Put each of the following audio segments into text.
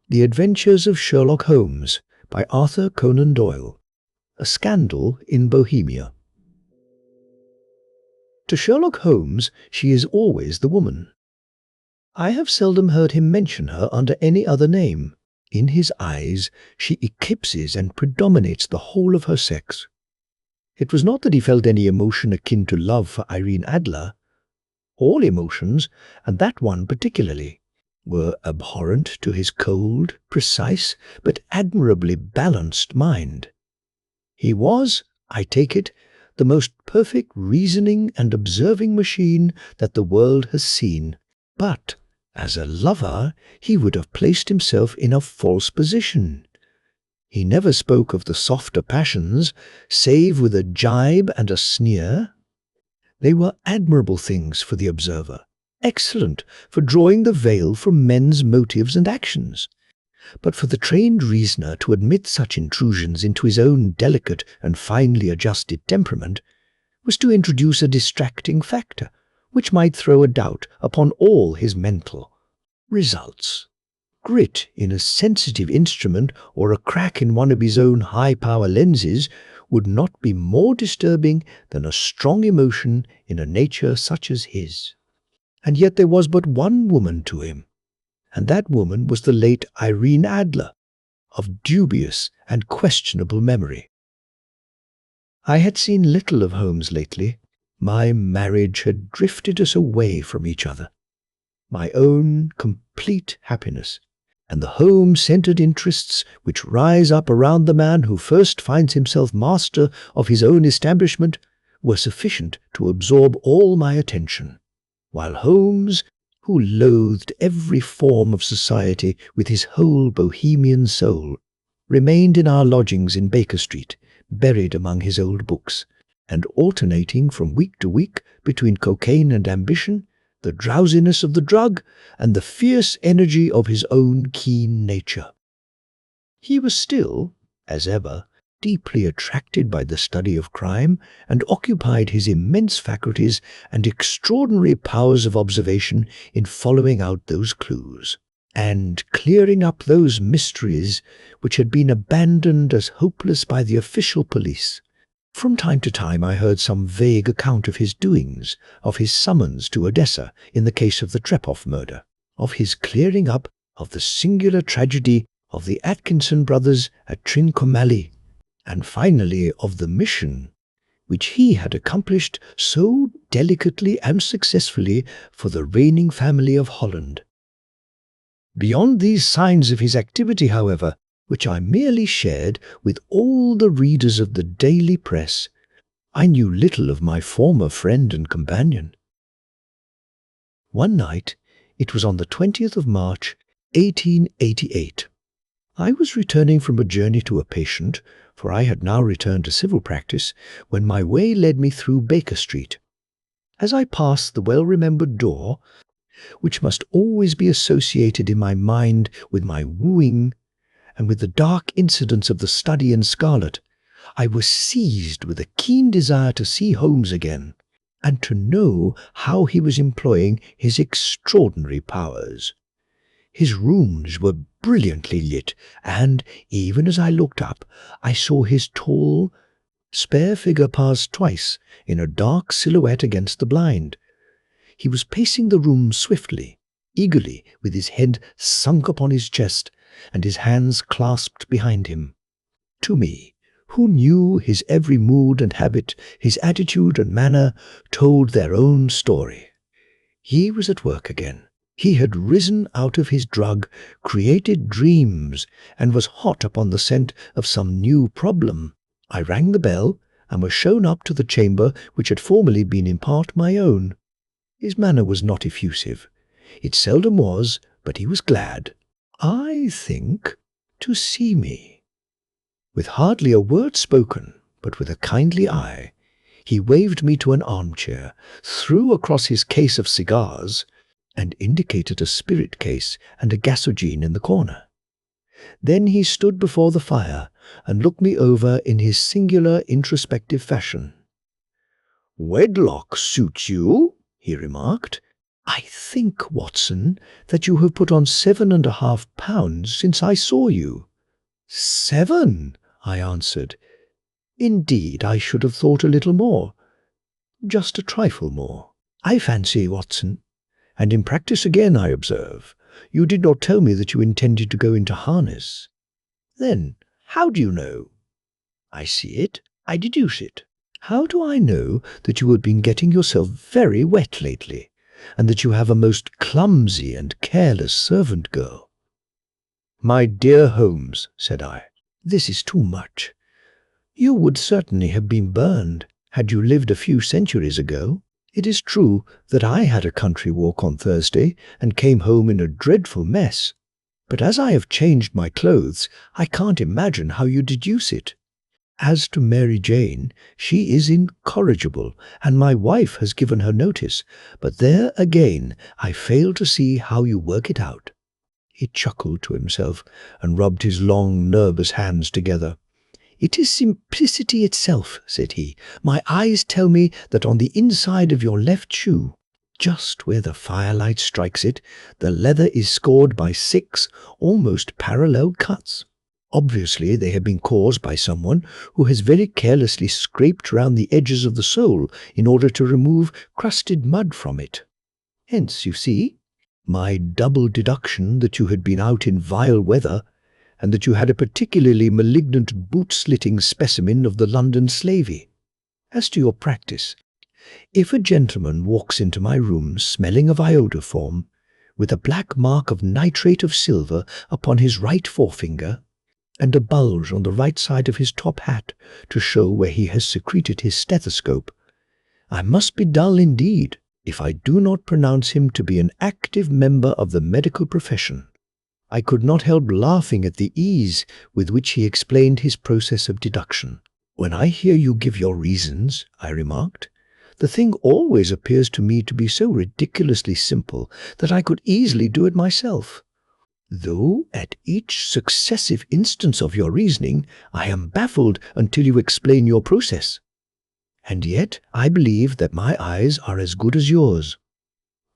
The Adventures of Sherlock Holmes by Arthur Conan Doyle. A Scandal in Bohemia. To Sherlock Holmes she is always the woman. I have seldom heard him mention her under any other name. In his eyes she eclipses and predominates the whole of her sex. It was not that he felt any emotion akin to love for Irene Adler. All emotions, and that one particularly, were abhorrent to his cold, precise, but admirably balanced mind. He was, I take it, the most perfect reasoning and observing machine that the world has seen. But, as a lover, he would have placed himself in a false position. He never spoke of the softer passions, save with a jibe and a sneer. They were admirable things for the observer, excellent for drawing the veil from men's motives and actions. But for the trained reasoner to admit such intrusions into his own delicate and finely adjusted temperament was to introduce a distracting factor, which might throw a doubt upon all his mental results. Grit in a sensitive instrument or a crack in one of his own high-power lenses would not be more disturbing than a strong emotion in a nature such as his. And yet there was but one woman to him, and that woman was the late Irene Adler, of dubious and questionable memory. I had seen little of Holmes lately. My marriage had drifted us away from each other. My own complete happiness, and the home-centered interests which rise up around the man who first finds himself master of his own establishment, were sufficient to absorb all my attention, while Holmes, who loathed every form of society with his whole bohemian soul, remained in our lodgings in Baker Street, buried among his old books, and alternating from week to week between cocaine and ambition, the drowsiness of the drug, and the fierce energy of his own keen nature. He was still, as ever, deeply attracted by the study of crime, and occupied his immense faculties and extraordinary powers of observation in following out those clues, and clearing up those mysteries which had been abandoned as hopeless by the official police. From time to time I heard some vague account of his doings, of his summons to Odessa in the case of the Trepoff murder, of his clearing up of the singular tragedy of the Atkinson brothers at Trincomalee, and finally of the mission which he had accomplished so delicately and successfully for the reigning family of Holland. Beyond these signs of his activity, however, which I merely shared with all the readers of the daily press, I knew little of my former friend and companion. One night, it was on the 20th of March, 1888. I was returning from a journey to a patient, for I had now returned to civil practice, when my way led me through Baker Street. As I passed the well-remembered door, which must always be associated in my mind with my wooing, and with the dark incidents of the study in scarlet, I was seized with a keen desire to see Holmes again, and to know how he was employing his extraordinary powers. His rooms were brilliantly lit, and, even as I looked up, I saw his tall, spare figure pass twice in a dark silhouette against the blind. He was pacing the room swiftly, eagerly, with his head sunk upon his chest, and his hands clasped behind him. To me, who knew his every mood and habit, his attitude and manner, told their own story. He was at work again. He had risen out of his drug, created dreams, and was hot upon the scent of some new problem. I rang the bell, and was shown up to the chamber which had formerly been in part my own. His manner was not effusive. It seldom was, but he was glad, I think, to see me. With hardly a word spoken, but with a kindly eye, he waved me to an armchair, threw across his case of cigars, and indicated a spirit case and a gasogene in the corner. Then he stood before the fire and looked me over in his singular introspective fashion. "Wedlock suits you," he remarked, I think, Watson, that you have put on 7.5 pounds since I saw you. 7, I answered. Indeed, I should have thought a little more. Just a trifle more, I fancy, Watson. And in practice again, I observe. You did not tell me that you intended to go into harness. Then, how do you know? I see it, I deduce it. How do I know that you have been getting yourself very wet lately, and that you have a most clumsy and careless servant girl? My dear Holmes, said I, this is too much. You would certainly have been burned had you lived a few centuries ago. It is true that I had a country walk on Thursday and came home in a dreadful mess. But as I have changed my clothes, I can't imagine how you deduce it. As to Mary Jane, she is incorrigible, and my wife has given her notice, but there again I fail to see how you work it out. He chuckled to himself and rubbed his long, nervous hands together. It is simplicity itself, said he. My eyes tell me that on the inside of your left shoe, just where the firelight strikes it, the leather is scored by 6 almost parallel cuts. Obviously, they have been caused by someone who has very carelessly scraped round the edges of the sole in order to remove crusted mud from it. Hence, you see, my double deduction that you had been out in vile weather, and that you had a particularly malignant boot-slitting specimen of the London slavey. As to your practice, if a gentleman walks into my room smelling of iodoform, with a black mark of nitrate of silver upon his right forefinger, and a bulge on the right side of his top hat to show where he has secreted his stethoscope, I must be dull indeed if I do not pronounce him to be an active member of the medical profession. I could not help laughing at the ease with which he explained his process of deduction. When I hear you give your reasons, I remarked, the thing always appears to me to be so ridiculously simple that I could easily do it myself. Though at each successive instance of your reasoning, I am baffled until you explain your process. And yet I believe that my eyes are as good as yours.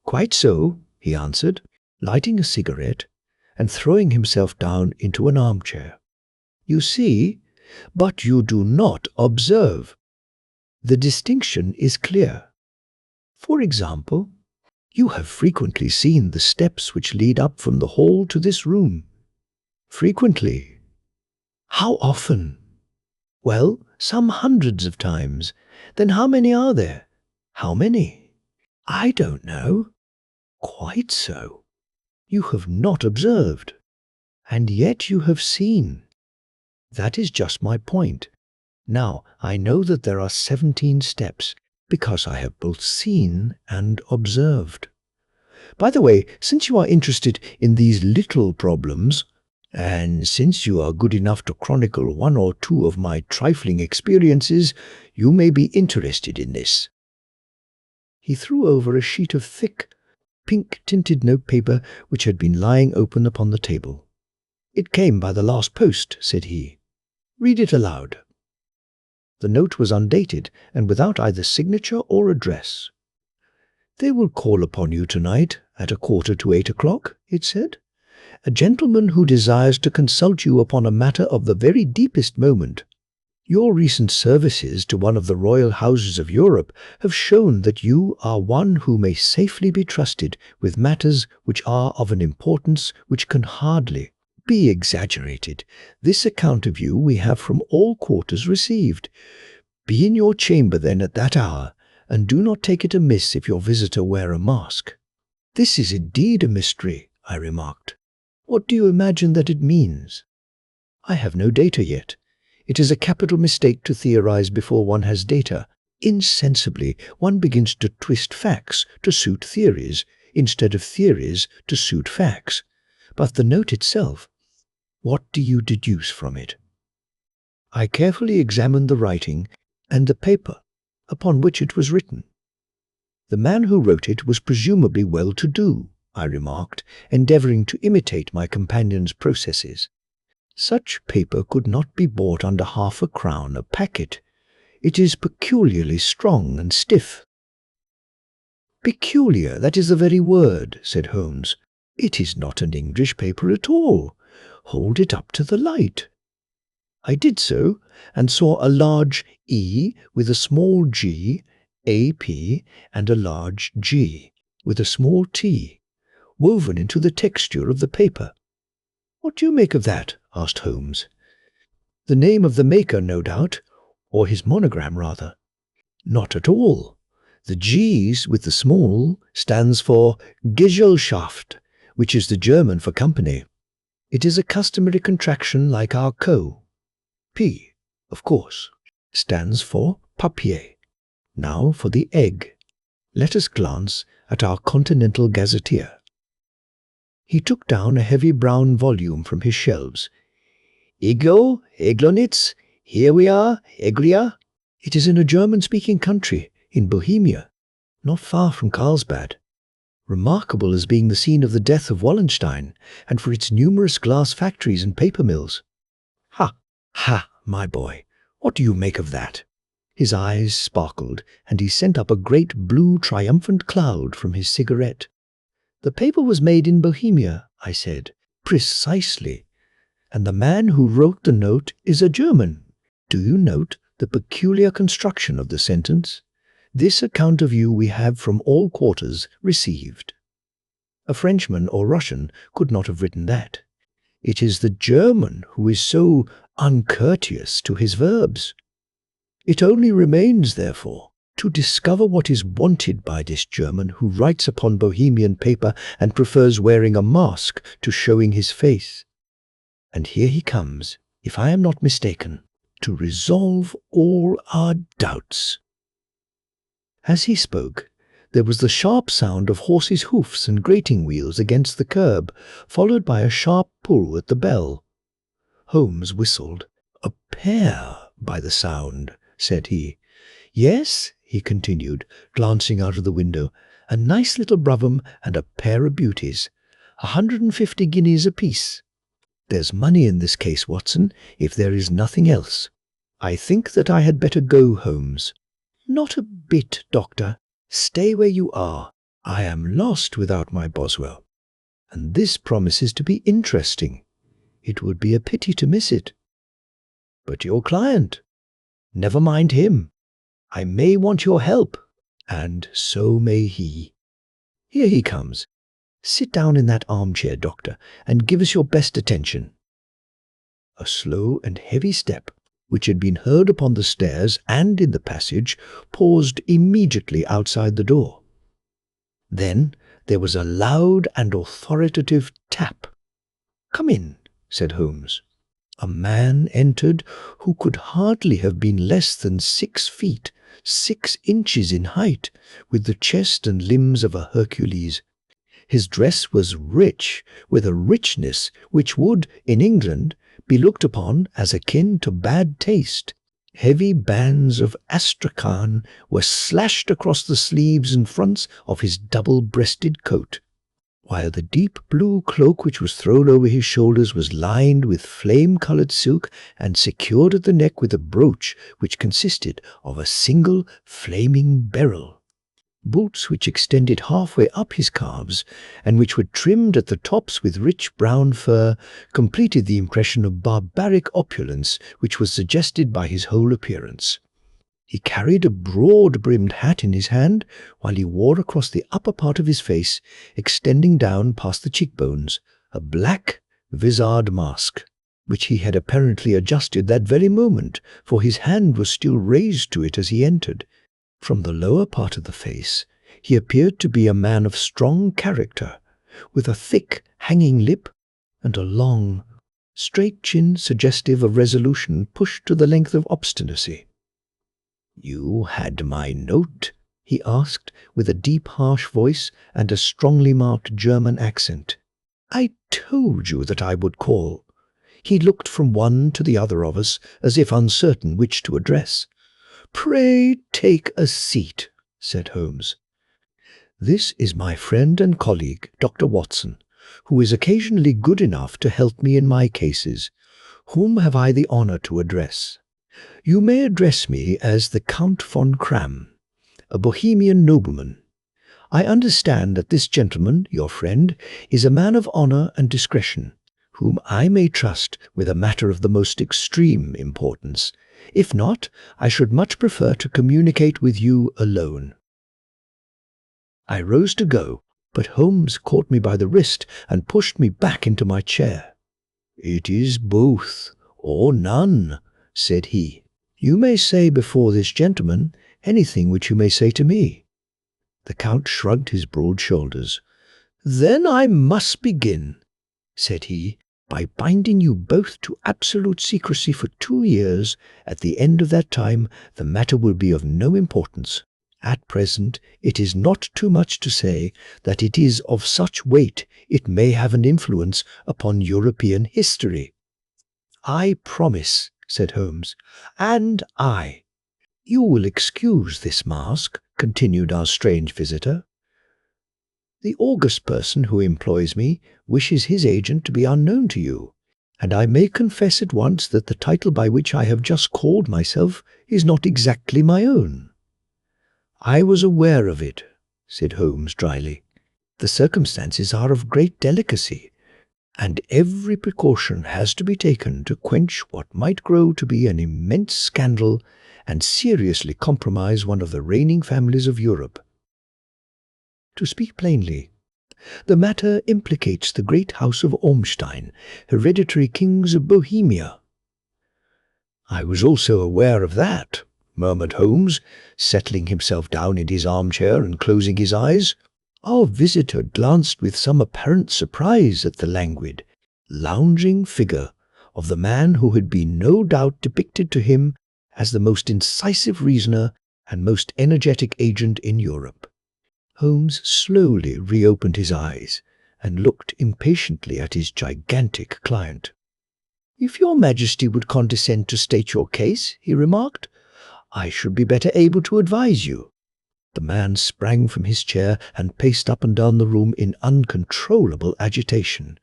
Quite so, he answered, lighting a cigarette and throwing himself down into an armchair. You see, but you do not observe. The distinction is clear. For example, you have frequently seen the steps which lead up from the hall to this room. Frequently. How often? Well, some hundreds of times. Then how many are there? How many? I don't know. Quite so. You have not observed, and yet you have seen. That is just my point. Now, I know that there are 17 steps, because I have both seen and observed. By the way, since you are interested in these little problems, and since you are good enough to chronicle 1 or 2 of my trifling experiences, you may be interested in this. He threw over a sheet of thick, pink-tinted notepaper which had been lying open upon the table. It came by the last post, said he. Read it aloud. The note was undated and without either signature or address. They will call upon you tonight at 7:45, it said. A gentleman who desires to consult you upon a matter of the very deepest moment. Your recent services to one of the royal houses of Europe have shown that you are one who may safely be trusted with matters which are of an importance which can hardly be exaggerated. This account of you we have from all quarters received. Be in your chamber then at that hour, and do not take it amiss if your visitor wear a mask. This is indeed a mystery, I remarked. What do you imagine that it means? I have no data yet. It is a capital mistake to theorize before one has data. Insensibly, one begins to twist facts to suit theories, instead of theories to suit facts. But the note itself, what do you deduce from it? I carefully examined the writing and the paper upon which it was written. The man who wrote it was presumably well-to-do, I remarked, endeavoring to imitate my companion's processes. Such paper could not be bought under £0.50 a packet. It is peculiarly strong and stiff. Peculiar, that is the very word, said Holmes. It is not an English paper at all. Hold it up to the light. I did so, and saw a large E with a small g, AP, and a large G with a small t, woven into the texture of the paper. What do you make of that? Asked Holmes. The name of the maker, no doubt, or his monogram, rather. Not at all. The G's with the small stands for Gesellschaft, which is the German for company. It is a customary contraction like our Co. P, of course, stands for papier. Now for the egg. Let us glance at our Continental Gazetteer. He took down a heavy brown volume from his shelves. Iglo, Eglonitz, here we are, Eglia. It is in a German-speaking country, in Bohemia, not far from Carlsbad, remarkable as being the scene of the death of Wallenstein, and for its numerous glass factories and paper mills. Ha, ha, my boy, what do you make of that? His eyes sparkled, and he sent up a great blue triumphant cloud from his cigarette. The paper was made in Bohemia, I said. Precisely. And the man who wrote the note is a German. Do you note the peculiar construction of the sentence? This account of you we have from all quarters received. A Frenchman or Russian could not have written that. It is the German who is so uncourteous to his verbs. It only remains, therefore, to discover what is wanted by this German who writes upon Bohemian paper and prefers wearing a mask to showing his face. And here he comes, if I am not mistaken, to resolve all our doubts. As he spoke, there was the sharp sound of horses' hoofs and grating wheels against the curb, followed by a sharp pull at the bell. Holmes whistled. A pair, by the sound, said he. Yes, he continued, glancing out of the window, a nice little brougham and a pair of beauties. 150 guineas apiece. There's money in this case, Watson, if there is nothing else. I think that I had better go, Holmes. Not a bit, Doctor. Stay where you are. I am lost without my Boswell. And this promises to be interesting. It would be a pity to miss it. But your client? Never mind him. I may want your help, and so may he. Here he comes. Sit down in that armchair, Doctor, and give us your best attention. A slow and heavy step, which had been heard upon the stairs and in the passage, paused immediately outside the door. Then there was a loud and authoritative tap. Come in, said Holmes. A man entered who could hardly have been less than 6 feet, 6 inches in height, with the chest and limbs of a Hercules. His dress was rich, with a richness which would, in England, be looked upon as akin to bad taste. Heavy bands of astrakhan were slashed across the sleeves and fronts of his double-breasted coat, while the deep blue cloak which was thrown over his shoulders was lined with flame-coloured silk and secured at the neck with a brooch which consisted of a single flaming beryl. Boots which extended halfway up his calves, and which were trimmed at the tops with rich brown fur, completed the impression of barbaric opulence which was suggested by his whole appearance. He carried a broad-brimmed hat in his hand, while he wore across the upper part of his face, extending down past the cheekbones, a black vizard mask, which he had apparently adjusted that very moment, for his hand was still raised to it as he entered. From the lower part of the face, he appeared to be a man of strong character, with a thick, hanging lip and a long, straight chin suggestive of resolution pushed to the length of obstinacy. "You had my note?" he asked, with a deep, harsh voice and a strongly marked German accent. "I told you that I would call." He looked from one to the other of us, as if uncertain which to address. "Pray take a seat," said Holmes. "This is my friend and colleague, Dr. Watson, who is occasionally good enough to help me in my cases. Whom have I the honour to address? You may address me as the Count von Cram, a Bohemian nobleman. I understand that this gentleman, your friend, is a man of honor and discretion, whom I may trust with a matter of the most extreme importance. If not, I should much prefer to communicate with you alone." I rose to go, but Holmes caught me by the wrist and pushed me back into my chair. "It is both, or none," said he. "You may say before this gentleman anything which you may say to me." The Count shrugged his broad shoulders. "Then I must begin," said he, "by binding you both to absolute secrecy for 2 years. At the end of that time, the matter will be of no importance. At present, it is not too much to say that it is of such weight it may have an influence upon European history." "I promise," said Holmes. "And I." "You will excuse this mask," continued our strange visitor. "The august person who employs me wishes his agent to be unknown to you, and I may confess at once that the title by which I have just called myself is not exactly my own." "I was aware of it," said Holmes dryly. "The circumstances are of great delicacy, and every precaution has to be taken to quench what might grow to be an immense scandal and seriously compromise one of the reigning families of Europe. To speak plainly, the matter implicates the great house of Ormstein, hereditary kings of Bohemia." "I was also aware of that," murmured Holmes, settling himself down in his armchair and closing his eyes. Our visitor glanced with some apparent surprise at the languid, lounging figure of the man who had been no doubt depicted to him as the most incisive reasoner and most energetic agent in Europe. Holmes slowly reopened his eyes and looked impatiently at his gigantic client. "If your Majesty would condescend to state your case," he remarked, "I should be better able to advise you." The man sprang from his chair and paced up and down the room in uncontrollable agitation.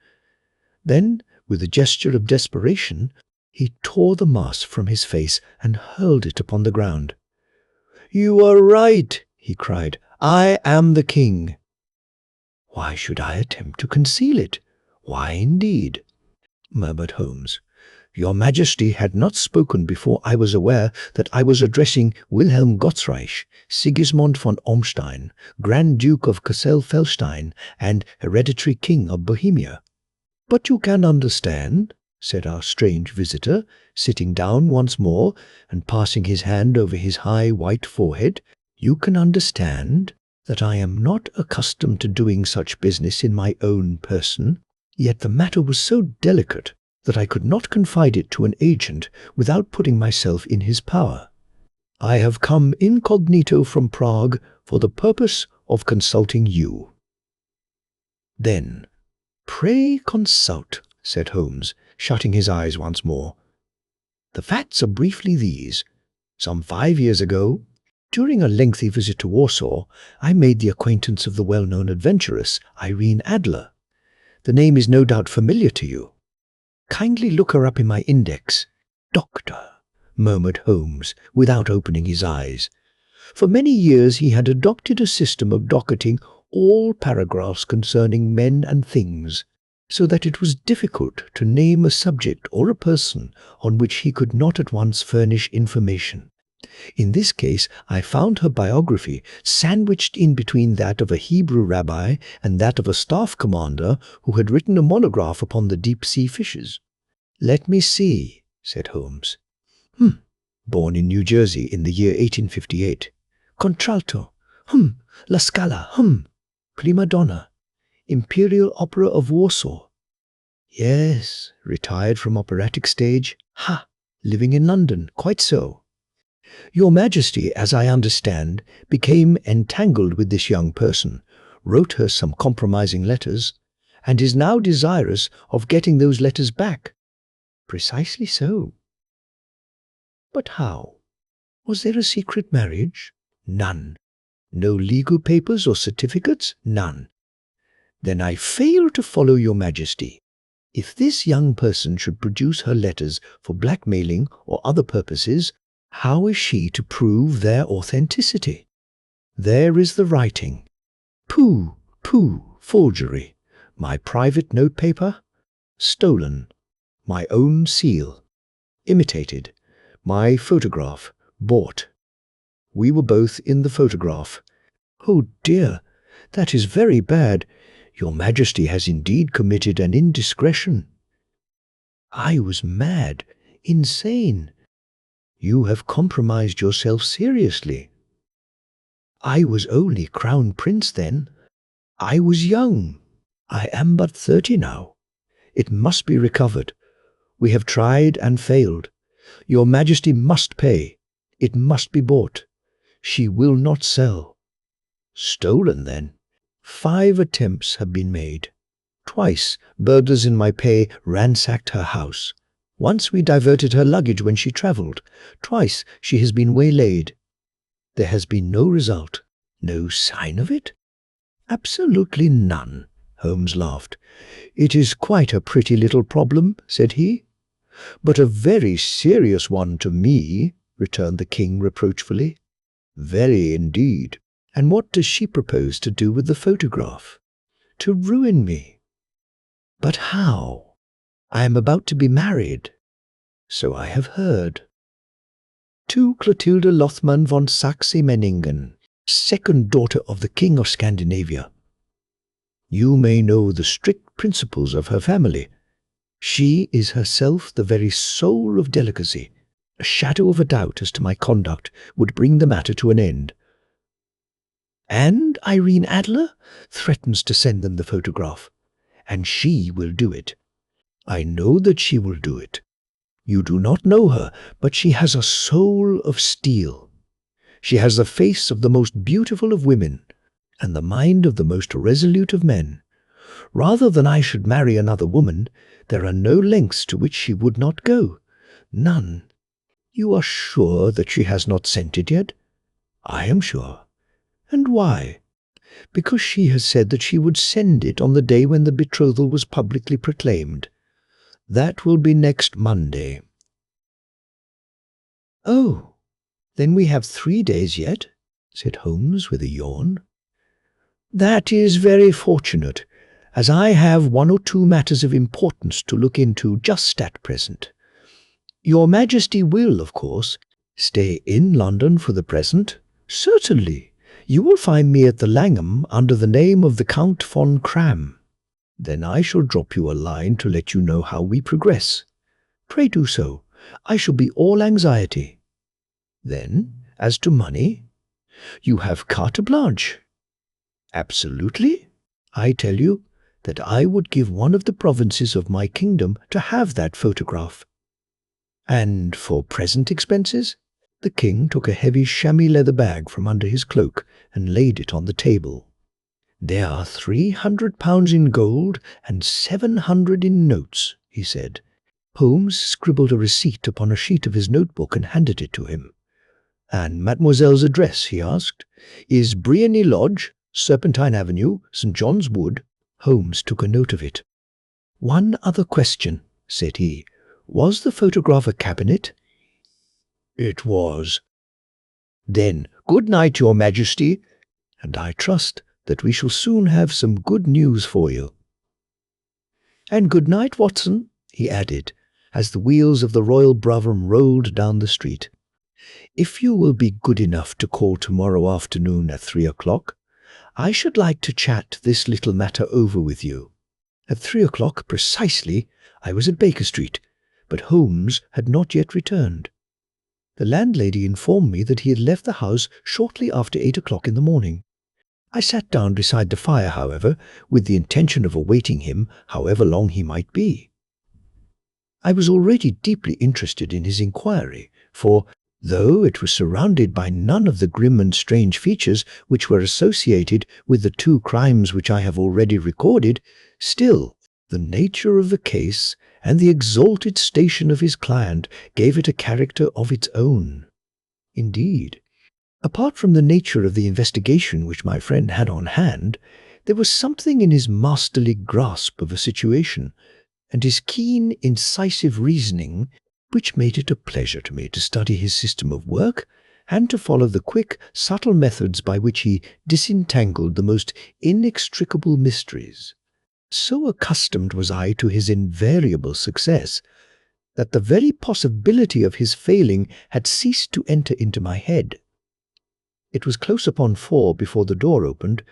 Then, with a gesture of desperation, he tore the mask from his face and hurled it upon the ground. "You are right," he cried. "I am the king." "Why should I attempt to conceal it? Why, indeed?" murmured Holmes. "Your Majesty had not spoken before I was aware that I was addressing Wilhelm Gottsreich, Sigismund von Ormstein, Grand Duke of Cassel-Felstein, and hereditary King of Bohemia." "But you can understand," said our strange visitor, sitting down once more and passing his hand over his high white forehead, "you can understand that I am not accustomed to doing such business in my own person. Yet the matter was so delicate that I could not confide it to an agent without putting myself in his power. I have come incognito from Prague for the purpose of consulting you." "Then, pray consult," said Holmes, shutting his eyes once more. "The facts are briefly these. Some 5 years ago, during a lengthy visit to Warsaw, I made the acquaintance of the well-known adventuress Irene Adler. The name is no doubt familiar to you. Kindly look her up in my index." "Doctor," murmured Holmes, without opening his eyes. For many years he had adopted a system of docketing all paragraphs concerning men and things, so that it was difficult to name a subject or a person on which he could not at once furnish information. In this case, I found her biography sandwiched in between that of a Hebrew rabbi and that of a staff commander who had written a monograph upon the deep-sea fishes. "Let me see," said Holmes. Born in New Jersey in the year 1858. Contralto. La Scala. Prima donna. Imperial Opera of Warsaw. Yes, retired from operatic stage. Living in London. Quite so. Your Majesty, as I understand, became entangled with this young person, wrote her some compromising letters, and is now desirous of getting those letters back. Precisely so. But how? Was there a secret marriage? None. No legal papers or certificates? None. Then I fail to follow your Majesty. If this young person should produce her letters for blackmailing or other purposes, how is she to prove their authenticity? There is the writing. Pooh, pooh, forgery. My private notepaper? Stolen. My own seal. Imitated. My photograph. Bought. We were both in the photograph. Oh dear, that is very bad. Your Majesty has indeed committed an indiscretion. I was mad, insane. You have compromised yourself seriously. I was only Crown Prince then. I was young. I am but 30 now. It must be recovered. We have tried and failed. Your Majesty must pay. It must be bought. She will not sell. Stolen, then? 5 attempts have been made. Twice, burglars in my pay ransacked her house. Once we diverted her luggage when she travelled. Twice she has been waylaid. There has been no result. No sign of it? Absolutely none, Holmes laughed. It is quite a pretty little problem, said he. But a very serious one to me, returned the king reproachfully. Very indeed. And what does she propose to do with the photograph? To ruin me. But how? I am about to be married. So I have heard. To Clotilde Lothman von Saxe-Meiningen, second daughter of the King of Scandinavia. You may know the strict principles of her family. She is herself the very soul of delicacy. A shadow of a doubt as to my conduct would bring the matter to an end. And Irene Adler threatens to send them the photograph. And she will do it. I know that she will do it. You do not know her, but she has a soul of steel. She has the face of the most beautiful of women, and the mind of the most resolute of men. Rather than I should marry another woman, there are no lengths to which she would not go. None. You are sure that she has not sent it yet? I am sure. And why? Because she has said that she would send it on the day when the betrothal was publicly proclaimed. That will be next Monday. Oh, then we have 3 days yet, said Holmes with a yawn. That is very fortunate, as I have 1 or 2 matters of importance to look into just at present. Your Majesty will, of course, stay in London for the present? Certainly. You will find me at the Langham under the name of the Count von Cram. Then I shall drop you a line to let you know how we progress. Pray do so. I shall be all anxiety. Then, as to money, you have carte blanche. Absolutely. I tell you that I would give one of the provinces of my kingdom to have that photograph. And for present expenses? The king took a heavy chamois leather bag from under his cloak and laid it on the table. There are £300 in gold and 700 in notes, he said. Holmes scribbled a receipt upon a sheet of his notebook and handed it to him. And mademoiselle's address, he asked, is Briony Lodge, Serpentine Avenue, St. John's Wood. Holmes took a note of it. One other question, said he. Was the photograph a cabinet? It was. Then, good night, Your Majesty, and I trust that we shall soon have some good news for you. And good night, Watson, he added, as the wheels of the royal brougham rolled down the street. If you will be good enough to call tomorrow afternoon at 3 o'clock, I should like to chat this little matter over with you. At 3 o'clock precisely, I was at Baker Street, but Holmes had not yet returned. The landlady informed me that he had left the house shortly after 8 o'clock in the morning. I sat down beside the fire, however, with the intention of awaiting him, however long he might be. I was already deeply interested in his inquiry, for, though it was surrounded by none of the grim and strange features which were associated with the 2 crimes which I have already recorded, still, the nature of the case and the exalted station of his client gave it a character of its own. Indeed, apart from the nature of the investigation which my friend had on hand, there was something in his masterly grasp of a situation, and his keen, incisive reasoning, which made it a pleasure to me to study his system of work and to follow the quick, subtle methods by which he disentangled the most inextricable mysteries. So accustomed was I to his invariable success that the very possibility of his failing had ceased to enter into my head. It was close upon 4 before the door opened,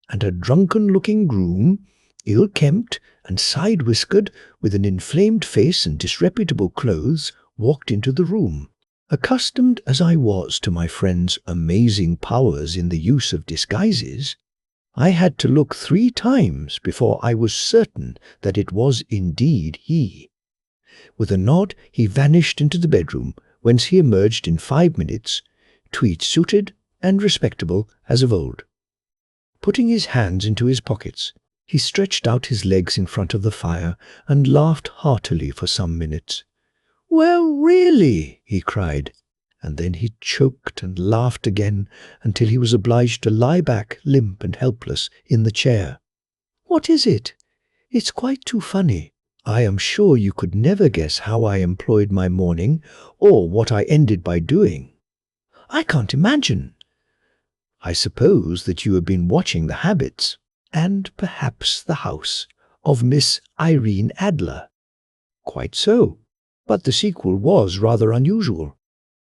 and a drunken-looking groom, ill-kempt and side-whiskered, with an inflamed face and disreputable clothes, walked into the room. Accustomed as I was to my friend's amazing powers in the use of disguises, I had to look 3 times before I was certain that it was indeed he. With a nod, he vanished into the bedroom, whence he emerged in 5 minutes, tweed-suited and respectable as of old. Putting his hands into his pockets, he stretched out his legs in front of the fire and laughed heartily for some minutes. "Well, really," he cried, and then he choked and laughed again until he was obliged to lie back limp and helpless in the chair. "What is it? It's quite too funny. I am sure you could never guess how I employed my morning, or what I ended by doing." "I can't imagine." "I suppose that you have been watching the habits, and perhaps the house, of Miss Irene Adler." "Quite so, but the sequel was rather unusual.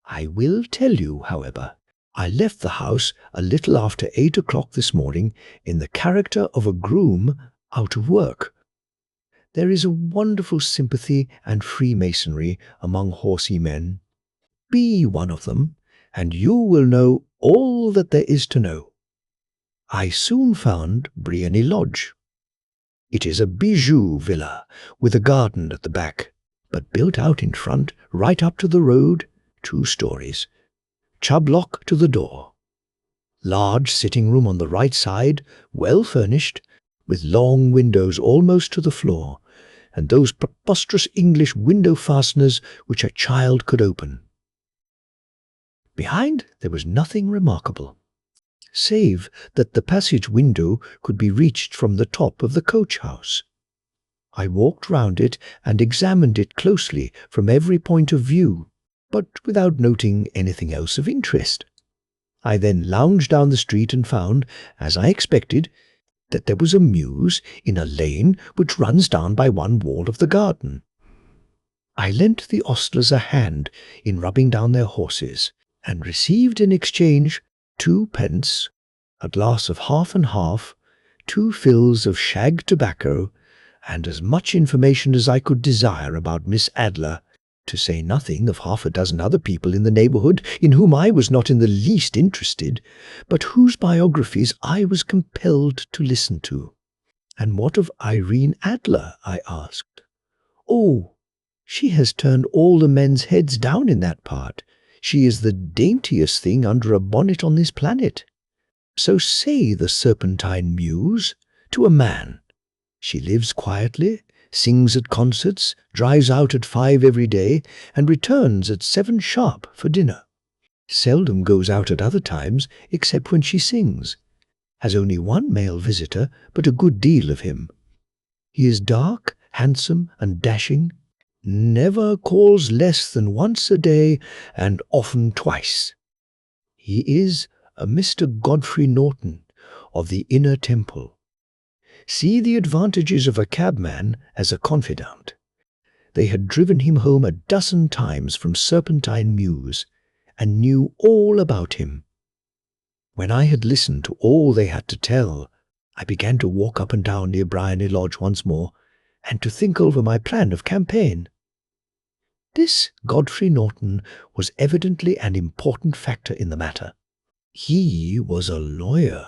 I will tell you, however. I left the house a little after 8 o'clock this morning in the character of a groom out of work. There is a wonderful sympathy and freemasonry among horsey men. Be one of them, and you will know all that there is to know. I soon found Briony Lodge. It is a bijou villa with a garden at the back, but built out in front, right up to the road, 2 stories. Chubb lock to the door. Large sitting room on the right side, well furnished, with long windows almost to the floor, and those preposterous English window fasteners which a child could open. Behind there was nothing remarkable, save that the passage window could be reached from the top of the coach-house. I walked round it and examined it closely from every point of view, but without noting anything else of interest. I then lounged down the street and found, as I expected, that there was a mews in a lane which runs down by one wall of the garden. I lent the ostlers a hand in rubbing down their horses, and received in exchange 2 pence, a glass of half and half, 2 fills of shag tobacco, and as much information as I could desire about Miss Adler, to say nothing of half a dozen other people in the neighbourhood in whom I was not in the least interested, but whose biographies I was compelled to listen to. "And what of Irene Adler?" I asked. "Oh, she has turned all the men's heads down in that part. She is the daintiest thing under a bonnet on this planet. So say the Serpentine Mews to a man. She lives quietly, sings at concerts, drives out at 5 every day, and returns at 7 sharp for dinner. Seldom goes out at other times, except when she sings. Has only 1 male visitor, but a good deal of him. He is dark, handsome, and dashing, never calls less than once a day, and often twice. He is a Mr. Godfrey Norton, of the Inner Temple. See the advantages of a cabman as a confidant. They had driven him home a dozen times from Serpentine Mews, and knew all about him. When I had listened to all they had to tell, I began to walk up and down near Briony Lodge once more, and to think over my plan of campaign. This Godfrey Norton was evidently an important factor in the matter. He was a lawyer.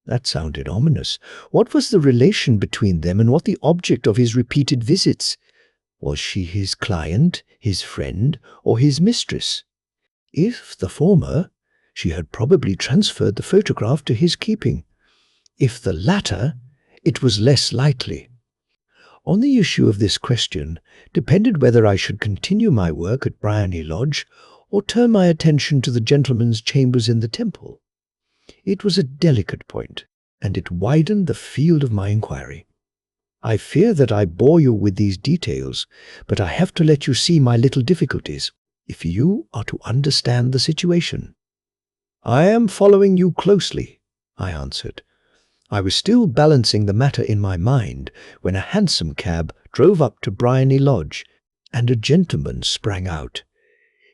That sounded ominous. What was the relation between them, and what the object of his repeated visits? Was she his client, his friend, or his mistress? If the former, she had probably transferred the photograph to his keeping. If the latter, it was less likely. On the issue of this question depended whether I should continue my work at Briony Lodge or turn my attention to the gentleman's chambers in the Temple. It was a delicate point, and it widened the field of my inquiry. I fear that I bore you with these details, but I have to let you see my little difficulties. if you are to understand the situation." "I am following you closely," I answered. I was still balancing the matter in my mind when a hansom cab drove up to Briony Lodge, and a gentleman sprang out.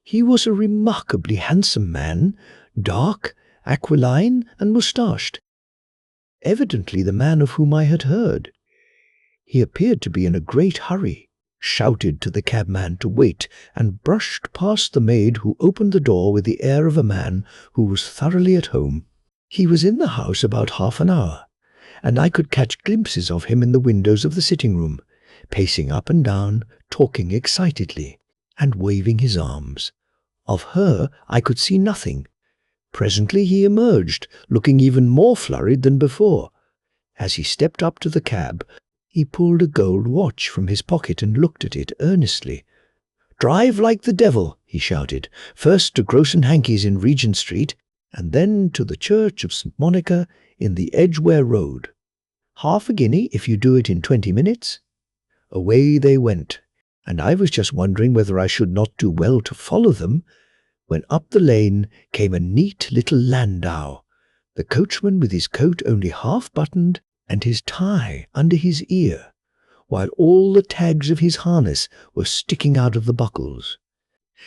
He was a remarkably handsome man, dark, aquiline, and moustached. Evidently the man of whom I had heard. He appeared to be in a great hurry, shouted to the cabman to wait, and brushed past the maid, who opened the door with the air of a man who was thoroughly at home. He was in the house about half an hour, and I could catch glimpses of him in the windows of the sitting-room, pacing up and down, talking excitedly, and waving his arms. Of her I could see nothing. Presently he emerged, looking even more flurried than before. As he stepped up to the cab, he pulled a gold watch from his pocket and looked at it earnestly. "Drive like the devil," he shouted, "first to Gross and Hankey's in Regent Street, and then to the Church of St. Monica in the Edgware Road. Half a guinea if you do it in 20 minutes. Away they went, and I was just wondering whether I should not do well to follow them, when up the lane came a neat little landau, the coachman with his coat only half buttoned and his tie under his ear, while all the tags of his harness were sticking out of the buckles.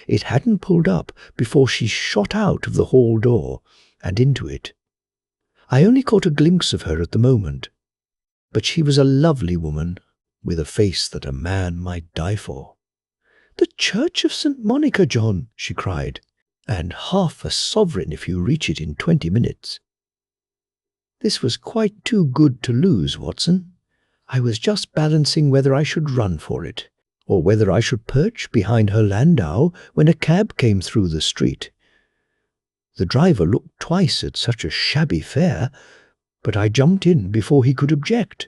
It hadn't pulled up before she shot out of the hall door and into it. I only caught a glimpse of her at the moment, but she was a lovely woman, with a face that a man might die for. "The Church of St. Monica, John," she cried, "and half a sovereign if you reach it in 20 minutes. This was quite too good to lose, Watson. I was just balancing whether I should run for it, or whether I should perch behind her landau when a cab came through the street. The driver looked twice at such a shabby fare, but I jumped in before he could object.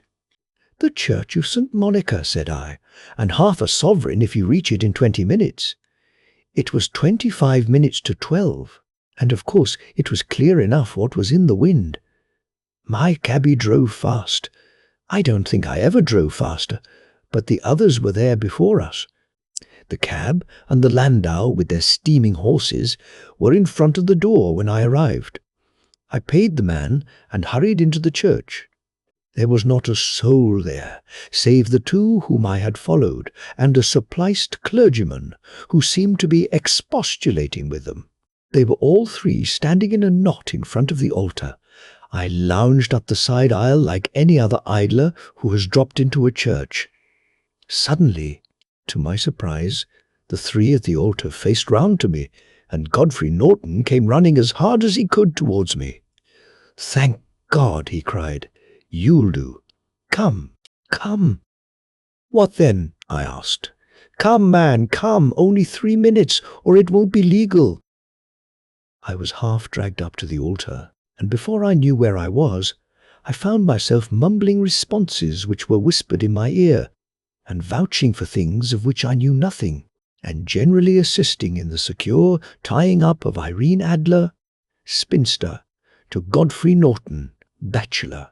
'The Church of St. Monica,' said I, 'and half a sovereign if you reach it in 20 minutes. It was 25 minutes to 12, and of course it was clear enough what was in the wind. My cabby drove fast. I don't think I ever drove faster, but the others were there before us. The cab and the landau with their steaming horses were in front of the door when I arrived. I paid the man and hurried into the church. There was not a soul there, save the two whom I had followed, and a surpliced clergyman, who seemed to be expostulating with them. They were all three standing in a knot in front of the altar. I lounged up the side aisle like any other idler who has dropped into a church. Suddenly, to my surprise, the three at the altar faced round to me, and Godfrey Norton came running as hard as he could towards me. "Thank God," he cried. "You'll do. Come, come." "What then?" I asked. "Come, man, come, only 3 minutes, or it won't be legal." I was half dragged up to the altar, and before I knew where I was, I found myself mumbling responses which were whispered in my ear, and vouching for things of which I knew nothing, and generally assisting in the secure tying up of Irene Adler, spinster, to Godfrey Norton, bachelor.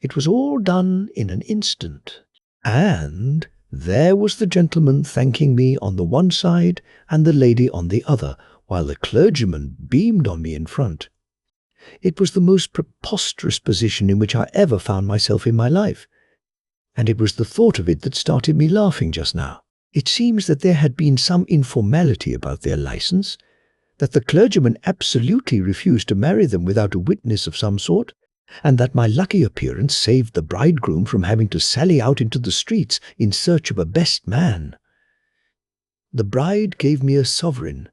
It was all done in an instant, and there was the gentleman thanking me on the one side and the lady on the other, while the clergyman beamed on me in front. It was the most preposterous position in which I ever found myself in my life, and it was the thought of it that started me laughing just now. It seems that there had been some informality about their license, that the clergyman absolutely refused to marry them without a witness of some sort, and that my lucky appearance saved the bridegroom from having to sally out into the streets in search of a best man. The bride gave me a sovereign,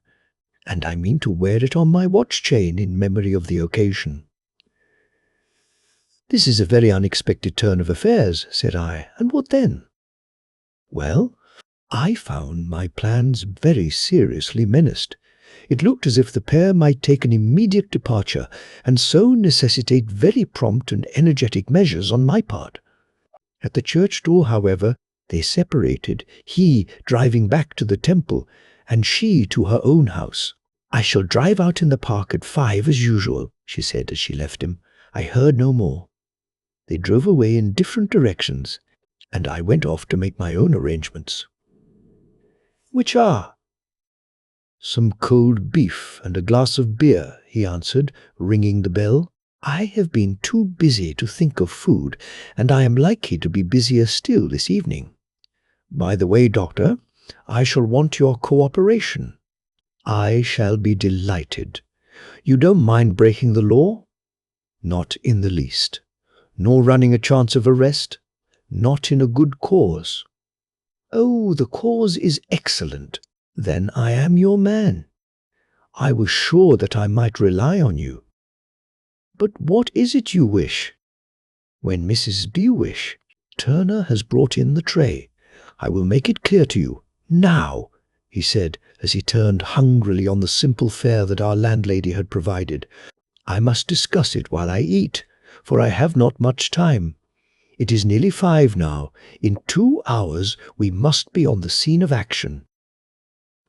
and I mean to wear it on my watch chain in memory of the occasion. "This is a very unexpected turn of affairs," said I, "and what then?" "Well, I found my plans very seriously menaced. It looked as if the pair might take an immediate departure, and so necessitate very prompt and energetic measures on my part. At the church door, however, they separated, he driving back to the temple, and she to her own house. "I shall drive out in the park at 5 as usual," she said as she left him. I heard no more. They drove away in different directions, and I went off to make my own arrangements. "Which are?" "Some cold beef and a glass of beer," he answered, ringing the bell. "I have been too busy to think of food, and I am likely to be busier still this evening. By the way, Doctor, I shall want your cooperation." "I shall be delighted. You don't mind breaking the law?" "Not in the least. Nor running a chance of arrest?" "Not in a good cause." "Oh, the cause is excellent. Then I am your man. I was sure that I might rely on you. But what is it you wish?" "When Mrs. Bewish Turner has brought in the tray, I will make it clear to you, now," he said, as he turned hungrily on the simple fare that our landlady had provided. "I must discuss it while I eat, for I have not much time. It is nearly 5 now. In 2 hours we must be on the scene of action.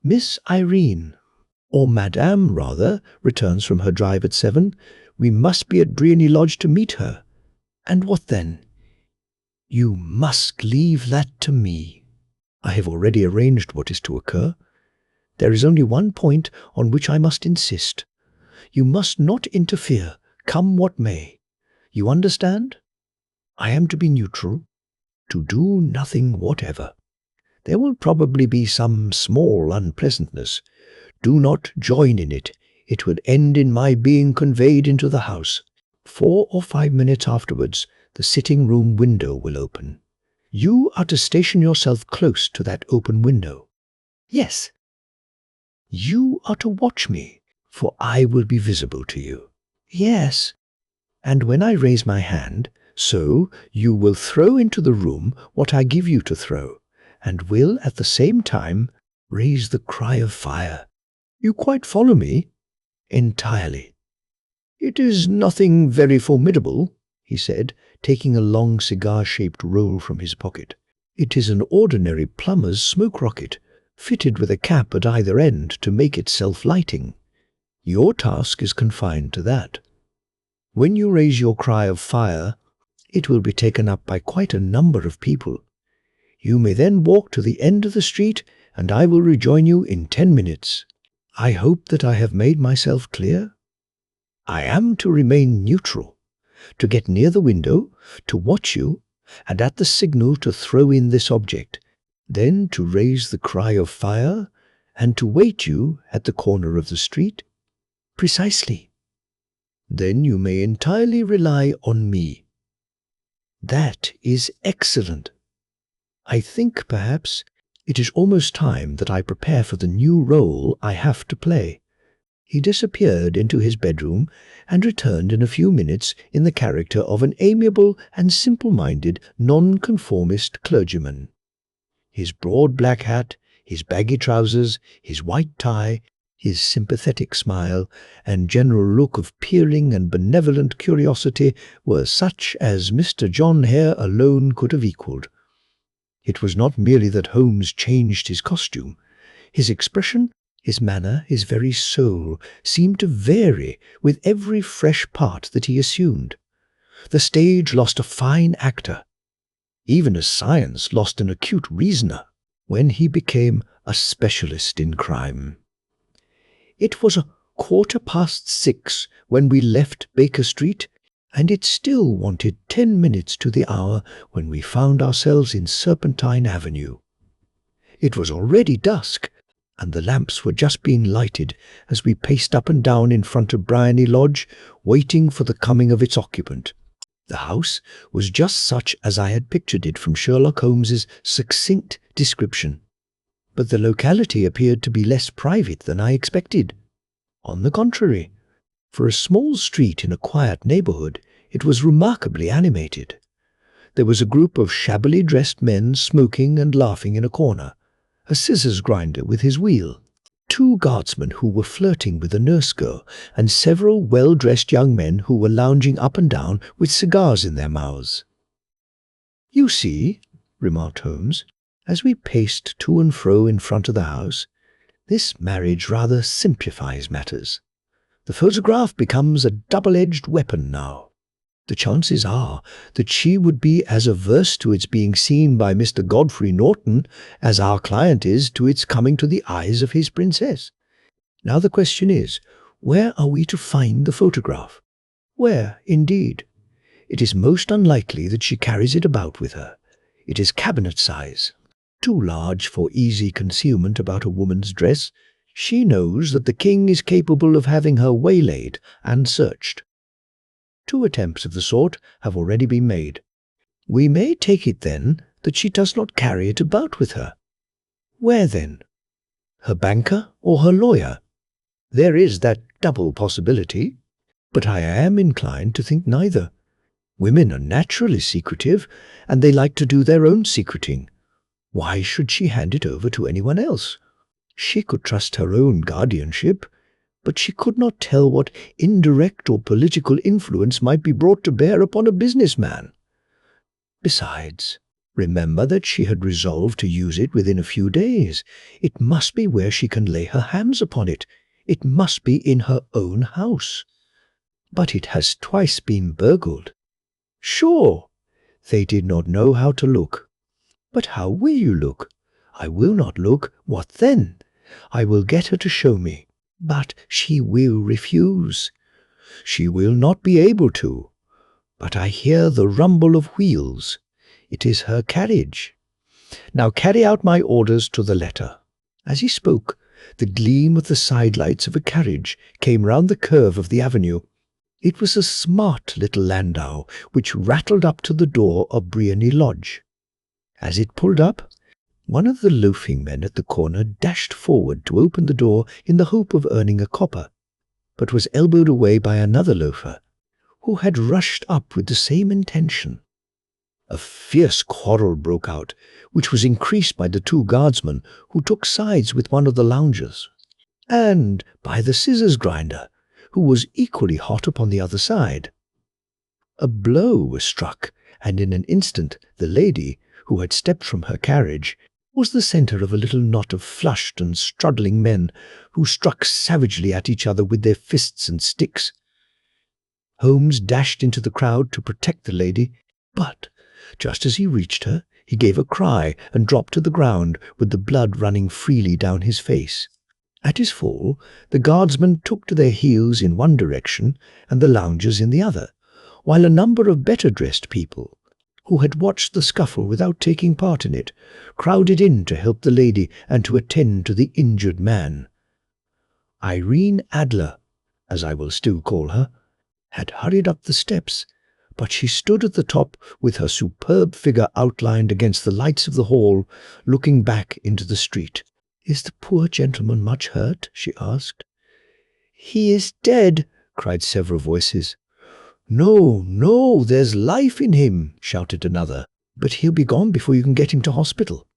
Miss Irene, or Madame rather, returns from her drive at 7. We must be at Briony Lodge to meet her. And what then?" "You must leave that to me. I have already arranged what is to occur. There is only one point on which I must insist. You must not interfere, come what may. You understand? I am to be neutral, to do nothing whatever. There will probably be some small unpleasantness. Do not join in it. It would end in my being conveyed into the house. 4 or 5 minutes afterwards, the sitting-room window will open. You are to station yourself close to that open window." "Yes." "You are to watch me, for I will be visible to you." "Yes." "And when I raise my hand, so you will throw into the room what I give you to throw, and will at the same time raise the cry of fire. You quite follow me?" "Entirely." "It is nothing very formidable," he said, taking a long cigar-shaped roll from his pocket. "It is an ordinary plumber's smoke rocket, fitted with a cap at either end to make it self-lighting. Your task is confined to that. When you raise your cry of fire, it will be taken up by quite a number of people. You may then walk to the end of the street, and I will rejoin you in 10 minutes. I hope that I have made myself clear. I am to remain neutral, to get near the window, to watch you, and at the signal to throw in this object, then to raise the cry of fire, and to wait you at the corner of the street?" "Precisely." "Then you may entirely rely on me." "That is excellent. I think, perhaps, it is almost time that I prepare for the new role I have to play." He disappeared into his bedroom and returned in a few minutes in the character of an amiable and simple-minded nonconformist clergyman. His broad black hat, his baggy trousers, his white tie, his sympathetic smile, and general look of peering and benevolent curiosity were such as Mr. John Hare alone could have equalled. It was not merely that Holmes changed his costume. His expression, his manner, his very soul seemed to vary with every fresh part that he assumed. The stage lost a fine actor, even as science lost an acute reasoner, when he became a specialist in crime. It was 6:15 when we left Baker Street, and it still wanted 10 minutes to the hour when we found ourselves in Serpentine Avenue. It was already dusk, and the lamps were just being lighted as we paced up and down in front of Briony Lodge, waiting for the coming of its occupant. The house was just such as I had pictured it from Sherlock Holmes's succinct description, but the locality appeared to be less private than I expected. On the contrary, for a small street in a quiet neighbourhood, it was remarkably animated. There was a group of shabbily dressed men smoking and laughing in a corner, a scissors grinder with his wheel, 2 guardsmen who were flirting with a nurse girl, and several well-dressed young men who were lounging up and down with cigars in their mouths. "You see," remarked Holmes, as we paced to and fro in front of the house, "this marriage rather simplifies matters. The photograph becomes a double-edged weapon now. The chances are that she would be as averse to its being seen by Mr. Godfrey Norton as our client is to its coming to the eyes of his princess. Now the question is, where are we to find the photograph? Where, indeed? It is most unlikely that she carries it about with her. It is cabinet size, too large for easy concealment about a woman's dress. She knows that the king is capable of having her waylaid and searched. 2 attempts of the sort have already been made. We may take it, then, that she does not carry it about with her. Where, then? Her banker or her lawyer? There is that double possibility, but I am inclined to think neither. Women are naturally secretive, and they like to do their own secreting. Why should she hand it over to anyone else? She could trust her own guardianship, but she could not tell what indirect or political influence might be brought to bear upon a businessman. Besides, remember that she had resolved to use it within a few days. It must be where she can lay her hands upon it. It must be in her own house. But it has twice been burgled. Sure, they did not know how to look. But how will you look? I will not look. What then? I will get her to show me. But she will refuse. She will not be able to. But I hear the rumble of wheels. It is her carriage. Now carry out my orders to the letter. As he spoke, the gleam of the sidelights of a carriage came round the curve of the avenue. It was a smart little landau which rattled up to the door of Briony Lodge. As it pulled up, one of the loafing men at the corner dashed forward to open the door in the hope of earning a copper, but was elbowed away by another loafer, who had rushed up with the same intention. A fierce quarrel broke out, which was increased by the 2 guardsmen who took sides with one of the loungers, and by the scissors grinder, who was equally hot upon the other side. A blow was struck, and in an instant the lady, who had stepped from her carriage, was the centre of a little knot of flushed and struggling men, who struck savagely at each other with their fists and sticks. Holmes dashed into the crowd to protect the lady, but just as he reached her, he gave a cry and dropped to the ground with the blood running freely down his face. At his fall, the guardsmen took to their heels in one direction and the loungers in the other, while a number of better-dressed people, who had watched the scuffle without taking part in it, crowded in to help the lady and to attend to the injured man. Irene Adler, as I will still call her, had hurried up the steps, but she stood at the top with her superb figure outlined against the lights of the hall, looking back into the street. "Is the poor gentleman much hurt?" she asked. "He is dead," cried several voices. "No, no, there's life in him," shouted another. "But he'll be gone before you can get him to hospital."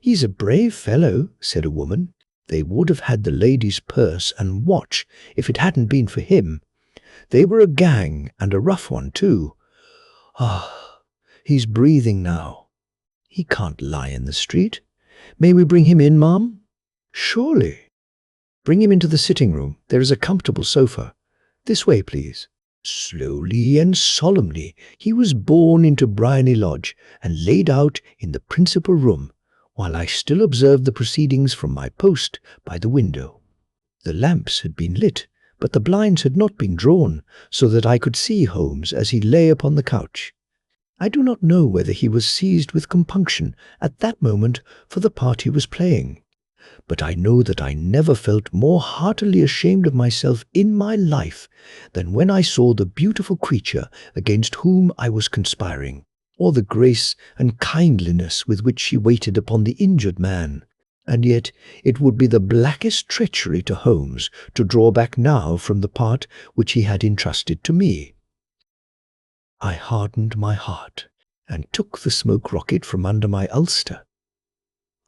"He's a brave fellow," said a woman. "They would have had the lady's purse and watch if it hadn't been for him. They were a gang, and a rough one, too. Ah, he's breathing now. He can't lie in the street. May we bring him in, ma'am?" "Surely." "Bring him into the sitting-room. There is a comfortable sofa. This way, please." Slowly and solemnly he was borne into Briony Lodge and laid out in the principal room, while I still observed the proceedings from my post by the window. The lamps had been lit, but the blinds had not been drawn, so that I could see Holmes as he lay upon the couch. I do not know whether he was seized with compunction at that moment for the part he was playing, but I know that I never felt more heartily ashamed of myself in my life than when I saw the beautiful creature against whom I was conspiring, or the grace and kindliness with which she waited upon the injured man. And yet it would be the blackest treachery to Holmes to draw back now from the part which he had entrusted to me. I hardened my heart and took the smoke rocket from under my ulster.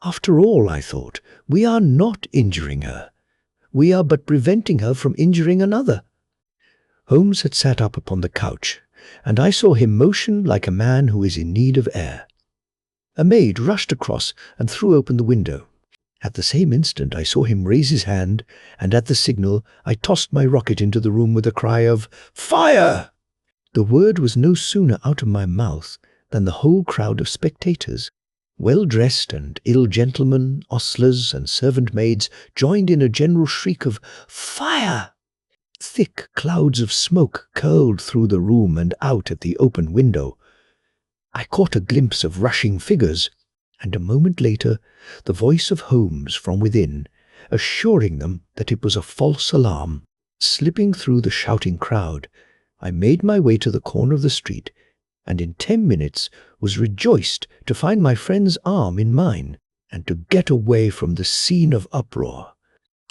After all, I thought, we are not injuring her. We are but preventing her from injuring another. Holmes had sat up upon the couch, and I saw him motion like a man who is in need of air. A maid rushed across and threw open the window. At the same instant I saw him raise his hand, and at the signal I tossed my rocket into the room with a cry of "Fire!" The word was no sooner out of my mouth than the whole crowd of spectators, well-dressed and ill gentlemen, ostlers and servant-maids, joined in a general shriek of "Fire!" Thick clouds of smoke curled through the room and out at the open window. I caught a glimpse of rushing figures, and a moment later the voice of Holmes from within, assuring them that it was a false alarm. Slipping through the shouting crowd, I made my way to the corner of the street, and in 10 minutes was rejoiced to find my friend's arm in mine, and to get away from the scene of uproar.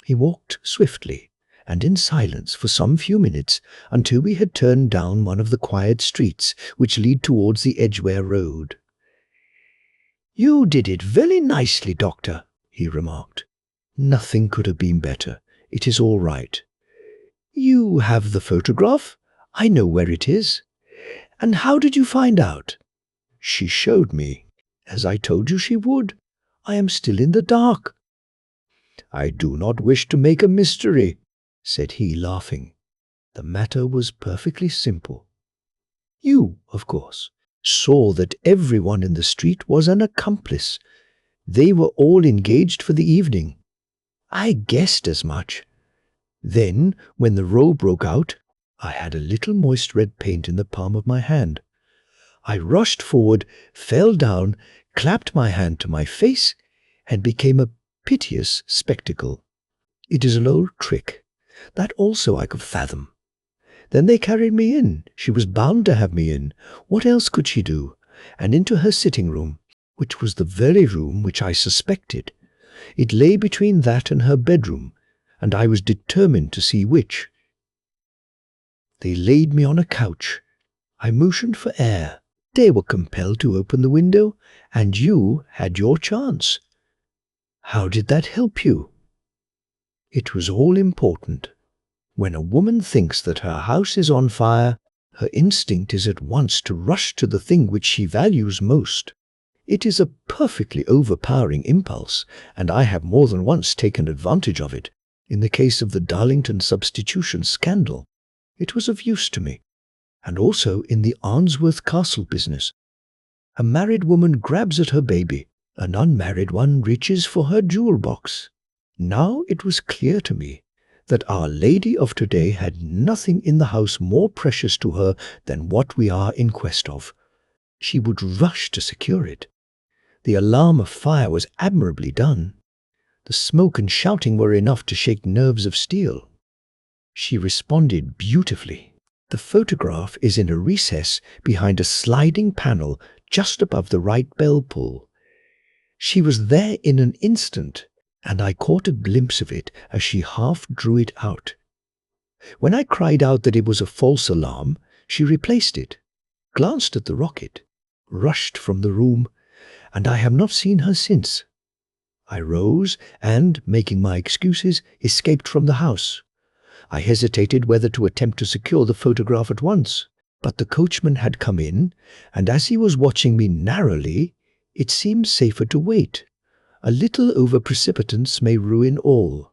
He walked swiftly and in silence for some few minutes until we had turned down one of the quiet streets which lead towards the Edgware Road. "You did it very nicely, Doctor," he remarked. "Nothing could have been better. It is all right." "You have the photograph? I know where it is. And how did you find out?" "She showed me, as I told you she would. I am still in the dark." "I do not wish to make a mystery," said he, laughing. "The matter was perfectly simple. You, of course, saw that everyone in the street was an accomplice. They were all engaged for the evening. I guessed as much. Then, when the row broke out, I had a little moist red paint in the palm of my hand. I rushed forward, fell down, clapped my hand to my face, and became a piteous spectacle. It is an old trick. That also I could fathom. Then they carried me in. She was bound to have me in. What else could she do? And into her sitting room, which was the very room which I suspected. It lay between that and her bedroom, and I was determined to see which. They laid me on a couch. I motioned for air. They were compelled to open the window, and you had your chance. How did that help you? It was all important. When a woman thinks that her house is on fire, her instinct is at once to rush to the thing which she values most. It is a perfectly overpowering impulse, and I have more than once taken advantage of it. In the case of the Darlington substitution scandal, it was of use to me, and also in the Arnsworth Castle business. A married woman grabs at her baby, an unmarried one reaches for her jewel box. Now it was clear to me that Our Lady of today had nothing in the house more precious to her than what we are in quest of. She would rush to secure it. The alarm of fire was admirably done. The smoke and shouting were enough to shake nerves of steel. She responded beautifully. The photograph is in a recess behind a sliding panel just above the right bell pull. She was there in an instant, and I caught a glimpse of it as she half drew it out. When I cried out that it was a false alarm, she replaced it, glanced at the rocket, rushed from the room, and I have not seen her since. I rose and, making my excuses, escaped from the house. I hesitated whether to attempt to secure the photograph at once, but the coachman had come in, and as he was watching me narrowly, it seemed safer to wait. A little over-precipitance may ruin all.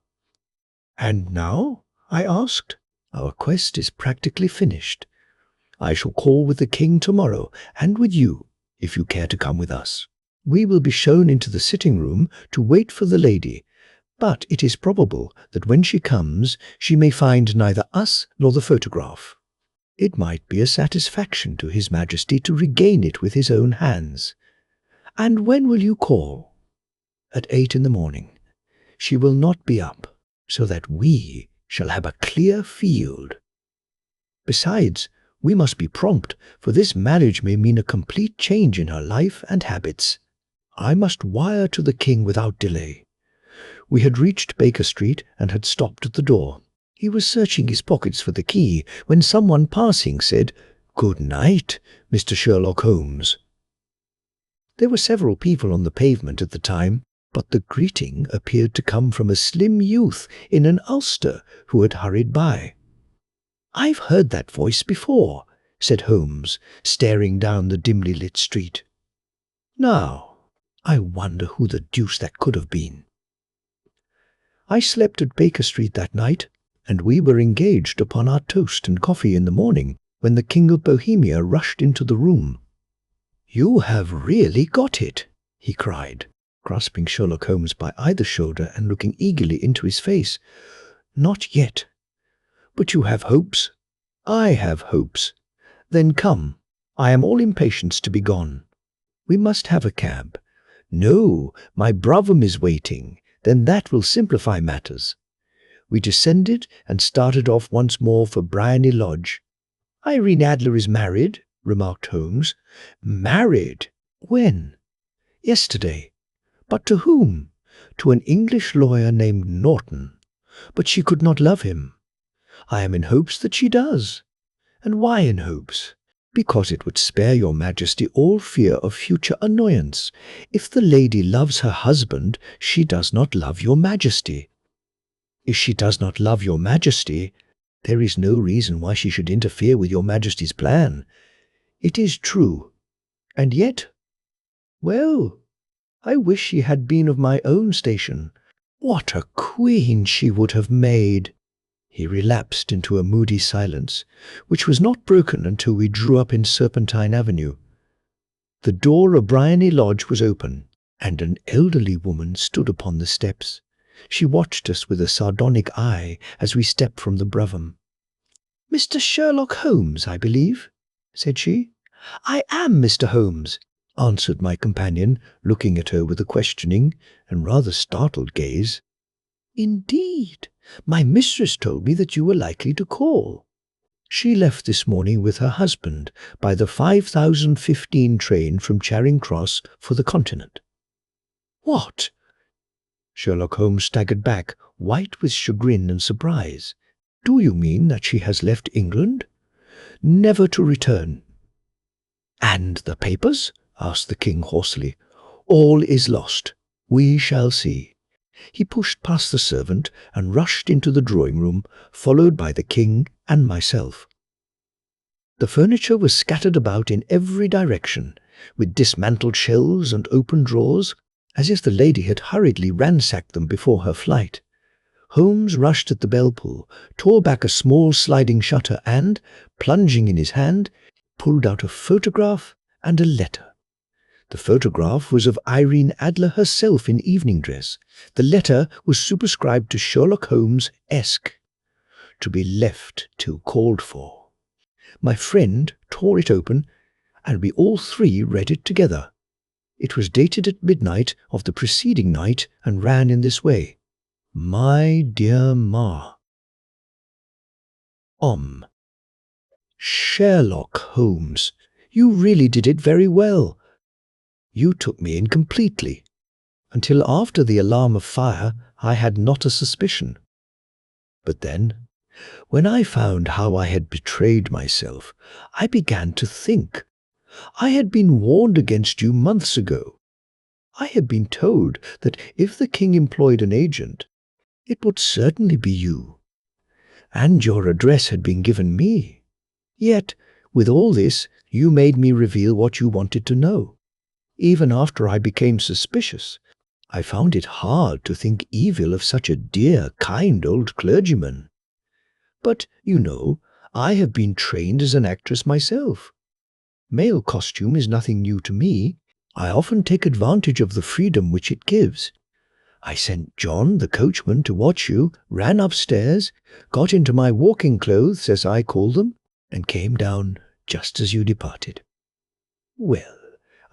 "And now?" I asked. "Our quest is practically finished. I shall call with the king tomorrow, and with you, if you care to come with us. We will be shown into the sitting-room to wait for the lady, but it is probable that when she comes, she may find neither us nor the photograph. It might be a satisfaction to His Majesty to regain it with his own hands. And when will you call?" "At 8 in the morning. She will not be up, so that we shall have a clear field. Besides, we must be prompt, for this marriage may mean a complete change in her life and habits. I must wire to the king without delay." We had reached Baker Street and had stopped at the door. He was searching his pockets for the key when someone passing said, "Good night, Mr. Sherlock Holmes." There were several people on the pavement at the time, but the greeting appeared to come from a slim youth in an ulster who had hurried by. "I've heard that voice before," said Holmes, staring down the dimly lit street. "Now, I wonder who the deuce that could have been." I slept at Baker Street that night, and we were engaged upon our toast and coffee in the morning when the King of Bohemia rushed into the room. "You have really got it," he cried, grasping Sherlock Holmes by either shoulder and looking eagerly into his face. "Not yet. But you have hopes? I have hopes. Then come. I am all impatience to be gone. We must have a cab. No, my brougham is waiting. Then that will simplify matters." We descended and started off once more for Briony Lodge. "Irene Adler is married," remarked Holmes. "Married? When?" "Yesterday." "But to whom?" "To an English lawyer named Norton. But she could not love him." "I am in hopes that she does." "And why in hopes?" "Because it would spare your Majesty all fear of future annoyance. If the lady loves her husband, she does not love your Majesty. If she does not love your Majesty, there is no reason why she should interfere with your Majesty's plan. It is true. And yet, well, I wish she had been of my own station. What a queen she would have made!" He relapsed into a moody silence, which was not broken until we drew up in Serpentine Avenue. The door of Briony Lodge was open, and an elderly woman stood upon the steps. She watched us with a sardonic eye as we stepped from the brougham. "Mr. Sherlock Holmes, I believe," said she. "I am Mr. Holmes," answered my companion, looking at her with a questioning and rather startled gaze. "Indeed, my mistress told me that you were likely to call. She left this morning with her husband by the 5015 train from Charing Cross for the Continent." "What?" Sherlock Holmes staggered back, white with chagrin and surprise. "Do you mean that she has left England?" "Never to return." "And the papers?" asked the king hoarsely. "All is lost. We shall see." He pushed past the servant and rushed into the drawing-room, followed by the king and myself. The furniture was scattered about in every direction, with dismantled shelves and open drawers, as if the lady had hurriedly ransacked them before her flight. Holmes rushed at the bell-pull, tore back a small sliding shutter and, plunging in his hand, pulled out a photograph and a letter. The photograph was of Irene Adler herself in evening dress. The letter was superscribed to Sherlock Holmes, Esq., to be left till called for. My friend tore it open, and we all three read it together. It was dated at midnight of the preceding night and ran in this way. "My dear Ma, Sherlock Holmes, you really did it very well. You took me in completely. Until after the alarm of fire, I had not a suspicion. But then, when I found how I had betrayed myself, I began to think. I had been warned against you months ago. I had been told that if the king employed an agent, it would certainly be you. And your address had been given me. Yet, with all this, you made me reveal what you wanted to know. Even after I became suspicious, I found it hard to think evil of such a dear, kind old clergyman. But, you know, I have been trained as an actress myself. Male costume is nothing new to me. I often take advantage of the freedom which it gives. I sent John, the coachman, to watch you, ran upstairs, got into my walking clothes, as I call them, and came down just as you departed. Well,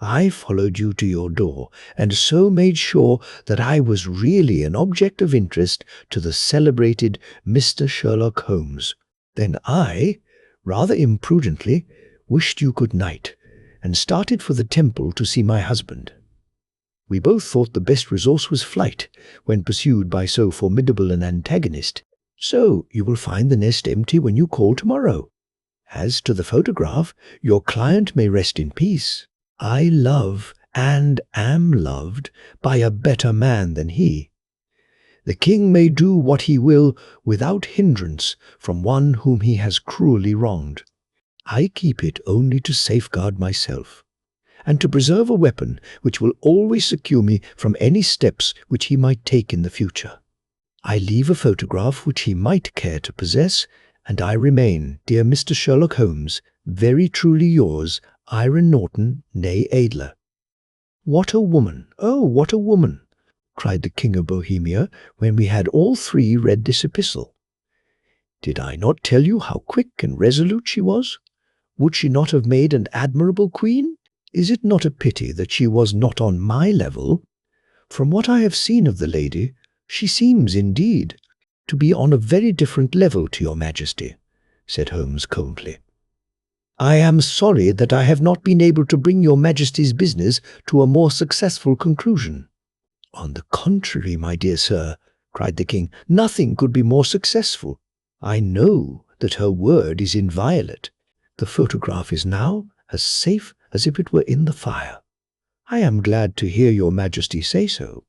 I followed you to your door, and so made sure that I was really an object of interest to the celebrated Mr. Sherlock Holmes. Then I, rather imprudently, wished you good night, and started for the temple to see my husband. We both thought the best resource was flight, when pursued by so formidable an antagonist. So you will find the nest empty when you call tomorrow. As to the photograph, your client may rest in peace. I love and am loved by a better man than he. The king may do what he will without hindrance from one whom he has cruelly wronged. I keep it only to safeguard myself, and to preserve a weapon which will always secure me from any steps which he might take in the future. I leave a photograph which he might care to possess, And I remain, dear Mr. Sherlock Holmes, very truly yours, Iron Norton, née Adler. What a woman! Oh, what a woman! Cried the King of Bohemia, when we had all three read this epistle. Did I not tell you how quick and resolute she was? Would she not have made an admirable queen? Is it not a pity that she was not on my level? From what I have seen of the lady, she seems, indeed, to be on a very different level to your Majesty, said Holmes coldly. I am sorry that I have not been able to bring your Majesty's business to a more successful conclusion. On the contrary, my dear sir, cried the King, nothing could be more successful. I know that her word is inviolate. The photograph is now as safe as if it were in the fire. I am glad to hear your Majesty say so.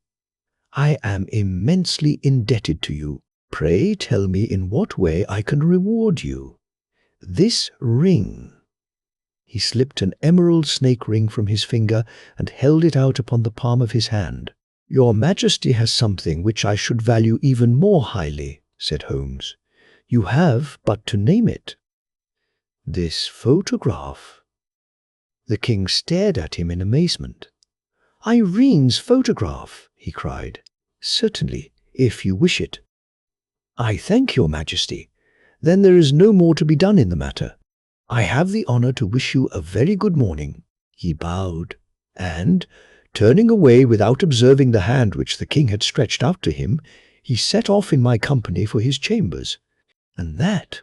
I am immensely indebted to you. Pray tell me in what way I can reward you. This ring. He slipped an emerald snake ring from his finger and held it out upon the palm of his hand. Your Majesty has something which I should value even more highly, said Holmes. You have but to name it. This photograph. The King stared at him in amazement. Irene's photograph, he cried. Certainly, if you wish it. I thank your Majesty. Then there is no more to be done in the matter. I have the honour to wish you a very good morning. He bowed, and, turning away without observing the hand which the King had stretched out to him, he set off in my company for his chambers. And that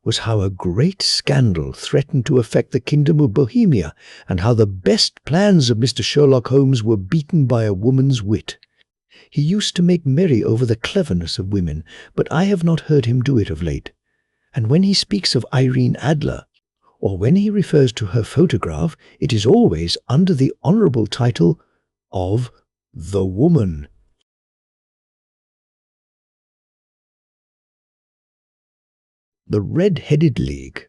was how a great scandal threatened to affect the kingdom of Bohemia, and how the best plans of Mr. Sherlock Holmes were beaten by a woman's wit. He used to make merry over the cleverness of women, but I have not heard him do it of late. And when he speaks of Irene Adler, or when he refers to her photograph, it is always under the honourable title of the woman. The Red-Headed League.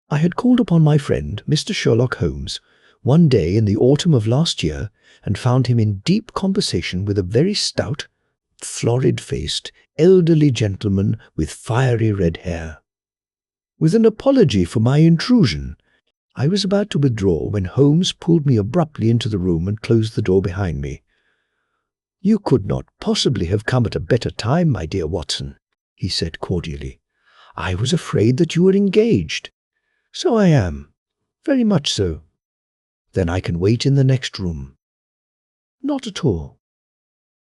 I had called upon my friend, Mr. Sherlock Holmes, one day in the autumn of last year, and found him in deep conversation with a very stout, florid-faced, elderly gentleman with fiery red hair. With an apology for my intrusion, I was about to withdraw when Holmes pulled me abruptly into the room and closed the door behind me. You could not possibly have come at a better time, my dear Watson, he said cordially. I was afraid that you were engaged. So I am. Very much so. Then I can wait in the next room. Not at all.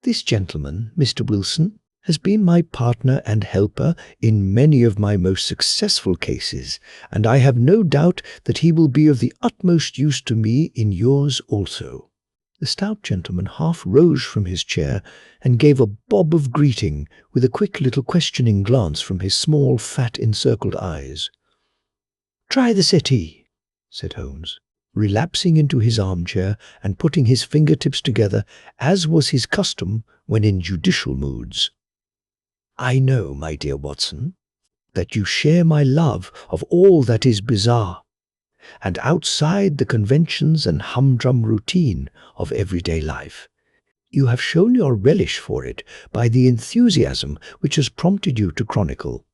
This gentleman, Mr. Wilson, has been my partner and helper in many of my most successful cases, and I have no doubt that he will be of the utmost use to me in yours also. The stout gentleman half rose from his chair and gave a bob of greeting with a quick little questioning glance from his small, fat, encircled eyes. Try the settee, said Holmes, relapsing into his armchair and putting his fingertips together, as was his custom when in judicial moods. I know, my dear Watson, that you share my love of all that is bizarre, and outside the conventions and humdrum routine of everyday life. You have shown your relish for it by the enthusiasm which has prompted you to chronicle,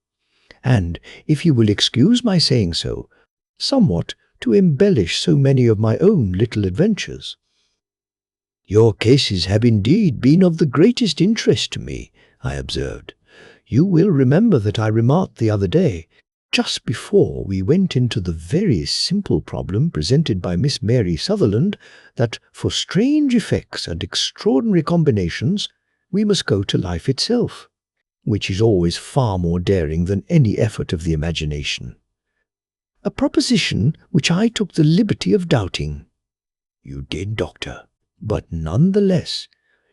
and, if you will excuse my saying so, somewhat to embellish so many of my own little adventures. Your cases have indeed been of the greatest interest to me, I observed. You will remember that I remarked the other day, just before we went into the very simple problem presented by Miss Mary Sutherland, that for strange effects and extraordinary combinations we must go to life itself, which is always far more daring than any effort of the imagination. A proposition which I took the liberty of doubting. You did, Doctor, but none the less,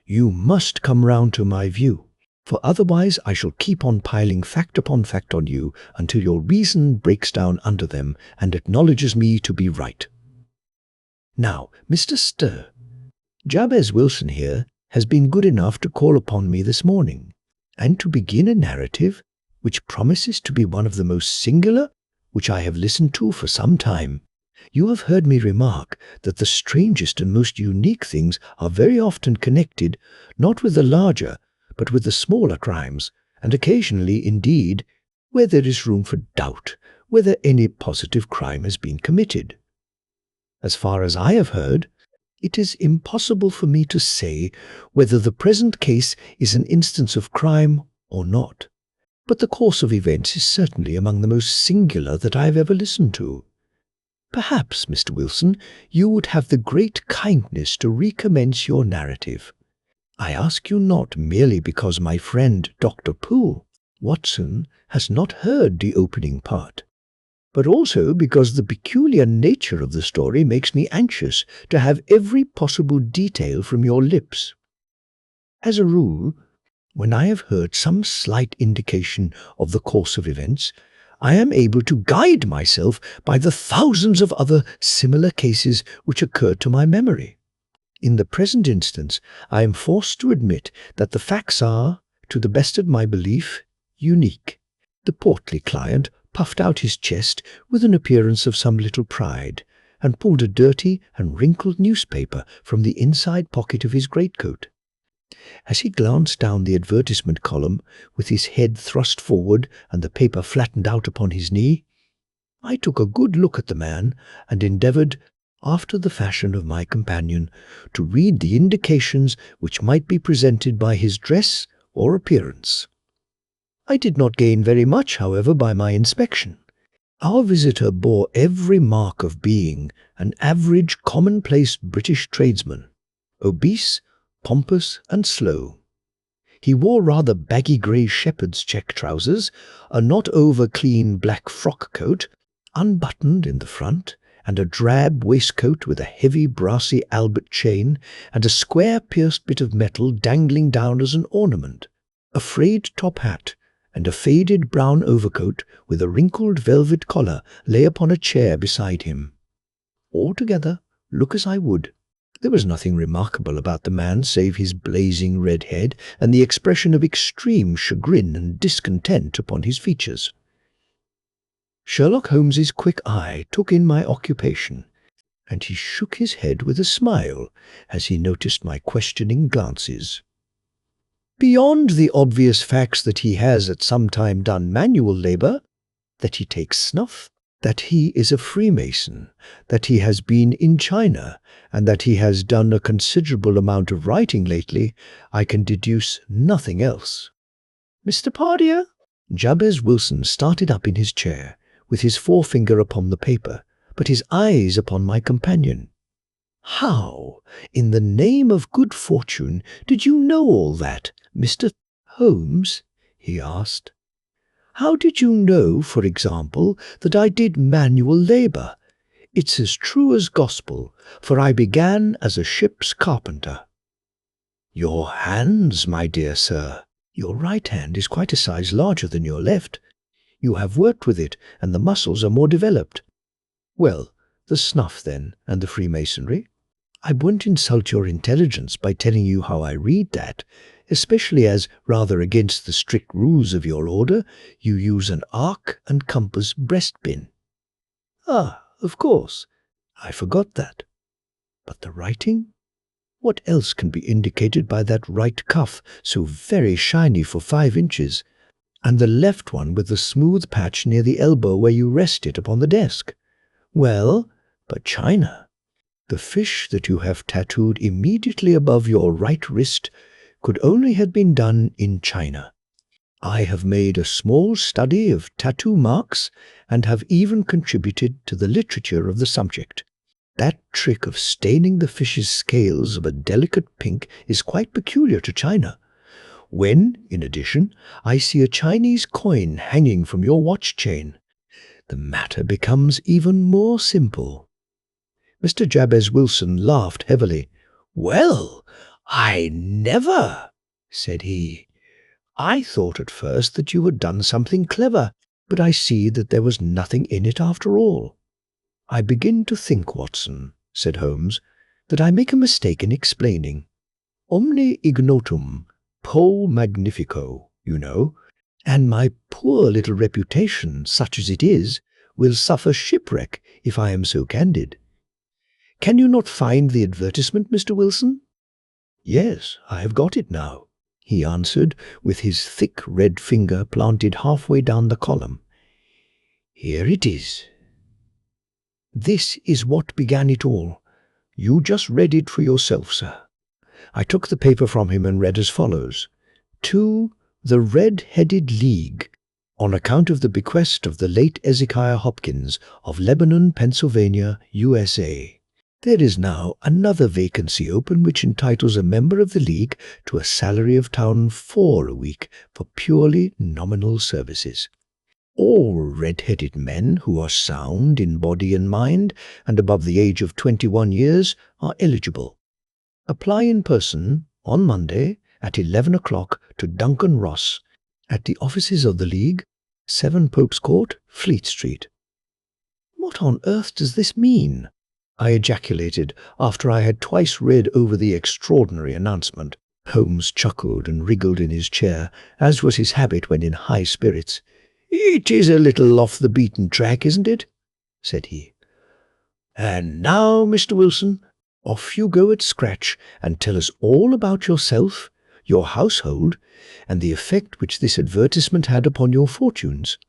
you must come round to my view, for otherwise I shall keep on piling fact upon fact on you until your reason breaks down under them and acknowledges me to be right. Now, Mr. Stir, Jabez Wilson here has been good enough to call upon me this morning, and to begin a narrative which promises to be one of the most singular which I have listened to for some time. You have heard me remark that the strangest and most unique things are very often connected, not with the larger, but with the smaller crimes, and occasionally, indeed, where there is room for doubt whether any positive crime has been committed. As far as I have heard, it is impossible for me to say whether the present case is an instance of crime or not, but the course of events is certainly among the most singular that I have ever listened to. Perhaps, Mr. Wilson, you would have the great kindness to recommence your narrative. I ask you not merely because my friend Dr. Poole, Watson, has not heard the opening part, but also because the peculiar nature of the story makes me anxious to have every possible detail from your lips. As a rule, when I have heard some slight indication of the course of events, I am able to guide myself by the thousands of other similar cases which occur to my memory. In the present instance, I am forced to admit that the facts are, to the best of my belief, unique. The portly client puffed out his chest with an appearance of some little pride, and pulled a dirty and wrinkled newspaper from the inside pocket of his greatcoat. As he glanced down the advertisement column, with his head thrust forward and the paper flattened out upon his knee, I took a good look at the man and endeavoured, after the fashion of my companion, to read the indications which might be presented by his dress or appearance. I did not gain very much, however, by my inspection. Our visitor bore every mark of being an average commonplace British tradesman, obese, pompous and slow. He wore rather baggy grey shepherd's check trousers, a not over-clean black frock coat, unbuttoned in the front, and a drab waistcoat with a heavy brassy Albert chain and a square pierced bit of metal dangling down as an ornament, a frayed top hat, and a faded brown overcoat with a wrinkled velvet collar lay upon a chair beside him. Altogether, look as I would, there was nothing remarkable about the man save his blazing red head and the expression of extreme chagrin and discontent upon his features. Sherlock Holmes's quick eye took in my occupation, and he shook his head with a smile as he noticed my questioning glances. Beyond the obvious facts that he has at some time done manual labour, that he takes snuff, that he is a Freemason, that he has been in China, and that he has done a considerable amount of writing lately, I can deduce nothing else. Mr. Pardieu? Jabez Wilson started up in his chair, with his forefinger upon the paper, but his eyes upon my companion. How, in the name of good fortune, did you know all that, Mr. Holmes? He asked. How did you know, for example, that I did manual labour? It's as true as gospel, for I began as a ship's carpenter. Your hands, my dear sir. Your right hand is quite a size larger than your left. You have worked with it, and the muscles are more developed. Well, the snuff, then, and the Freemasonry? I won't insult your intelligence by telling you how I read that, especially as, rather against the strict rules of your order, you use an arc and compass breastpin. Ah, of course. I forgot that. But the writing? What else can be indicated by that right cuff, so very shiny for 5 inches, and the left one with the smooth patch near the elbow where you rest it upon the desk? Well, but China. The fish that you have tattooed immediately above your right wrist could only have been done in China. I have made a small study of tattoo marks and have even contributed to the literature of the subject. That trick of staining the fish's scales of a delicate pink is quite peculiar to China. When, in addition, I see a Chinese coin hanging from your watch chain, the matter becomes even more simple. Mr. Jabez Wilson laughed heavily. Well, I never, said he. I thought at first that you had done something clever, but I see that there was nothing in it after all. I begin to think, Watson, said Holmes, that I make a mistake in explaining. Omne ignotum, pol magnifico, you know, and my poor little reputation, such as it is, will suffer shipwreck if I am so candid. Can you not find the advertisement, Mr. Wilson? Yes, I have got it now. he answered, with his thick red finger planted halfway down the column. "Here it is. This is what began it all. You just read it for yourself, sir." I took the paper from him and read as follows. "To the Red-Headed League, on account of the bequest of the late Ezekiah Hopkins of Lebanon, Pennsylvania, USA. There is now another vacancy open which entitles a member of the League to a salary of £4 a week for purely nominal services. All red-headed men who are sound in body and mind and above the age of 21 years are eligible. Apply in person on Monday at 11 o'clock to Duncan Ross at the offices of the League, 7 Pope's Court, Fleet Street." "What on earth does this mean?" I ejaculated after I had twice read over the extraordinary announcement. Holmes chuckled and wriggled in his chair, as was his habit when in high spirits. "It is a little off the beaten track, isn't it?" said he. "And now, Mr. Wilson, off you go at scratch and tell us all about yourself, your household, and the effect which this advertisement had upon your fortunes.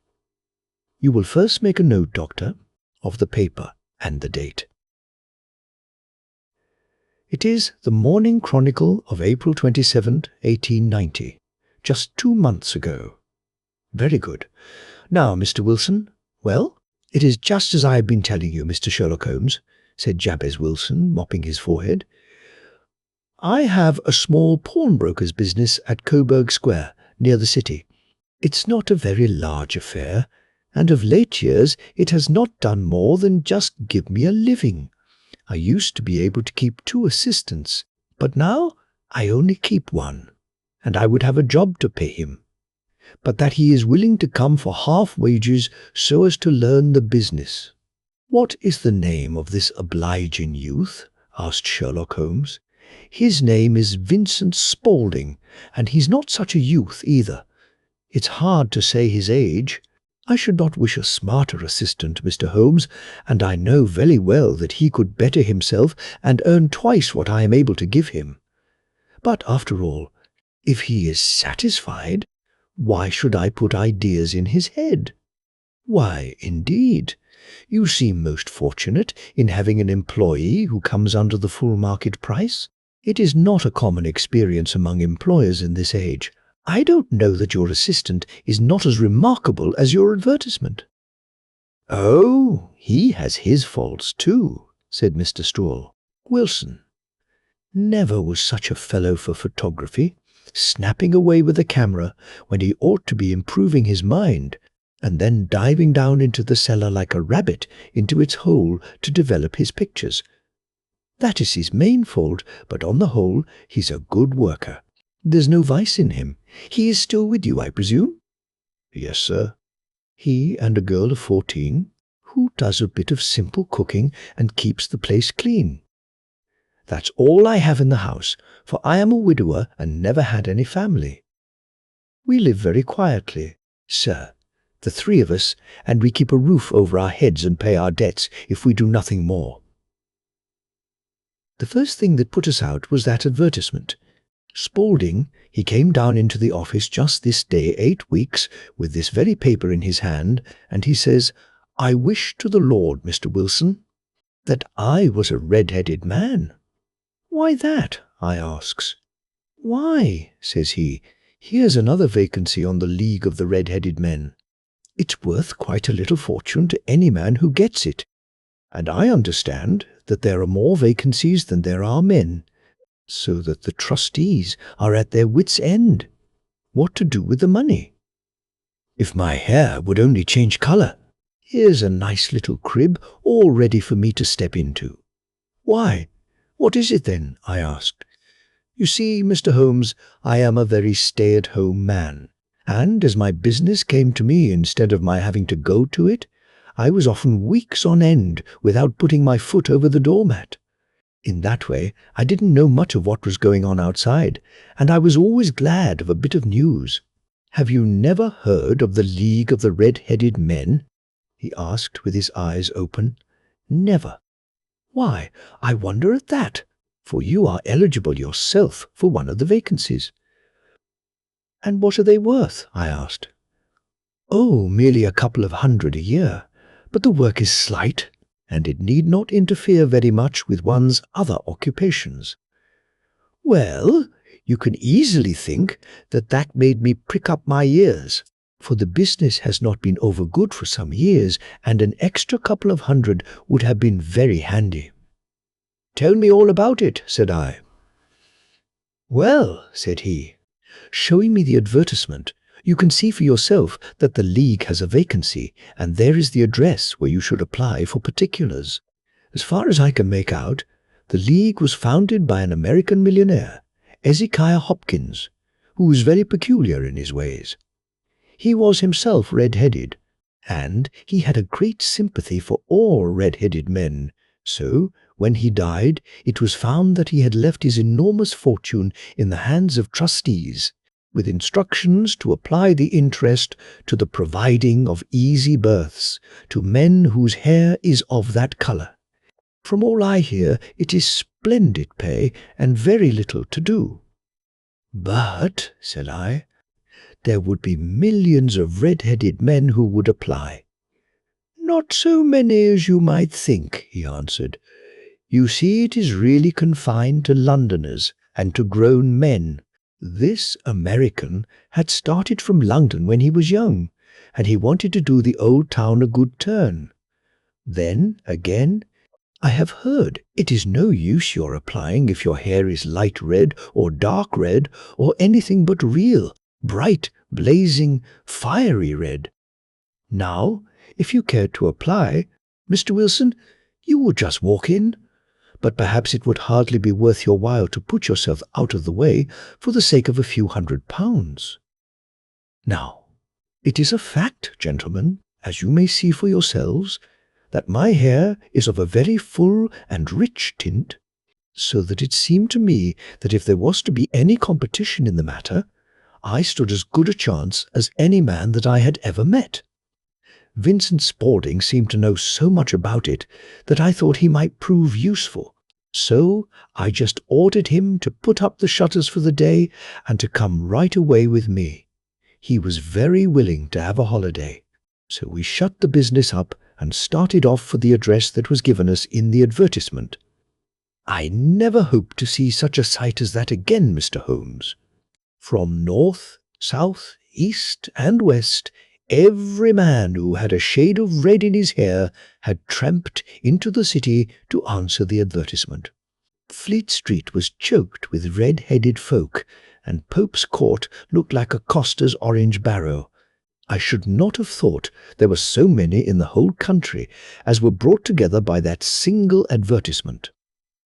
You will first make a note, Doctor, of the paper and the date." "It is the Morning Chronicle of April 27th, 1890, just 2 months ago." "Very good. Now, Mr. Wilson." "Well, it is just as I have been telling you, Mr. Sherlock Holmes," said Jabez Wilson, mopping his forehead. "I have a small pawnbroker's business at Coburg Square, near the city. It's not a very large affair, and of late years it has not done more than just give me a living. I used to be able to keep 2 assistants, but now I only keep 1, and I would have a job to pay him, but that he is willing to come for half wages so as to learn the business." "What is the name of this obliging youth?" asked Sherlock Holmes. "His name is Vincent Spaulding, and he's not such a youth either. It's hard to say his age. I should not wish a smarter assistant, Mr. Holmes, and I know very well that he could better himself and earn twice what I am able to give him. But after all, if he is satisfied, why should I put ideas in his head? Why, indeed, you seem most fortunate in having an employee who comes under the full market price. It is not a common experience among employers in this age. I don't know that your assistant is not as remarkable as your advertisement." "Oh, he has his faults too," said Mr. Straw. "Wilson never was such a fellow for photography, snapping away with a camera when he ought to be improving his mind, and then diving down into the cellar like a rabbit into its hole to develop his pictures. That is his main fault, but on the whole he's a good worker. There's no vice in him. He is still with you, I presume?" "Yes, sir." "He and a girl of 14, who does a bit of simple cooking and keeps the place clean. That's all I have in the house, for I am a widower and never had any family. We live very quietly, sir, the 3 of us, and we keep a roof over our heads and pay our debts if we do nothing more." The first thing that put us out was that advertisement. Spaulding, he came down into the office just this day 8 weeks with this very paper in his hand, and he says, "I wish to the Lord, Mr. Wilson, that I was a red-headed man." "Why that?" I asks. "Why," says he, "here's another vacancy on the League of the Red-Headed Men. It's worth quite a little fortune to any man who gets it, and I understand that there are more vacancies than there are men, so that the trustees are at their wits' end what to do with the money. If my hair would only change colour, here's a nice little crib all ready for me to step into." "Why, what is it then?" I asked. "You see, Mr. Holmes, I am a very stay-at-home man, and as my business came to me instead of my having to go to it, I was often weeks on end without putting my foot over the doormat. In that way, I didn't know much of what was going on outside, and I was always glad of a bit of news. Have you never heard of the League of the Red-Headed Men?" he asked with his eyes open. "Never. Why, I wonder at that, for you are eligible yourself for one of the vacancies." "And what are they worth?" I asked. "Oh, merely a couple of hundred a year, but the work is slight, and it need not interfere very much with one's other occupations." Well, you can easily think that made me prick up my ears, for the business has not been over good for some years, and an extra couple of hundred would have been very handy. "Tell me all about it," said I. "Well," said he, showing me the advertisement, "you can see for yourself that the League has a vacancy, and there is the address where you should apply for particulars. As far as I can make out, the League was founded by an American millionaire, Ezekiah Hopkins, who was very peculiar in his ways. He was himself red-headed, and he had a great sympathy for all red-headed men, so when he died, it was found that he had left his enormous fortune in the hands of trustees, with instructions to apply the interest to the providing of easy berths to men whose hair is of that colour. From all I hear, it is splendid pay and very little to do." "But," said I, "there would be millions of red-headed men who would apply." "Not so many as you might think," he answered. "You see, it is really confined to Londoners and to grown men. This American had started from London when he was young, and he wanted to do the old town a good turn. Then, again, I have heard it is no use your applying if your hair is light red or dark red or anything but real, bright, blazing, fiery red. Now, if you cared to apply, Mr. Wilson, you would just walk in, but perhaps it would hardly be worth your while to put yourself out of the way for the sake of a few £100. Now, it is a fact, gentlemen, as you may see for yourselves, that my hair is of a very full and rich tint, so that it seemed to me that if there was to be any competition in the matter, I stood as good a chance as any man that I had ever met. Vincent Spaulding seemed to know so much about it that I thought he might prove useful, so I just ordered him to put up the shutters for the day and to come right away with me. He was very willing to have a holiday, so we shut the business up and started off for the address that was given us in the advertisement. I never hope to see such a sight as that again, Mr. Holmes. From north, south, east, and west, every man who had a shade of red in his hair had tramped into the city to answer the advertisement. Fleet Street was choked with red-headed folk, and Pope's Court looked like a coster's orange barrow. I should not have thought there were so many in the whole country as were brought together by that single advertisement.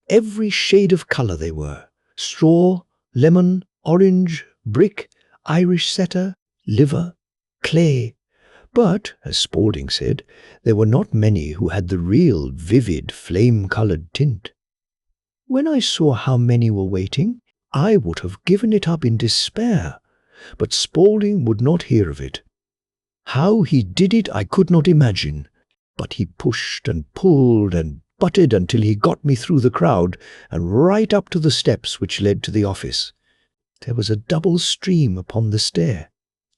Every shade of colour they were: straw, lemon, orange, brick, Irish setter, liver, clay. But, as Spaulding said, there were not many who had the real vivid flame-coloured tint. When I saw how many were waiting, I would have given it up in despair, but Spaulding would not hear of it. How he did it I could not imagine, but he pushed and pulled and butted until he got me through the crowd and right up to the steps which led to the office. There was a double stream upon the stair,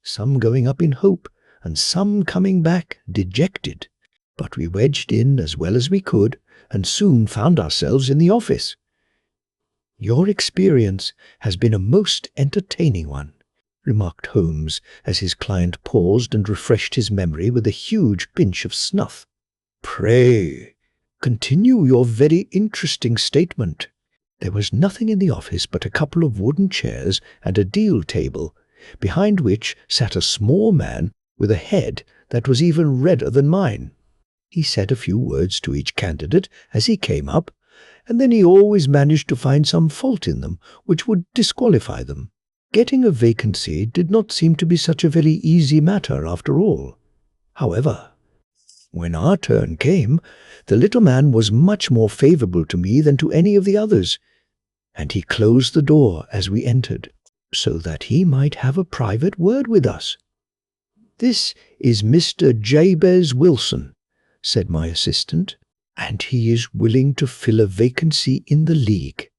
some going up in hope and some coming back dejected, but we wedged in as well as we could and soon found ourselves in the office. "Your experience has been a most entertaining one," remarked Holmes as his client paused and refreshed his memory with a huge pinch of snuff. "Pray, continue your very interesting statement." There was nothing in the office but a couple of wooden chairs and a deal table, behind which sat a small man with a head that was even redder than mine. He said a few words to each candidate as he came up, and then he always managed to find some fault in them which would disqualify them. Getting a vacancy did not seem to be such a very easy matter after all. However, when our turn came, the little man was much more favourable to me than to any of the others, and he closed the door as we entered, so that he might have a private word with us. "This is Mr. Jabez Wilson," said my assistant, "and he is willing to fill a vacancy in the League.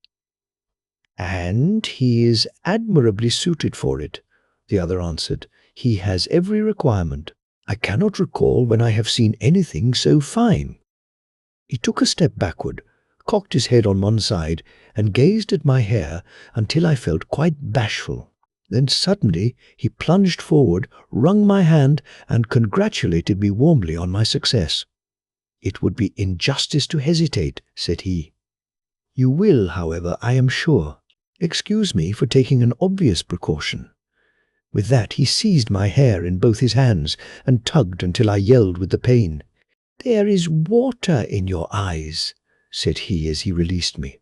And he is admirably suited for it, the other answered. "He has every requirement. I cannot recall when I have seen anything so fine." He took a step backward, cocked his head on one side, and gazed at my hair until I felt quite bashful. Then suddenly he plunged forward, wrung my hand, and congratulated me warmly on my success. "It would be injustice to hesitate," said he. "You will, however, I am sure, excuse me for taking an obvious precaution." With that he seized my hair in both his hands and tugged until I yelled with the pain. "There is water in your eyes," said he as he released me.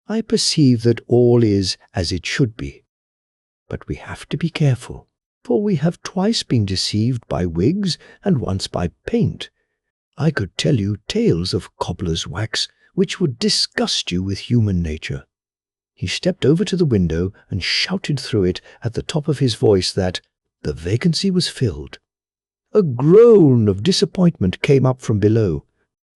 "I perceive that all is as it should be. But we have to be careful, for we have twice been deceived by wigs and once by paint. I could tell you tales of cobbler's wax which would disgust you with human nature." He stepped over to the window and shouted through it at the top of his voice that the vacancy was filled. A groan of disappointment came up from below,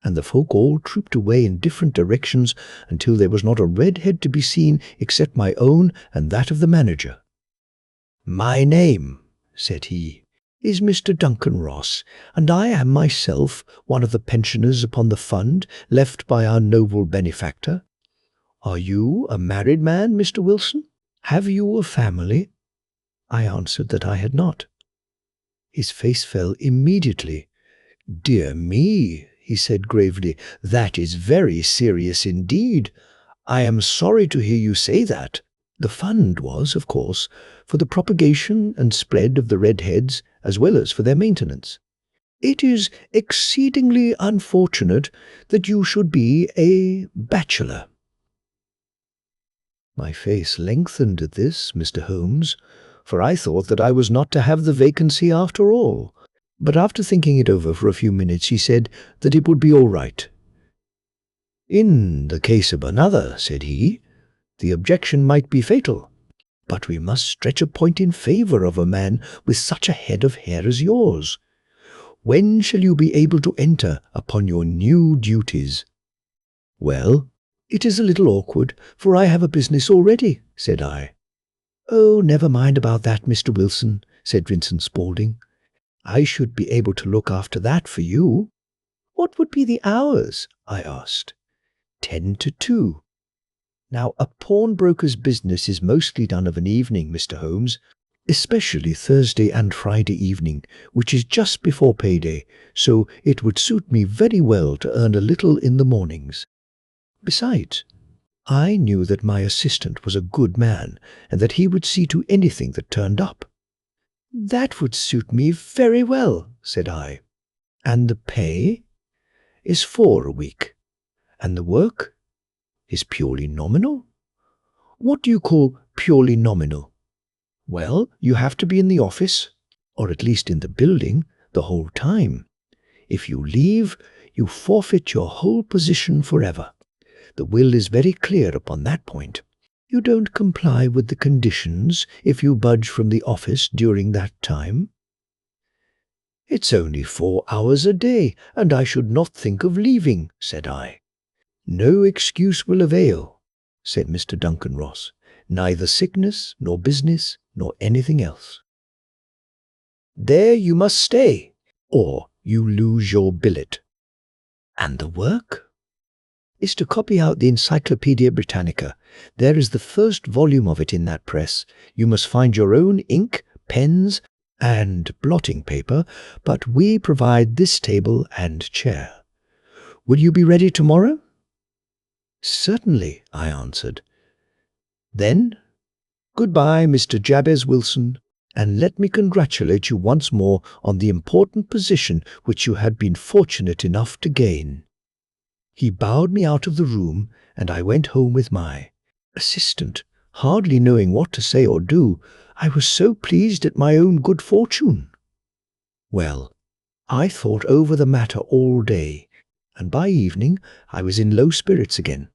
and the folk all trooped away in different directions until there was not a red head to be seen except my own and that of the manager. "My name," said he, "is Mr. Duncan Ross, and I am myself one of the pensioners upon the fund left by our noble benefactor. Are you a married man, Mr. Wilson? Have you a family?" I answered that I had not. His face fell immediately. "Dear me," he said gravely, "that is very serious indeed. I am sorry to hear you say that." The fund was, of course, for the propagation and spread of the redheads as well as for their maintenance. "It is exceedingly unfortunate that you should be a bachelor." My face lengthened at this, Mr. Holmes, for I thought that I was not to have the vacancy after all. But after thinking it over for a few minutes, he said that it would be all right. "In the case of another," said he, "the objection might be fatal. But we must stretch a point in favor of a man with such a head of hair as yours. When shall you be able to enter upon your new duties?" "Well, it is a little awkward, for I have a business already," said I. "Oh, never mind about that, Mr. Wilson," said Vincent Spaulding. "I should be able to look after that for you." "What would be the hours?" I asked. 10 to 2. Now, a pawnbroker's business is mostly done of an evening, Mr. Holmes, especially Thursday and Friday evening, which is just before payday, so it would suit me very well to earn a little in the mornings. Besides, I knew that my assistant was a good man, and that he would see to anything that turned up. "That would suit me very well," said I. "And the pay?" "Is 4 a week." "And the work?" "Is purely nominal." "What do you call purely nominal?" "Well, you have to be in the office, or at least in the building, the whole time. If you leave, you forfeit your whole position forever. The will is very clear upon that point. You don't comply with the conditions if you budge from the office during that time." "It's only 4 hours a day, and I should not think of leaving," said I. "No excuse will avail," said Mr. Duncan Ross, "neither sickness, nor business, nor anything else. There you must stay, or you lose your billet." "And the work?" "Is to copy out the Encyclopaedia Britannica. There is the first volume of it in that press. You must find your own ink, pens, and blotting paper, but we provide this table and chair. Will you be ready tomorrow?" "Certainly," I answered. "Then, goodbye, Mr. Jabez Wilson, and let me congratulate you once more on the important position which you had been fortunate enough to gain." He bowed me out of the room, and I went home with my assistant, hardly knowing what to say or do. I was so pleased at my own good fortune. Well, I thought over the matter all day, and by evening I was in low spirits again,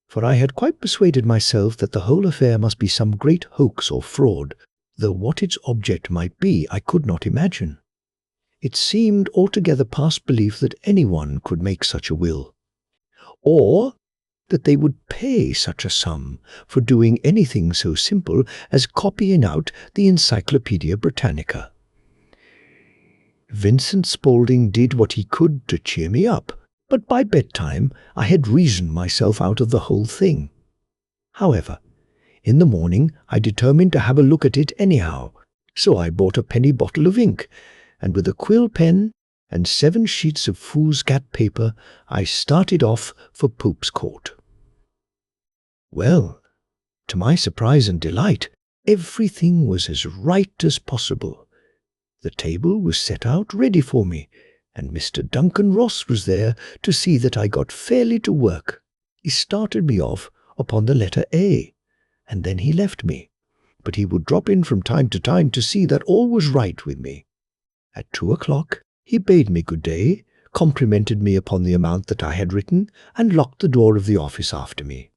for I had quite persuaded myself that the whole affair must be some great hoax or fraud, though what its object might be I could not imagine. It seemed altogether past belief that anyone could make such a will. Or that they would pay such a sum for doing anything so simple as copying out the Encyclopaedia Britannica. Vincent Spaulding did what he could to cheer me up, but by bedtime I had reasoned myself out of the whole thing. However, in the morning I determined to have a look at it anyhow, so I bought a penny bottle of ink, and with a quill pen and 7 sheets of foolscap paper I started off for Pope's Court. Well, to my surprise and delight, everything was as right as possible. The table was set out ready for me, and Mr. Duncan Ross was there to see that I got fairly to work. He started me off upon the letter A, and then he left me, but he would drop in from time to time to see that all was right with me. At 2 o'clock he bade me good day, complimented me upon the amount that I had written, and locked the door of the office after me.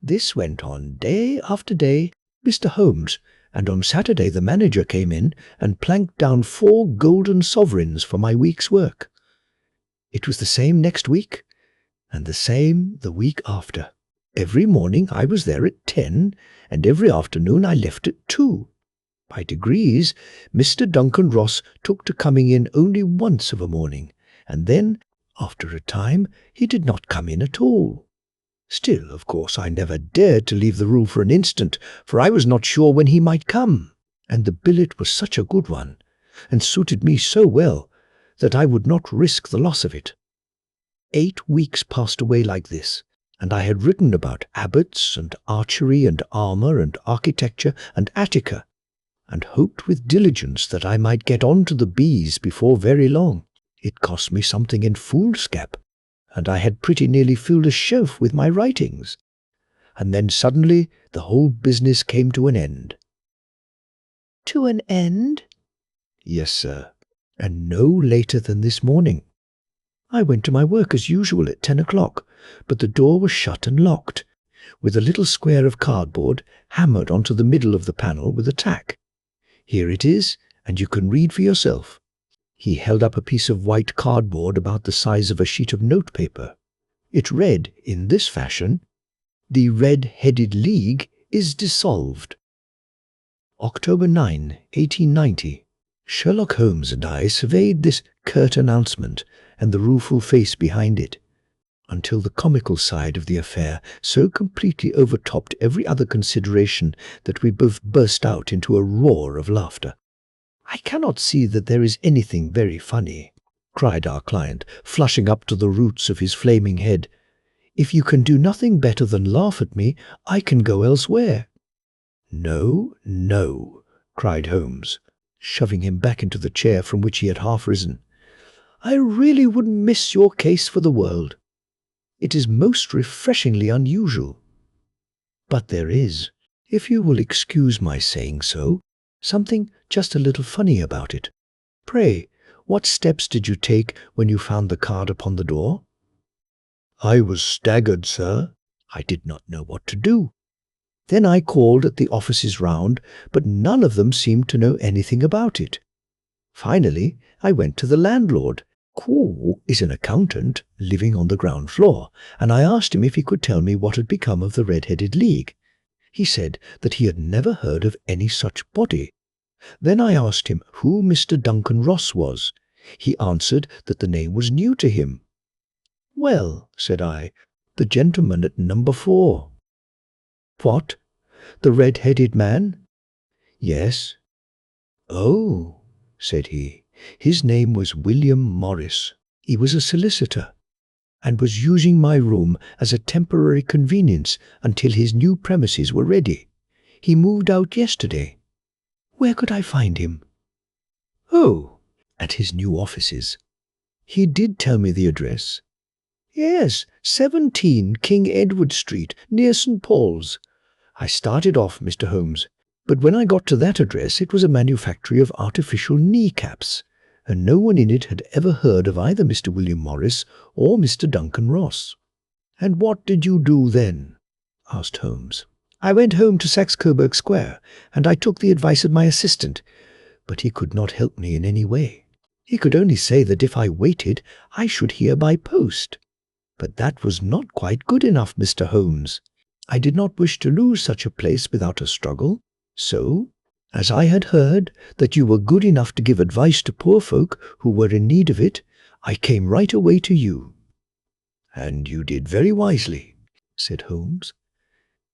This went on day after day, Mr. Holmes, and on Saturday the manager came in and planked down 4 golden sovereigns for my week's work. It was the same next week, and the same the week after. Every morning I was there at 10, and every afternoon I left at 2. By degrees, Mr. Duncan Ross took to coming in only once of a morning, and then, after a time, he did not come in at all. Still, of course, I never dared to leave the room for an instant, for I was not sure when he might come, and the billet was such a good one, and suited me so well, that I would not risk the loss of it. 8 weeks passed away like this, and I had written about abbots and archery and armour and architecture and Attica, and hoped with diligence that I might get on to the bees before very long. It cost me something in foolscap, and I had pretty nearly filled a shelf with my writings. And then suddenly the whole business came to an end. To an end? Yes, sir, and no later than this morning. I went to my work as usual at 10 o'clock, but the door was shut and locked, with a little square of cardboard hammered onto the middle of the panel with a tack. Here it is, and you can read for yourself. He held up a piece of white cardboard about the size of a sheet of notepaper. It read in this fashion: "The Red-Headed League is dissolved." October 9, 1890. Sherlock Holmes and I surveyed this curt announcement and the rueful face behind it, until the comical side of the affair so completely overtopped every other consideration that we both burst out into a roar of laughter. "I cannot see that there is anything very funny," cried our client, flushing up to the roots of his flaming head. "If you can do nothing better than laugh at me, I can go elsewhere." "No, no," cried Holmes, shoving him back into the chair from which he had half risen. "I really wouldn't miss your case for the world. It is most refreshingly unusual. But there is, if you will excuse my saying so, something just a little funny about it. Pray, what steps did you take when you found the card upon the door?" "I was staggered, sir. I did not know what to do. Then I called at the offices round, but none of them seemed to know anything about it. Finally, I went to the landlord, who is an accountant living on the ground floor, and I asked him if he could tell me what had become of the Red-Headed League. He said that he had never heard of any such body. Then I asked him who Mr. Duncan Ross was. He answered that the name was new to him. "Well," said I, "the gentleman at number 4. "What? The red-headed man?" "Yes." "Oh," said he, "his name was William Morris. He was a solicitor, and was using my room as a temporary convenience until his new premises were ready. He moved out yesterday." "Where could I find him?" "Oh, at his new offices. He did tell me the address. Yes, 17 King Edward Street, near St. Paul's. I started off, Mr. Holmes, but when I got to that address it was a manufactory of artificial kneecaps, and no one in it had ever heard of either Mr. William Morris or Mr. Duncan Ross." "And what did you do then?" asked Holmes. "I went home to Saxe-Coburg Square, and I took the advice of my assistant, but he could not help me in any way. He could only say that if I waited, I should hear by post. But that was not quite good enough, Mr. Holmes. I did not wish to lose such a place without a struggle, so, as I had heard that you were good enough to give advice to poor folk who were in need of it, I came right away to you." "And you did very wisely," said Holmes.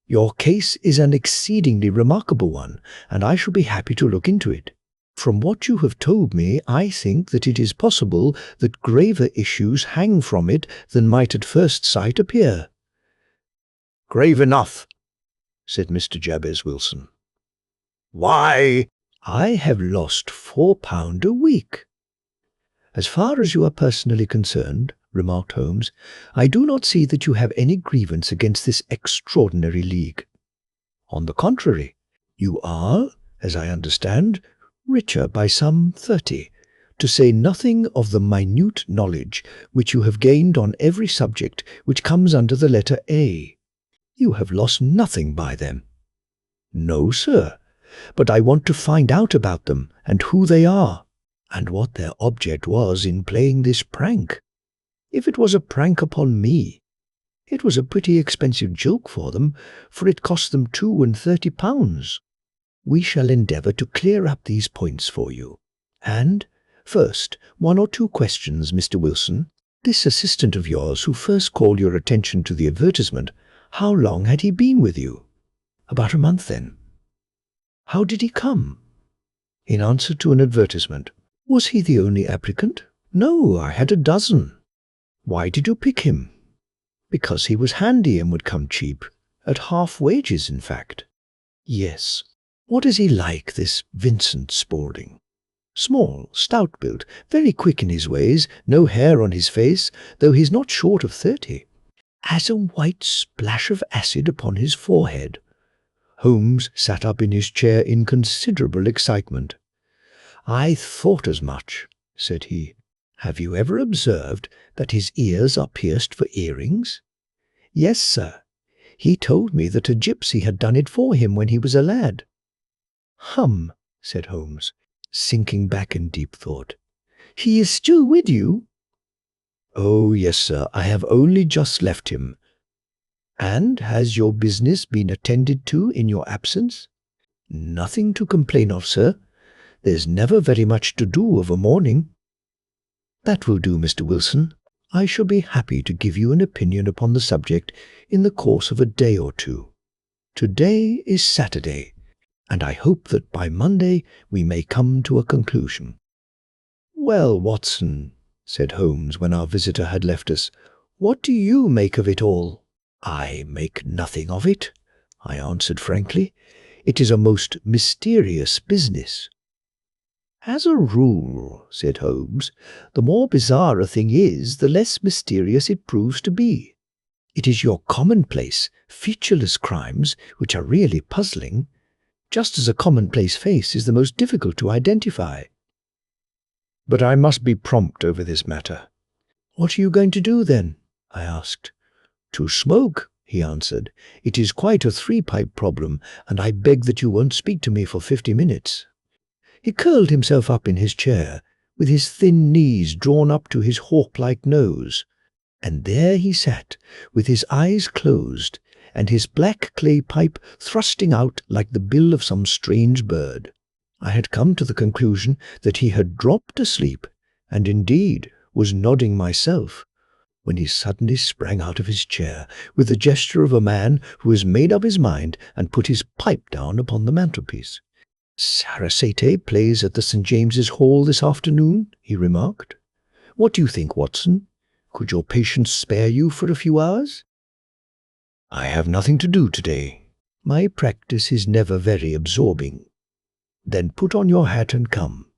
"Your case is an exceedingly remarkable one, and I shall be happy to look into it. From what you have told me, I think that it is possible that graver issues hang from it than might at first sight appear." "Grave enough," said Mr. Jabez Wilson. "Why, I have lost £4 a week." "As far as you are personally concerned," remarked Holmes, "I do not see that you have any grievance against this extraordinary league. On the contrary, you are, as I understand, richer by some 30, to say nothing of the minute knowledge which you have gained on every subject which comes under the letter A. You have lost nothing by them." "No, sir, but I want to find out about them, and who they are, and what their object was in playing this prank. If it was a prank upon me, it was a pretty expensive joke for them, for it cost them £32. We shall endeavour to clear up these points for you. And, first, 1 or 2 questions, Mr. Wilson. This assistant of yours who first called your attention to the advertisement, how long had he been with you?" "About a month, then." "How did he come?" "In answer to an advertisement." "Was he the only applicant?" "No, I had a dozen." "Why did you pick him?" "Because he was handy and would come cheap, at half wages, in fact." "Yes. What is he like, this Vincent Spaulding?" "Small, stout-built, very quick in his ways, no hair on his face, though he's not short of 30. Has a white splash of acid upon his forehead." Holmes sat up in his chair in considerable excitement. "I thought as much," said he. "Have you ever observed that his ears are pierced for earrings?" "Yes, sir. He told me that a gypsy had done it for him when he was a lad." "Hum," said Holmes, sinking back in deep thought. "He is still with you?" "Oh, yes, sir. I have only just left him." "And has your business been attended to in your absence?" "Nothing to complain of, sir. There's never very much to do of a morning." "That will do, Mr. Wilson. I shall be happy to give you an opinion upon the subject in the course of a day or 2. Today is Saturday, and I hope that by Monday we may come to a conclusion." "Well, Watson," said Holmes when our visitor had left us, "what do you make of it all?" "I make nothing of it," I answered frankly. "It is a most mysterious business." "As a rule," said Holmes, "the more bizarre a thing is, the less mysterious it proves to be. It is your commonplace, featureless crimes which are really puzzling, just as a commonplace face is the most difficult to identify." "But I must be prompt over this matter." "What are you going to do, then?" I asked. "To smoke," he answered. "It is quite a 3-pipe problem, and I beg that you won't speak to me for 50 minutes. He curled himself up in his chair, with his thin knees drawn up to his hawk-like nose, and there he sat, with his eyes closed, and his black clay pipe thrusting out like the bill of some strange bird. I had come to the conclusion that he had dropped asleep, and indeed was nodding myself, when he suddenly sprang out of his chair, with the gesture of a man who has made up his mind, and put his pipe down upon the mantelpiece. "Sarasate plays at the St. James's Hall this afternoon," he remarked. "What do you think, Watson? Could your patients spare you for a few hours?" "I have nothing to do today." "My practice is never very absorbing." "Then put on your hat and come.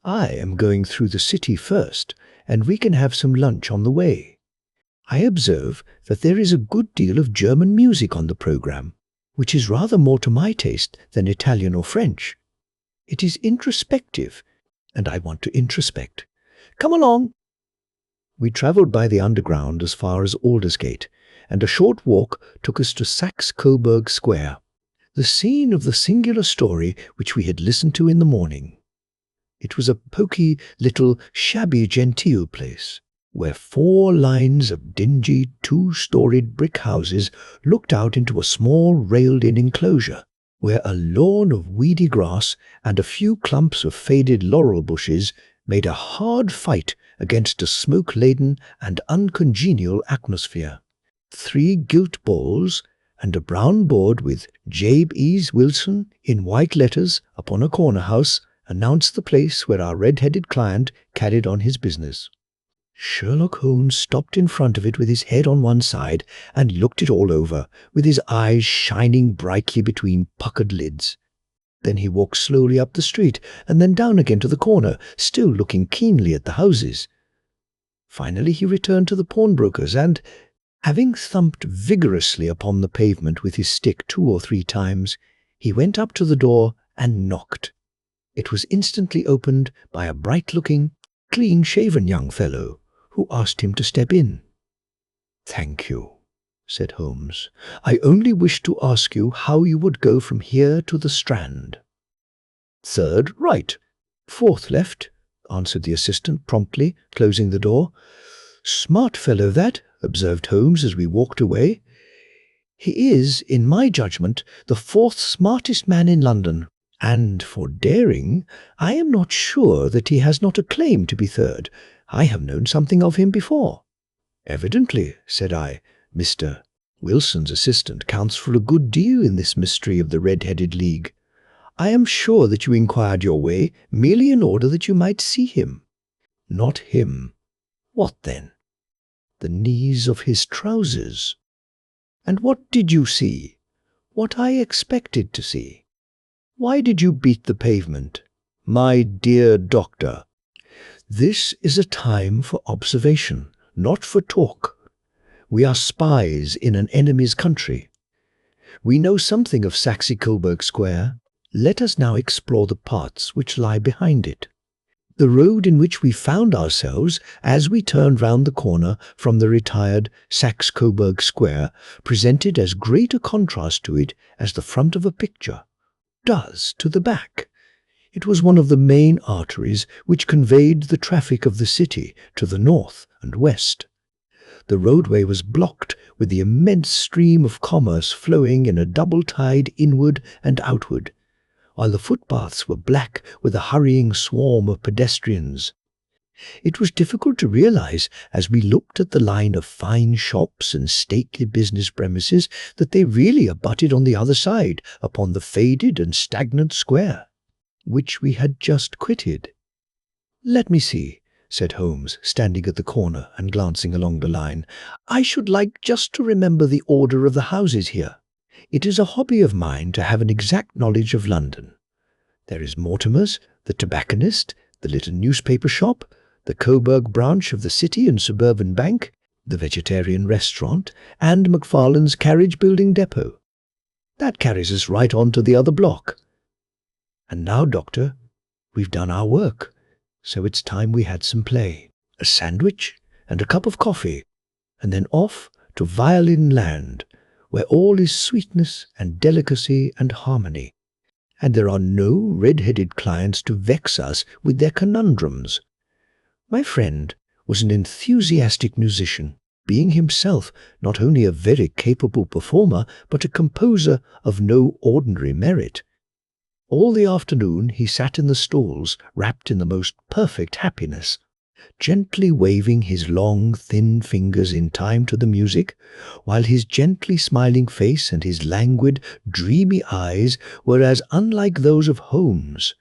I am going through the city first, and we can have some lunch on the way. I observe that there is a good deal of German music on the programme, which is rather more to my taste than Italian or French. It is introspective, and I want to introspect. Come along." We travelled by the Underground as far as Aldersgate, and a short walk took us to Saxe-Coburg Square, the scene of the singular story which we had listened to in the morning. It was a poky, little, shabby-genteel place, where 4 lines of dingy 2-storied brick houses looked out into a small railed-in enclosure, where a lawn of weedy grass and a few clumps of faded laurel bushes made a hard fight against a smoke-laden and uncongenial atmosphere. 3 gilt balls and a brown board with Jabe E. Wilson in white letters upon a corner house announced the place where our red-headed client carried on his business. Sherlock Holmes stopped in front of it with his head on one side and looked it all over, with his eyes shining brightly between puckered lids. Then he walked slowly up the street and then down again to the corner, still looking keenly at the houses. Finally he returned to the pawnbroker's and, having thumped vigorously upon the pavement with his stick 2 or 3 times, he went up to the door and knocked. It was instantly opened by a bright-looking, clean-shaven young fellow, who asked him to step in. "Thank you," said Holmes. "I only wished to ask you how you would go from here to the Strand." "3rd right, 4th left," answered the assistant promptly, closing the door. "Smart fellow that," observed Holmes as we walked away. "He is, in my judgment, the 4th smartest man in London, and for daring, I am not sure that he has not a claim to be 3rd. I have known something of him before." "Evidently," said I, "Mr. Wilson's assistant counts for a good deal in this mystery of the Red-Headed League. I am sure that you inquired your way merely in order that you might see him." "Not him." "What then?" "The knees of his trousers." "And what did you see?" "What I expected to see." "Why did you beat the pavement?" "My dear doctor, this is a time for observation, not for talk. We are spies in an enemy's country. We know something of Saxe-Coburg Square. Let us now explore the parts which lie behind it. The road in which we found ourselves as we turned round the corner from the retired Saxe-Coburg Square presented as great a contrast to it as the front of a picture does to the back. It was one of the main arteries which conveyed the traffic of the city to the north and west. The roadway was blocked with the immense stream of commerce flowing in a double tide inward and outward, while the footpaths were black with a hurrying swarm of pedestrians. It was difficult to realize, as we looked at the line of fine shops and stately business premises, that they really abutted on the other side upon the faded and stagnant square, which we had just quitted. "Let me see," said Holmes, standing at the corner and glancing along the line. "I should like just to remember the order of the houses here. It is a hobby of mine to have an exact knowledge of London. There is Mortimer's, the tobacconist, the little newspaper shop, the Coburg branch of the City and Suburban Bank, the vegetarian restaurant, and McFarlane's carriage-building depot. That carries us right on to the other block. And now, Doctor, we've done our work, so it's time we had some play. A sandwich and a cup of coffee, and then off to Violin Land, where all is sweetness and delicacy and harmony, and there are no red-headed clients to vex us with their conundrums. My friend was an enthusiastic musician, being himself not only a very capable performer, but a composer of no ordinary merit. All the afternoon he sat in the stalls, wrapped in the most perfect happiness, gently waving his long, thin fingers in time to the music, while his gently smiling face and his languid, dreamy eyes were as unlike those of Holmes,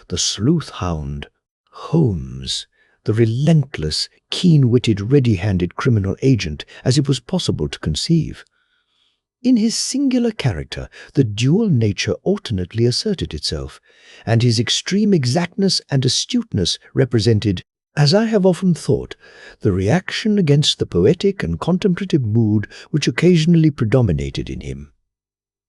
the sleuth-hound, Holmes, the relentless, keen-witted, ready-handed criminal agent, as it was possible to conceive. In his singular character, the dual nature alternately asserted itself, and his extreme exactness and astuteness represented, as I have often thought, the reaction against the poetic and contemplative mood which occasionally predominated in him.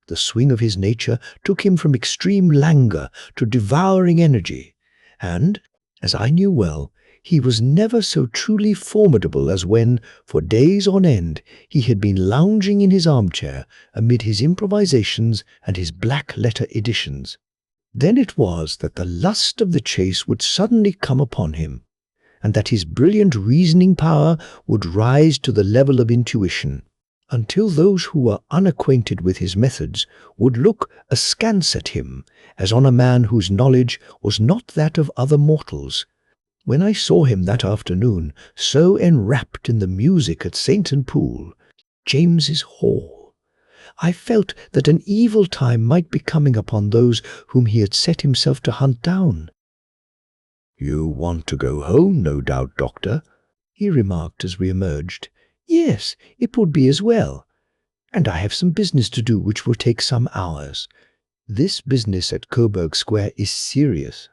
The swing of his nature took him from extreme languor to devouring energy, and, as I knew well, he was never so truly formidable as when, for days on end, he had been lounging in his armchair amid his improvisations and his black-letter editions. Then it was that the lust of the chase would suddenly come upon him, and that his brilliant reasoning power would rise to the level of intuition, until those who were unacquainted with his methods would look askance at him as on a man whose knowledge was not that of other mortals. When I saw him that afternoon, so enwrapped in the music at Sainton Pool, James's Hall, I felt that an evil time might be coming upon those whom he had set himself to hunt down. "You want to go home, no doubt, Doctor," he remarked as we emerged. "Yes, it would be as well. And I have some business to do which will take some hours. This business at Coburg Square is serious."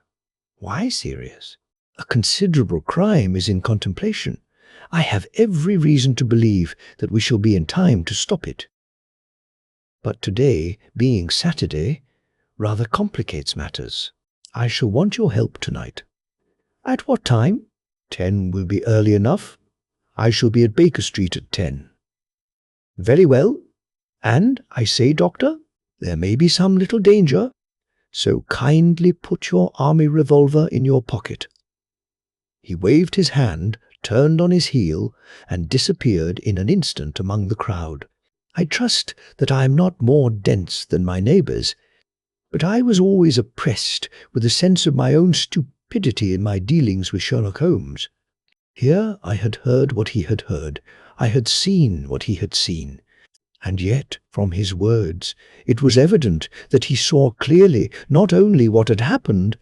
"Why serious?" "A considerable crime is in contemplation. I have every reason to believe that we shall be in time to stop it. But today, being Saturday, rather complicates matters. I shall want your help tonight." "At what time?" "10 will be early enough. I shall be at Baker Street at 10. "Very well. And, I say, Doctor, there may be some little danger, so kindly put your army revolver in your pocket." He waved his hand, turned on his heel, and disappeared in an instant among the crowd. I trust that I am not more dense than my neighbours, but I was always oppressed with a sense of my own stupidity in my dealings with Sherlock Holmes. Here I had heard what he had heard, I had seen what he had seen, and yet, from his words, it was evident that he saw clearly not only what had happened,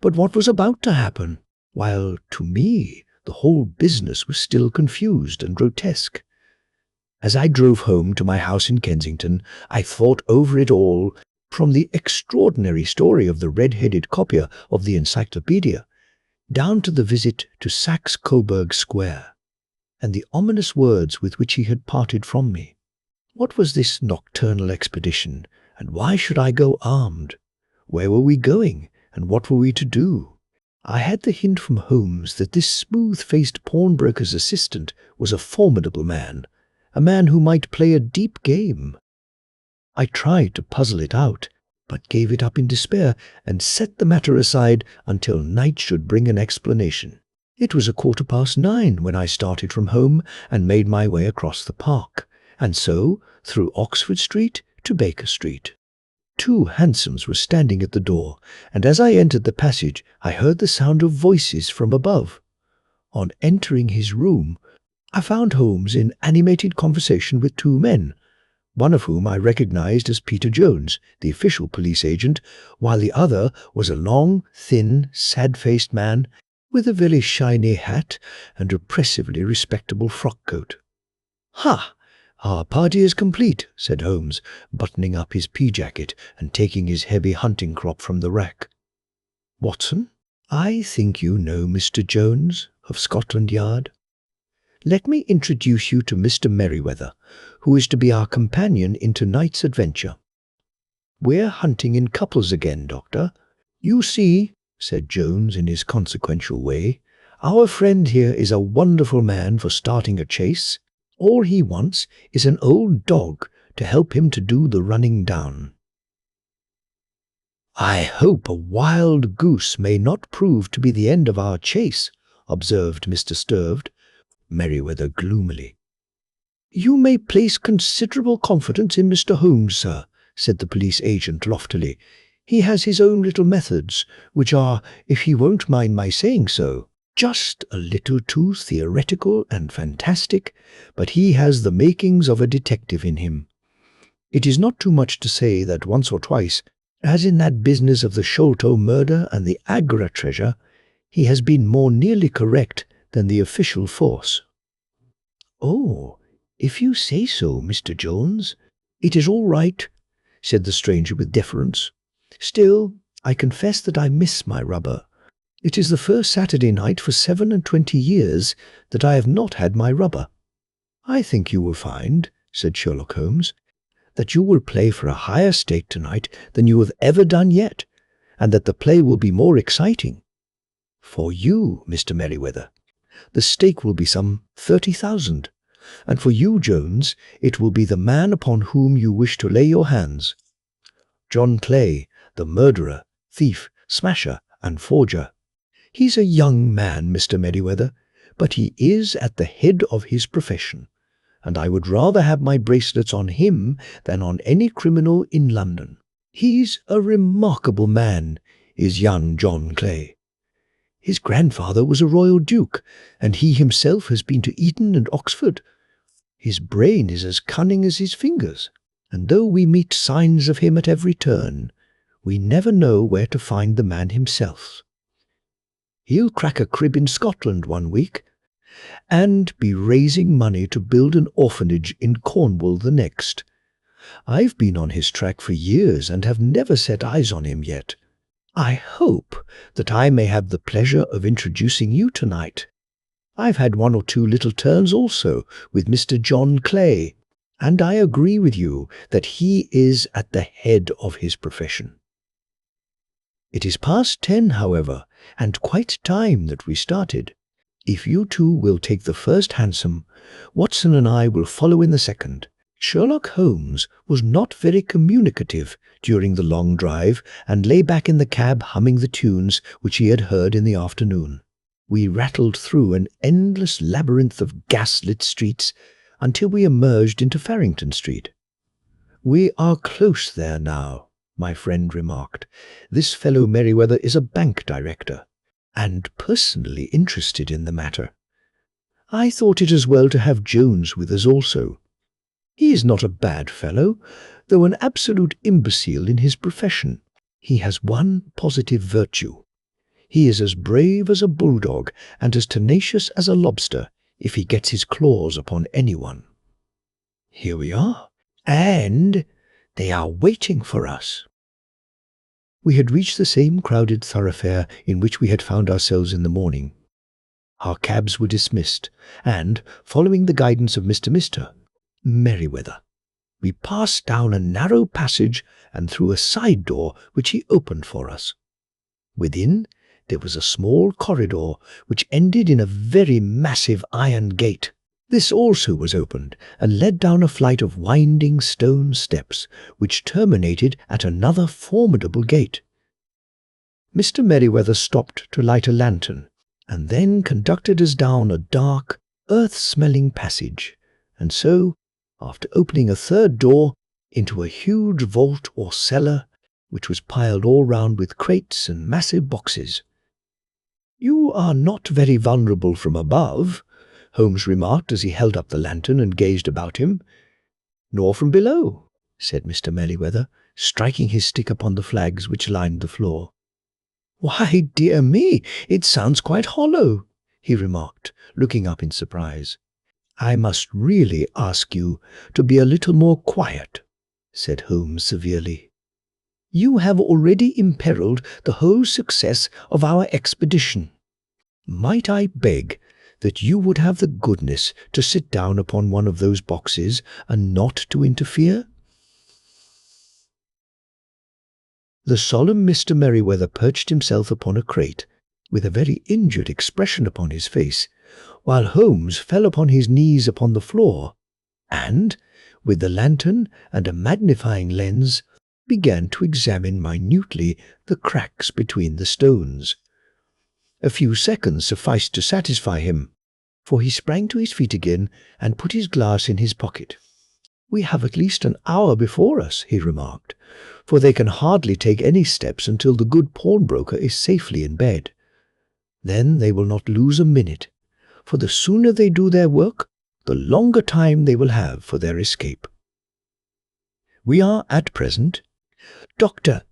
but what was about to happen, while, to me, the whole business was still confused and grotesque. As I drove home to my house in Kensington, I thought over it all, from the extraordinary story of the red-headed copier of the encyclopedia, down to the visit to Saxe Coburg Square, and the ominous words with which he had parted from me. What was this nocturnal expedition, and why should I go armed? Where were we going, and what were we to do? I had the hint from Holmes that this smooth-faced pawnbroker's assistant was a formidable man, a man who might play a deep game. I tried to puzzle it out, but gave it up in despair and set the matter aside until night should bring an explanation. It was 9:15 when I started from home and made my way across the park, and so through Oxford Street to Baker Street. 2 hansoms were standing at the door, and as I entered the passage I heard the sound of voices from above. On entering his room, I found Holmes in animated conversation with 2 men, one of whom I recognized as Peter Jones, the official police agent, while the other was a long, thin, sad-faced man with a very shiny hat and oppressively respectable frock-coat. "Ha! Our party is complete," said Holmes, buttoning up his pea-jacket and taking his heavy hunting crop from the rack. "Watson, I think you know Mr. Jones of Scotland Yard. Let me introduce you to Mr. Merryweather, who is to be our companion in tonight's adventure. We're hunting in couples again, Doctor. You see," said Jones in his consequential way, "our friend here is a wonderful man for starting a chase. All he wants is an old dog to help him to do the running down." "I hope a wild goose may not prove to be the end of our chase," observed Mr. Sturved, Merryweather gloomily. "You may place considerable confidence in Mr. Holmes, sir," said the police agent loftily. "He has his own little methods, which are, if he won't mind my saying so, just a little too theoretical and fantastic, but he has the makings of a detective in him. It is not too much to say that once or twice, as in that business of the Sholto murder and the Agra treasure, he has been more nearly correct than the official force." "Oh, if you say so, Mr. Jones, it is all right," said the stranger with deference. "Still, I confess that I miss my rubber. It is the first Saturday night for 27 years that I have not had my rubber." "I think you will find," said Sherlock Holmes, "that you will play for a higher stake tonight than you have ever done yet, and that the play will be more exciting. For you, Mr. Merryweather, the stake will be some 30,000, and for you, Jones, it will be the man upon whom you wish to lay your hands. John Clay, the murderer, thief, smasher, and forger. He's a young man, Mr. Merriweather, but he is at the head of his profession, and I would rather have my bracelets on him than on any criminal in London. He's a remarkable man, is young John Clay. His grandfather was a royal duke, and he himself has been to Eton and Oxford. His brain is as cunning as his fingers, and though we meet signs of him at every turn, we never know where to find the man himself. He'll crack a crib in Scotland one week, and be raising money to build an orphanage in Cornwall the next. I've been on his track for years and have never set eyes on him yet. I hope that I may have the pleasure of introducing you tonight. I've had one or two little turns also with Mr. John Clay, and I agree with you that he is at the head of his profession. It is past 10, however, and quite time that we started. If you two will take the first hansom, Watson and I will follow in the second. Sherlock Holmes was not very communicative during the long drive and lay back in the cab humming the tunes which he had heard in the afternoon. We rattled through an endless labyrinth of gas-lit streets until we emerged into Farrington Street. "We are close there now," my friend remarked. "This fellow Merriweather is a bank director, and personally interested in the matter. I thought it as well to have Jones with us also. He is not a bad fellow, though an absolute imbecile in his profession. He has one positive virtue. He is as brave as a bulldog and as tenacious as a lobster if he gets his claws upon anyone. Here we are, and they are waiting for us." We had reached the same crowded thoroughfare in which we had found ourselves in the morning. Our cabs were dismissed, and, following the guidance of Mr. Merriweather, we passed down a narrow passage and through a side door which he opened for us. Within, there was a small corridor which ended in a very massive iron gate. This also was opened and led down a flight of winding stone steps which terminated at another formidable gate. Mr. Merriweather stopped to light a lantern and then conducted us down a dark, earth-smelling passage, and so, after opening a third door, into a huge vault or cellar which was piled all round with crates and massive boxes. "You are not very vulnerable from above," Holmes remarked as he held up the lantern and gazed about him. "Nor from below," said Mr. Merriweather, striking his stick upon the flags which lined the floor. "Why, dear me, it sounds quite hollow," he remarked, looking up in surprise. "I must really ask you to be a little more quiet," said Holmes severely. "You have already imperilled the whole success of our expedition. Might I beg that you would have the goodness to sit down upon one of those boxes and not to interfere?" The solemn Mr. Merriweather perched himself upon a crate, with a very injured expression upon his face, while Holmes fell upon his knees upon the floor, and, with the lantern and a magnifying lens, began to examine minutely the cracks between the stones. A few seconds sufficed to satisfy him, for he sprang to his feet again and put his glass in his pocket. "We have at least an hour before us," he remarked, "for they can hardly take any steps until the good pawnbroker is safely in bed. Then they will not lose a minute, for the sooner they do their work, the longer time they will have for their escape. We are at present, Doctor,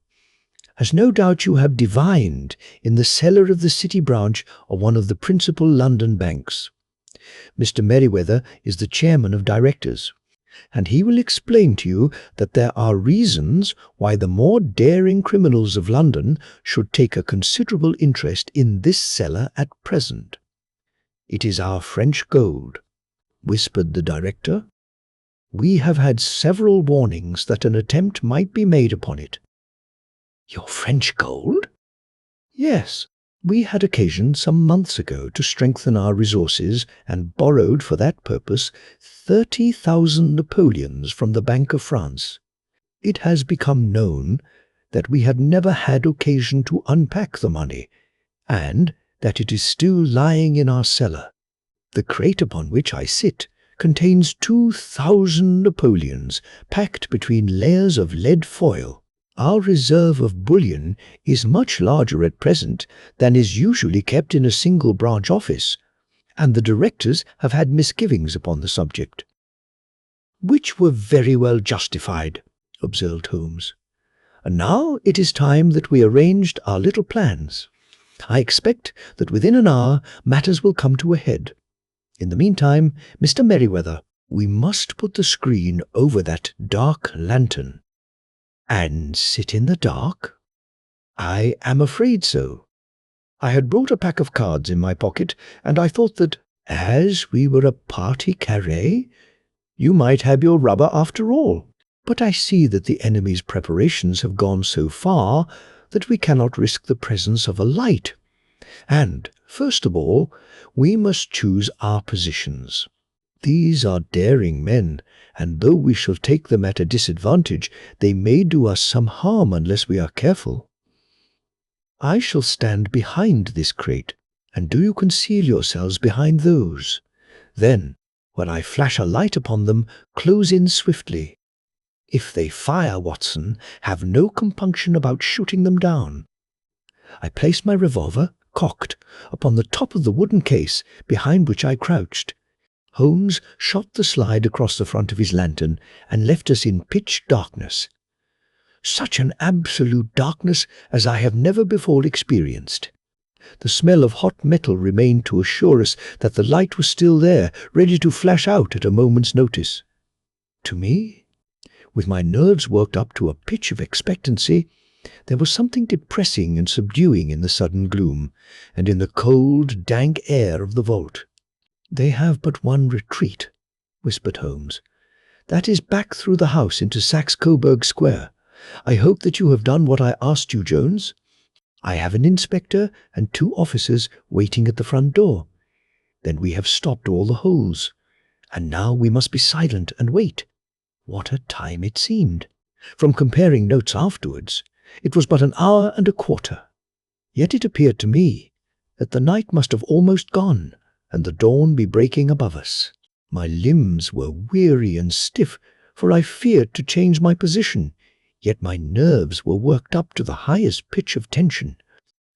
as no doubt you have divined, in the cellar of the City branch of one of the principal London banks. Mr. Merriweather is the chairman of directors, and he will explain to you that there are reasons why the more daring criminals of London should take a considerable interest in this cellar at present. It is our French gold," whispered the director. "We have had several warnings that an attempt might be made upon it." "Your French gold?" "Yes. We had occasion some months ago to strengthen our resources and borrowed for that purpose 30,000 Napoleons from the Bank of France. It has become known that we have never had occasion to unpack the money, and that it is still lying in our cellar. The crate upon which I sit contains 2,000 Napoleons packed between layers of lead foil. Our reserve of bullion is much larger at present than is usually kept in a single branch office, and the directors have had misgivings upon the subject." "Which were very well justified," observed Holmes. "And now it is time that we arranged our little plans. I expect that within an hour matters will come to a head. In the meantime, Mr. Merriweather, we must put the screen over that dark lantern." "And sit in the dark?" "I am afraid so. I had brought a pack of cards in my pocket, and I thought that, as we were a partie carré, you might have your rubber after all. But I see that the enemy's preparations have gone so far that we cannot risk the presence of a light. And, first of all, we must choose our positions. These are daring men, and though we shall take them at a disadvantage, they may do us some harm unless we are careful. I shall stand behind this crate, and do you conceal yourselves behind those. Then, when I flash a light upon them, close in swiftly. If they fire, Watson, have no compunction about shooting them down." I placed my revolver, cocked, upon the top of the wooden case behind which I crouched. Holmes shot the slide across the front of his lantern and left us in pitch darkness. Such an absolute darkness as I have never before experienced. The smell of hot metal remained to assure us that the light was still there, ready to flash out at a moment's notice. To me, with my nerves worked up to a pitch of expectancy, there was something depressing and subduing in the sudden gloom, and in the cold, dank air of the vault. "They have but one retreat," whispered Holmes. "That is back through the house into Saxe-Coburg Square. I hope that you have done what I asked you, Jones. I have an inspector and 2 officers waiting at the front door. Then we have stopped all the holes. And now we must be silent and wait." What a time it seemed! From comparing notes afterwards, it was but an hour and a quarter. Yet it appeared to me that the night must have almost gone, and the dawn be breaking above us. My limbs were weary and stiff, for I feared to change my position, yet my nerves were worked up to the highest pitch of tension,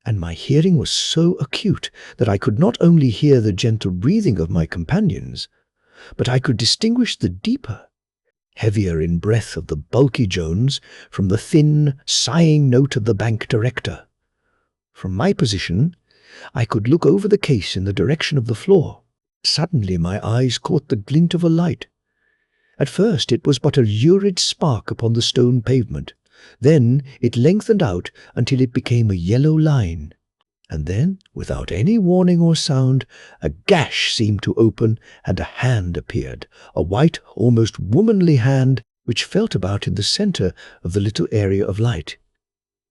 and my hearing was so acute that I could not only hear the gentle breathing of my companions, but I could distinguish the deeper, heavier in breath of the bulky Jones from the thin, sighing note of the bank director. From my position, I could look over the case in the direction of the floor. Suddenly my eyes caught the glint of a light. At first it was but a lurid spark upon the stone pavement. Then it lengthened out until it became a yellow line. And then, without any warning or sound, a gash seemed to open and a hand appeared, a white, almost womanly hand, which felt about in the centre of the little area of light.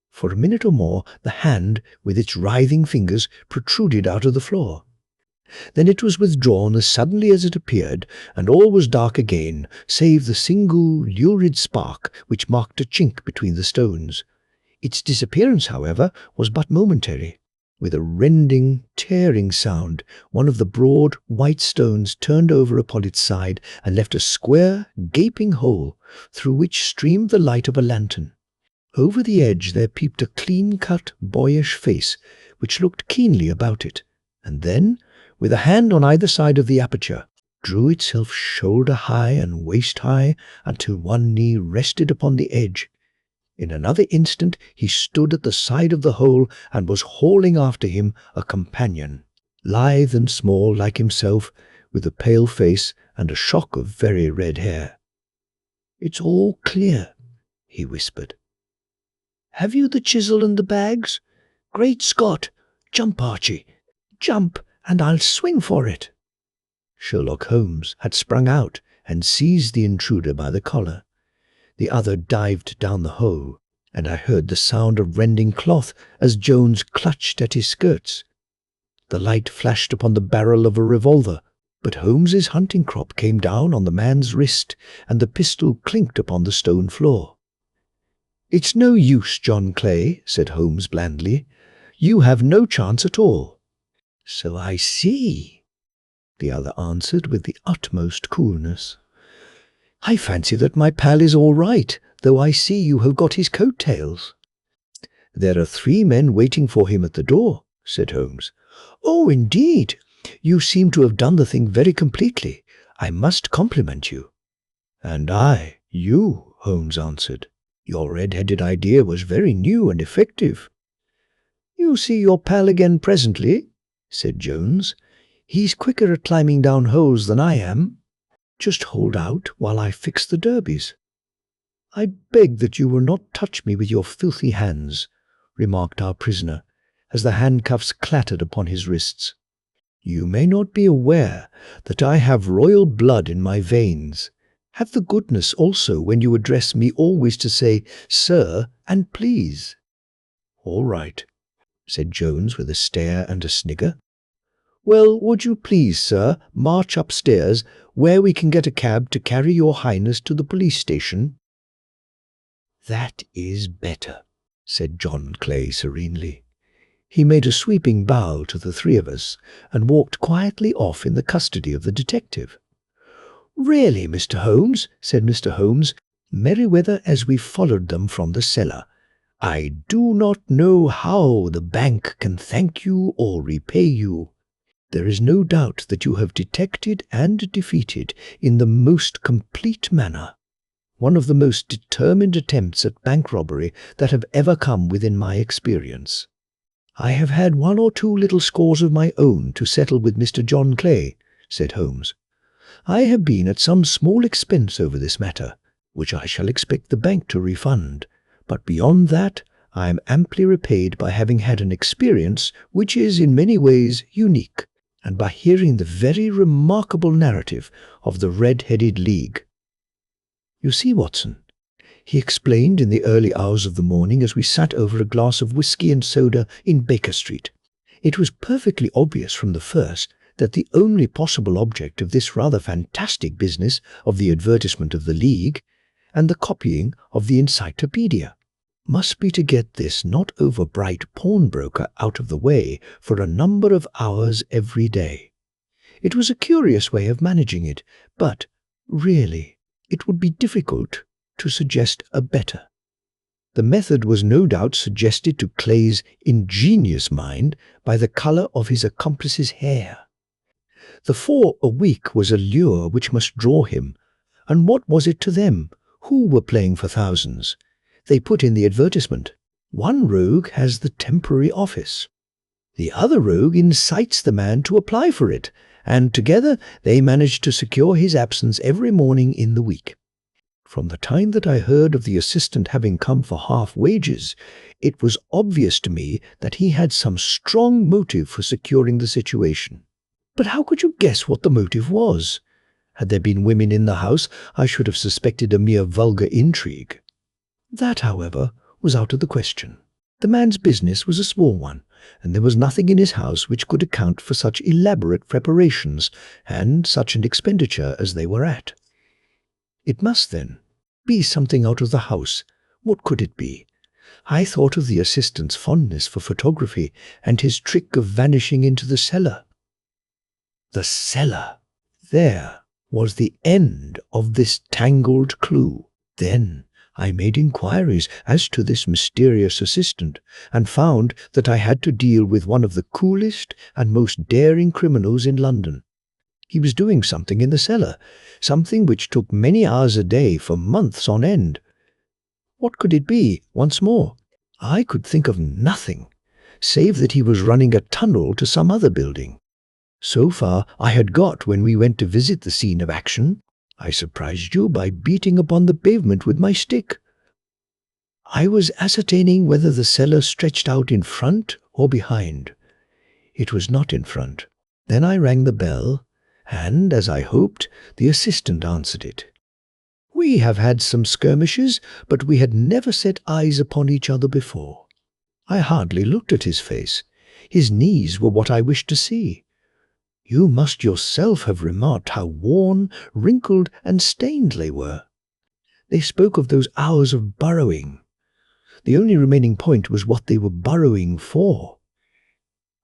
For a minute or more the hand, with its writhing fingers, protruded out of the floor. Then it was withdrawn as suddenly as it appeared, and all was dark again, save the single lurid spark which marked a chink between the stones. Its disappearance, however, was but momentary. With a rending, tearing sound, one of the broad, white stones turned over upon its side and left a square, gaping hole, through which streamed the light of a lantern. Over the edge there peeped a clean-cut, boyish face, which looked keenly about it, and then, with a hand on either side of the aperture, drew itself shoulder-high and waist-high until one knee rested upon the edge. In another instant he stood at the side of the hole and was hauling after him a companion, lithe and small like himself, with a pale face and a shock of very red hair. "It's all clear," he whispered. "Have you the chisel and the bags? Great Scott! Jump, Archie! Jump, and I'll swing for it." Sherlock Holmes had sprung out and seized the intruder by the collar. The other dived down the hole, and I heard the sound of rending cloth as Jones clutched at his skirts. The light flashed upon the barrel of a revolver, but Holmes's hunting crop came down on the man's wrist, and the pistol clinked upon the stone floor. "It's no use, John Clay," said Holmes blandly. "You have no chance at all. "So I see," the other answered with the utmost coolness. "I fancy that my pal is all right, though I see you have got his coat-tails." "There are 3 men waiting for him at the door," said Holmes. "Oh, indeed! You seem to have done the thing very completely. I must compliment you." "And I, you," Holmes answered. "Your red-headed idea was very new and effective." "You'll see your pal again presently," said Jones. "He's quicker at climbing down holes than I am. Just hold out while I fix the derbies." "I beg that you will not touch me with your filthy hands," remarked our prisoner, as the handcuffs clattered upon his wrists. "You may not be aware that I have royal blood in my veins. Have the goodness also, when you address me, always to say 'sir' and 'please.'" "All right," said Jones with a stare and a snigger. "Well, would you please, sir, march upstairs, where we can get a cab to carry your highness to the police station?" "That is better," said John Clay serenely. He made a sweeping bow to the 3 of us and walked quietly off in the custody of the detective. "Really, Mr. Holmes," said Mr. Holmes, Merriweather, as we followed them from the cellar, "I do not know how the bank can thank you or repay you. There is no doubt that you have detected and defeated, in the most complete manner, one of the most determined attempts at bank robbery that have ever come within my experience. I have had 1 or 2 little scores of my own to settle with Mr. John Clay," said Holmes. "I have been at some small expense over this matter, which I shall expect the bank to refund, but beyond that I am amply repaid by having had an experience which is in many ways unique, and by hearing the very remarkable narrative of the Red-Headed League. You see, Watson," he explained in the early hours of the morning as we sat over a glass of whisky and soda in Baker Street, "it was perfectly obvious from the first that the only possible object of this rather fantastic business of the advertisement of the League and the copying of the encyclopedia must be to get this not over-bright pawnbroker out of the way for a number of hours every day. It was a curious way of managing it, but, really, it would be difficult to suggest a better. The method was no doubt suggested to Clay's ingenious mind by the colour of his accomplice's hair. The 4 a week was a lure which must draw him, and what was it to them, who were playing for thousands? They put in the advertisement. One rogue has the temporary office. The other rogue incites the man to apply for it, and together they manage to secure his absence every morning in the week. From the time that I heard of the assistant having come for half wages, it was obvious to me that he had some strong motive for securing the situation. But how could you guess what the motive was? Had there been women in the house, I should have suspected a mere vulgar intrigue. That, however, was out of the question. The man's business was a small one, and there was nothing in his house which could account for such elaborate preparations and such an expenditure as they were at. It must, then, be something out of the house. What could it be? I thought of the assistant's fondness for photography and his trick of vanishing into the cellar. The cellar! There was the end of this tangled clue. Then I made inquiries as to this mysterious assistant, and found that I had to deal with one of the coolest and most daring criminals in London. He was doing something in the cellar, something which took many hours a day for months on end. What could it be, once more? I could think of nothing, save that he was running a tunnel to some other building. So far I had got when we went to visit the scene of action. I surprised you by beating upon the pavement with my stick. I was ascertaining whether the cellar stretched out in front or behind. It was not in front. Then I rang the bell, and, as I hoped, the assistant answered it. We have had some skirmishes, but we had never set eyes upon each other before. I hardly looked at his face. His knees were what I wished to see. You must yourself have remarked how worn, wrinkled, and stained they were. They spoke of those hours of burrowing. The only remaining point was what they were burrowing for.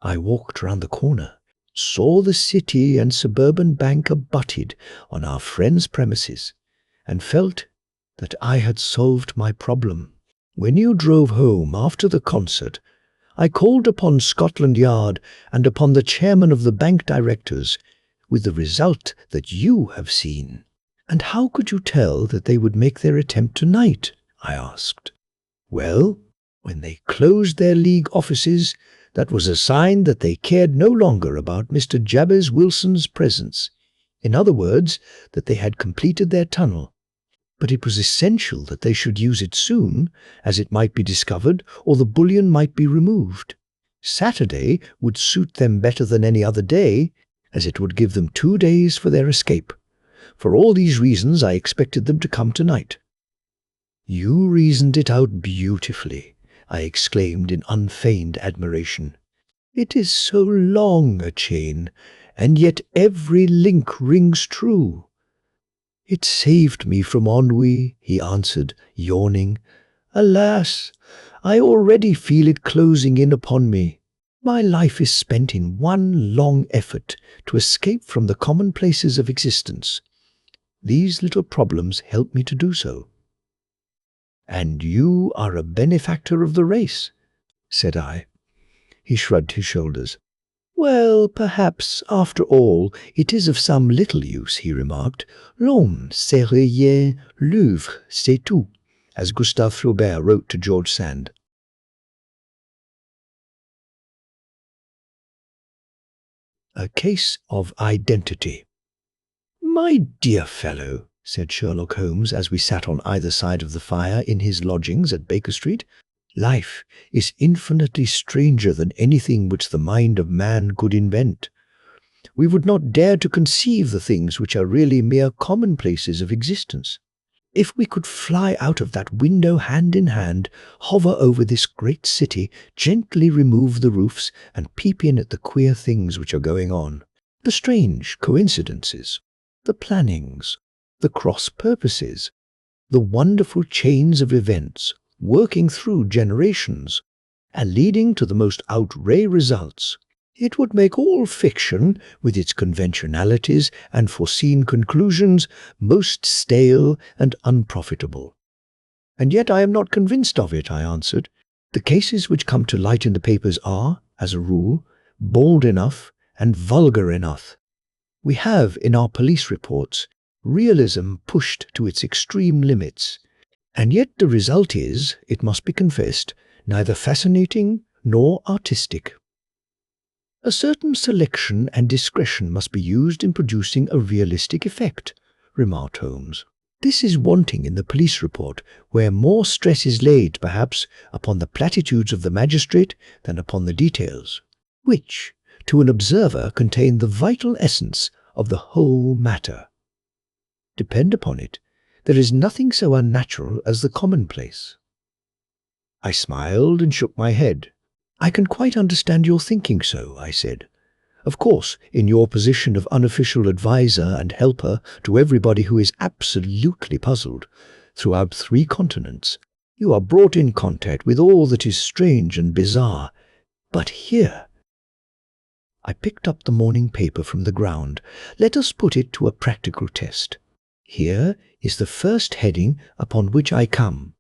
I walked round the corner, saw the city and suburban bank abutted on our friend's premises, and felt that I had solved my problem. When you drove home after the concert, I called upon Scotland Yard and upon the chairman of the bank directors, with the result that you have seen. And how could you tell that they would make their attempt tonight? I asked. Well, when they closed their league offices, that was a sign that they cared no longer about Mr. Jabez Wilson's presence. In other words, that they had completed their tunnel. But it was essential that they should use it soon, as it might be discovered or the bullion might be removed. Saturday would suit them better than any other day, as it would give them 2 days for their escape. For all these reasons I expected them to come tonight. You reasoned it out beautifully, I exclaimed in unfeigned admiration. It is so long a chain, and yet every link rings true. It saved me from ennui, he answered, yawning. Alas, I already feel it closing in upon me. My life is spent in one long effort to escape from the commonplaces of existence. These little problems help me to do so. And you are a benefactor of the race, said I. He shrugged his shoulders. Well, perhaps, after all, it is of some little use, he remarked. L'homme, c'est rien, l'œuvre, c'est tout, as Gustave Flaubert wrote to George Sand. A case of identity. My dear fellow, said Sherlock Holmes as we sat on either side of the fire in his lodgings at Baker Street, life is infinitely stranger than anything which the mind of man could invent. We would not dare to conceive the things which are really mere commonplaces of existence. If we could fly out of that window hand in hand, hover over this great city, gently remove the roofs, and peep in at the queer things which are going on, the strange coincidences, the plannings, the cross-purposes, the wonderful chains of events working through generations and leading to the most outrageous results, it would make all fiction, with its conventionalities and foreseen conclusions, most stale and unprofitable. And yet I am not convinced of it, I answered. The cases which come to light in the papers are, as a rule, bald enough and vulgar enough. We have, in our police reports, realism pushed to its extreme limits, and yet the result is, it must be confessed, neither fascinating nor artistic. A certain selection and discretion must be used in producing a realistic effect, remarked Holmes. This is wanting in the police report, where more stress is laid, perhaps, upon the platitudes of the magistrate than upon the details, which, to an observer, contain the vital essence of the whole matter. Depend upon it, there is nothing so unnatural as the commonplace. I smiled and shook my head. I can quite understand your thinking so, I said. Of course, in your position of unofficial adviser and helper to everybody who is absolutely puzzled, throughout 3 continents, you are brought in contact with all that is strange and bizarre. But here— I picked up the morning paper from the ground. Let us put it to a practical test. Here is the first heading upon which I come.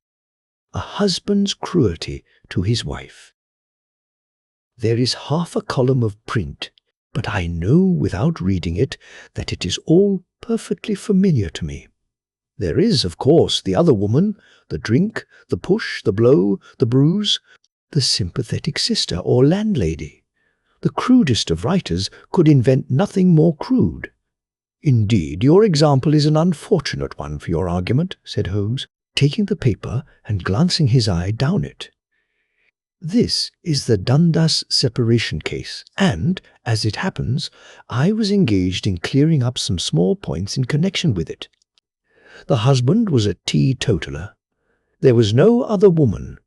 A husband's cruelty to his wife. There is half a column of print, but I know without reading it that it is all perfectly familiar to me. There is, of course, the other woman, the drink, the push, the blow, the bruise, the sympathetic sister or landlady. The crudest of writers could invent nothing more crude. Indeed, your example is an unfortunate one for your argument, said Holmes, taking the paper and glancing his eye down it. This is the Dundas separation case, and, as it happens, I was engaged in clearing up some small points in connection with it. The husband was a teetotaler. There was no other woman,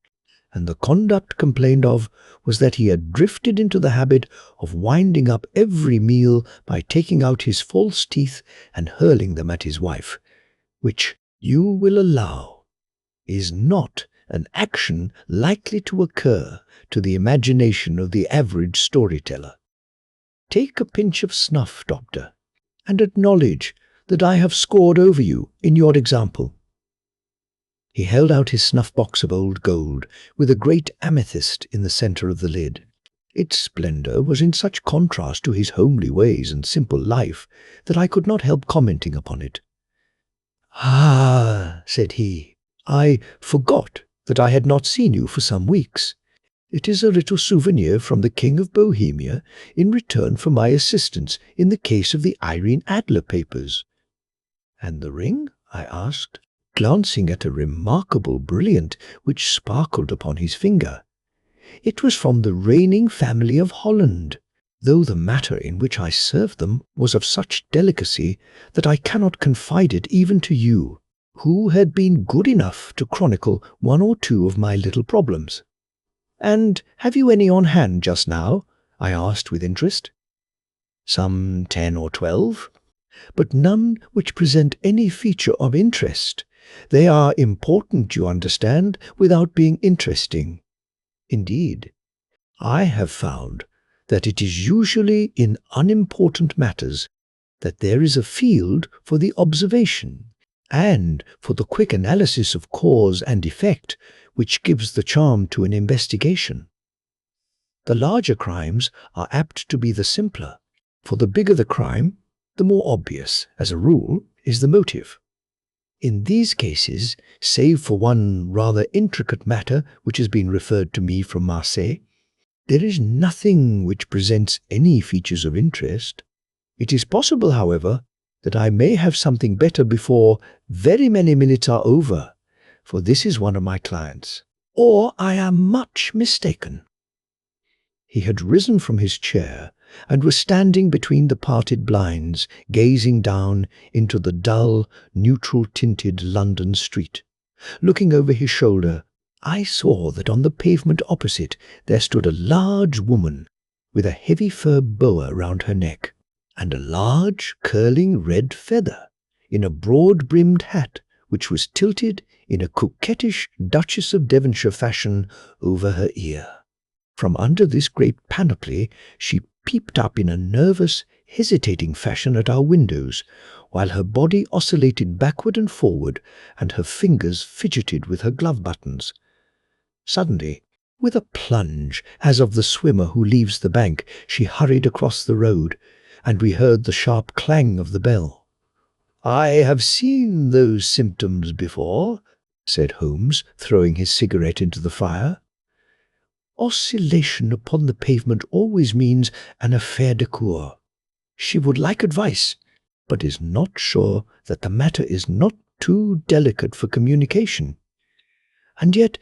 and the conduct complained of was that he had drifted into the habit of winding up every meal by taking out his false teeth and hurling them at his wife, which, you will allow, is not an action likely to occur to the imagination of the average storyteller. Take a pinch of snuff, Doctor, and acknowledge that I have scored over you in your example." He held out his snuff-box of old gold, with a great amethyst in the centre of the lid. Its splendour was in such contrast to his homely ways and simple life that I could not help commenting upon it. "Ah," said he, "I forgot that I had not seen you for some weeks. It is a little souvenir from the King of Bohemia in return for my assistance in the case of the Irene Adler papers." "And the ring?" I asked, glancing at a remarkable brilliant which sparkled upon his finger. "It was from the reigning family of Holland, though the matter in which I served them was of such delicacy that I cannot confide it even to you, who had been good enough to chronicle one or two of my little problems." "And have you any on hand just now?" I asked with interest. "Some 10 or 12, but none which present any feature of interest. They are important, you understand, without being interesting. Indeed, I have found that it is usually in unimportant matters that there is a field for the observation and for the quick analysis of cause and effect which gives the charm to an investigation. The larger crimes are apt to be the simpler, for the bigger the crime, the more obvious, as a rule, is the motive. In these cases, save for one rather intricate matter which has been referred to me from Marseille, there is nothing which presents any features of interest. It is possible, however, that I may have something better before very many minutes are over, for this is one of my clients, or I am much mistaken." He had risen from his chair and was standing between the parted blinds, gazing down into the dull, neutral-tinted London street. Looking over his shoulder, I saw that on the pavement opposite there stood a large woman with a heavy fur boa round her neck, and a large, curling red feather in a broad-brimmed hat which was tilted in a coquettish Duchess of Devonshire fashion over her ear. From under this great panoply she peeped up in a nervous, hesitating fashion at our windows, while her body oscillated backward and forward, and her fingers fidgeted with her glove buttons. Suddenly, with a plunge, as of the swimmer who leaves the bank, she hurried across the road, and we heard the sharp clang of the bell. "I have seen those symptoms before," said Holmes, throwing his cigarette into the fire. "Oscillation upon the pavement always means an affaire de coeur. She would like advice, but is not sure that the matter is not too delicate for communication. And yet,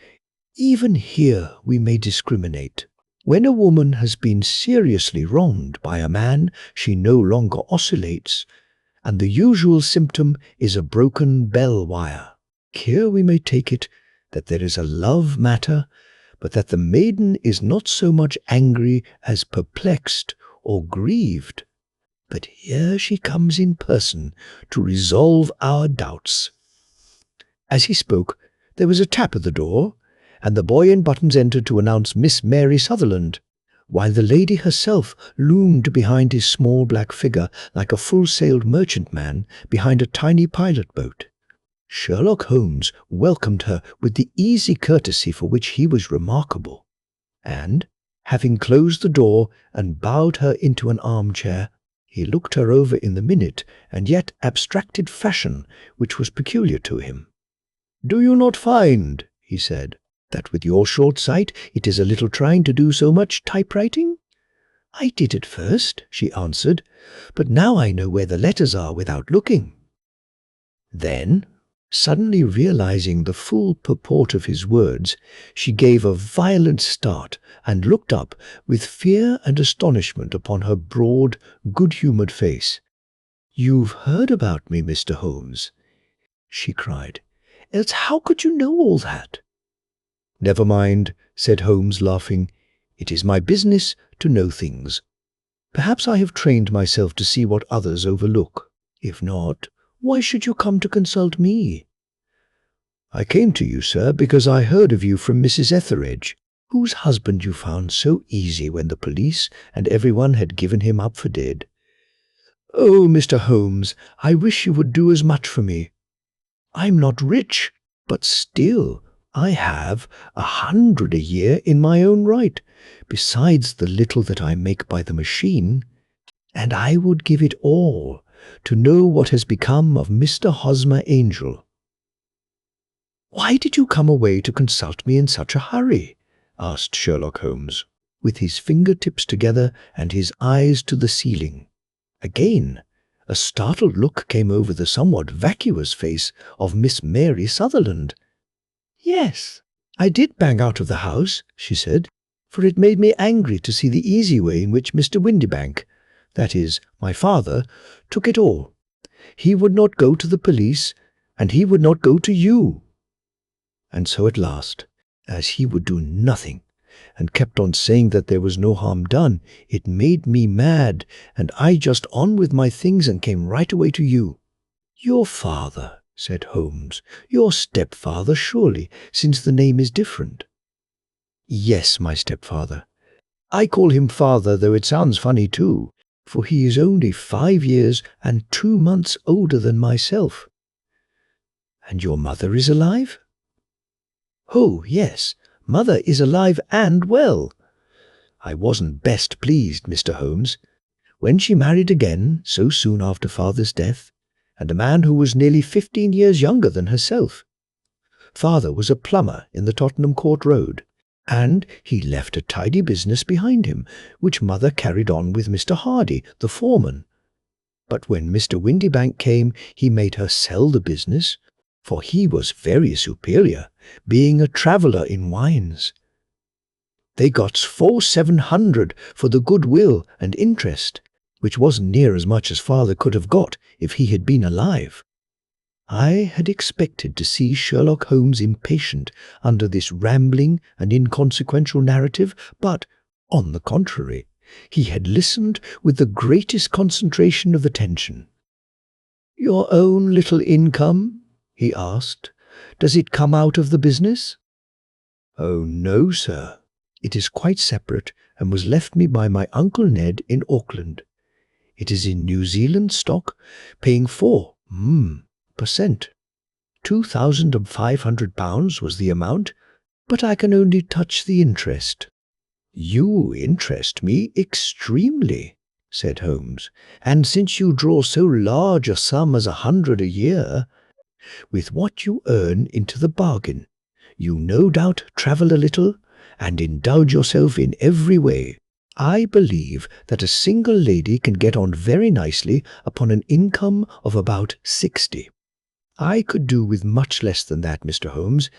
even here we may discriminate. When a woman has been seriously wronged by a man, she no longer oscillates, and the usual symptom is a broken bell wire. Here we may take it that there is a love matter, but that the maiden is not so much angry as perplexed or grieved. But here she comes in person to resolve our doubts." As he spoke, there was a tap at the door, and the boy in buttons entered to announce Miss Mary Sutherland, while the lady herself loomed behind his small black figure like a full-sailed merchantman behind a tiny pilot-boat. Sherlock Holmes welcomed her with the easy courtesy for which he was remarkable, and, having closed the door and bowed her into an armchair, he looked her over in the minute and yet abstracted fashion which was peculiar to him. "Do you not find," he said, "that with your short sight it is a little trying to do so much typewriting?" "I did at first," she answered, "but now I know where the letters are without looking." Then, suddenly realizing the full purport of his words, she gave a violent start and looked up with fear and astonishment upon her broad, good-humoured face. "You've heard about me, Mr. Holmes," she cried. "Else how could you know all that?" "Never mind," said Holmes, laughing. "It is my business to know things. Perhaps I have trained myself to see what others overlook. If not, why should you come to consult me?" I came to you, sir, because I heard of you from Mrs. Etheredge, whose husband you found so easy when the police and everyone had given him up for dead. Oh, Mr. Holmes, I wish you would do as much for me. I'm not rich, but still I have 100 a year in my own right, besides the little that I make by the machine, and I would give it all to know what has become of Mr. Hosmer Angel." "Why did you come away to consult me in such a hurry?" asked Sherlock Holmes, with his fingertips together and his eyes to the ceiling. Again, a startled look came over the somewhat vacuous face of Miss Mary Sutherland. "Yes, I did bang out of the house," she said, "for it made me angry to see the easy way in which Mr. Windibank, that is, my father, took it all. He would not go to the police, and he would not go to you. And so at last, as he would do nothing, and kept on saying that there was no harm done, it made me mad, and I just on with my things and came right away to you." "Your father," said Holmes. "Your stepfather, surely, since the name is different." "Yes, my stepfather. I call him father, though it sounds funny too, for he is only 5 years and 2 months older than myself." "And your mother is alive?" "Oh, yes, mother is alive and well. I wasn't best pleased, Mr. Holmes, when she married again so soon after father's death, and a man who was nearly 15 years younger than herself. Father was a plumber in the Tottenham Court Road, and he left a tidy business behind him, which mother carried on with Mr. Hardy, the foreman. But when Mr. Windibank came, he made her sell the business, for he was very superior, being a traveller in wines. They got 4,700 for the goodwill and interest, which wasn't near as much as father could have got if he had been alive. I had expected to see Sherlock Holmes impatient under this rambling and inconsequential narrative, but, on the contrary, he had listened with the greatest concentration of attention. "Your own little income?" he asked. "Does it come out of the business?" "Oh, no, sir. It is quite separate and was left me by my Uncle Ned in Auckland. It is in New Zealand stock, paying 4% £2,500 was the amount, but I can only touch the interest." "You interest me extremely," said Holmes, "and since you draw so large a sum as 100 a year, with what you earn into the bargain, you no doubt travel a little and indulge yourself in every way. I believe that a single lady can get on very nicely upon an income of about 60. I could do with much less than that, Mr. Holmes,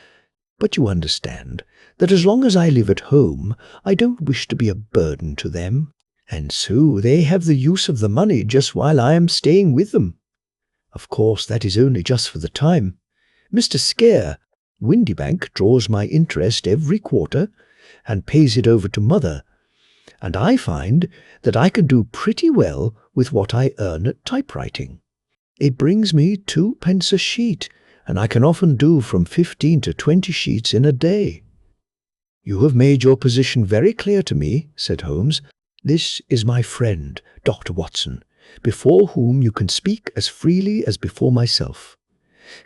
but you understand that as long as I live at home, I don't wish to be a burden to them, and so they have the use of the money just while I am staying with them. Of course, that is only just for the time. Mr. Windibank draws my interest every quarter and pays it over to mother, and I find that I can do pretty well with what I earn at typewriting. It brings me 2 pence a sheet, and I can often do from 15 to 20 sheets in a day." "You have made your position very clear to me," said Holmes. "This is my friend, Dr. Watson, before whom you can speak as freely as before myself.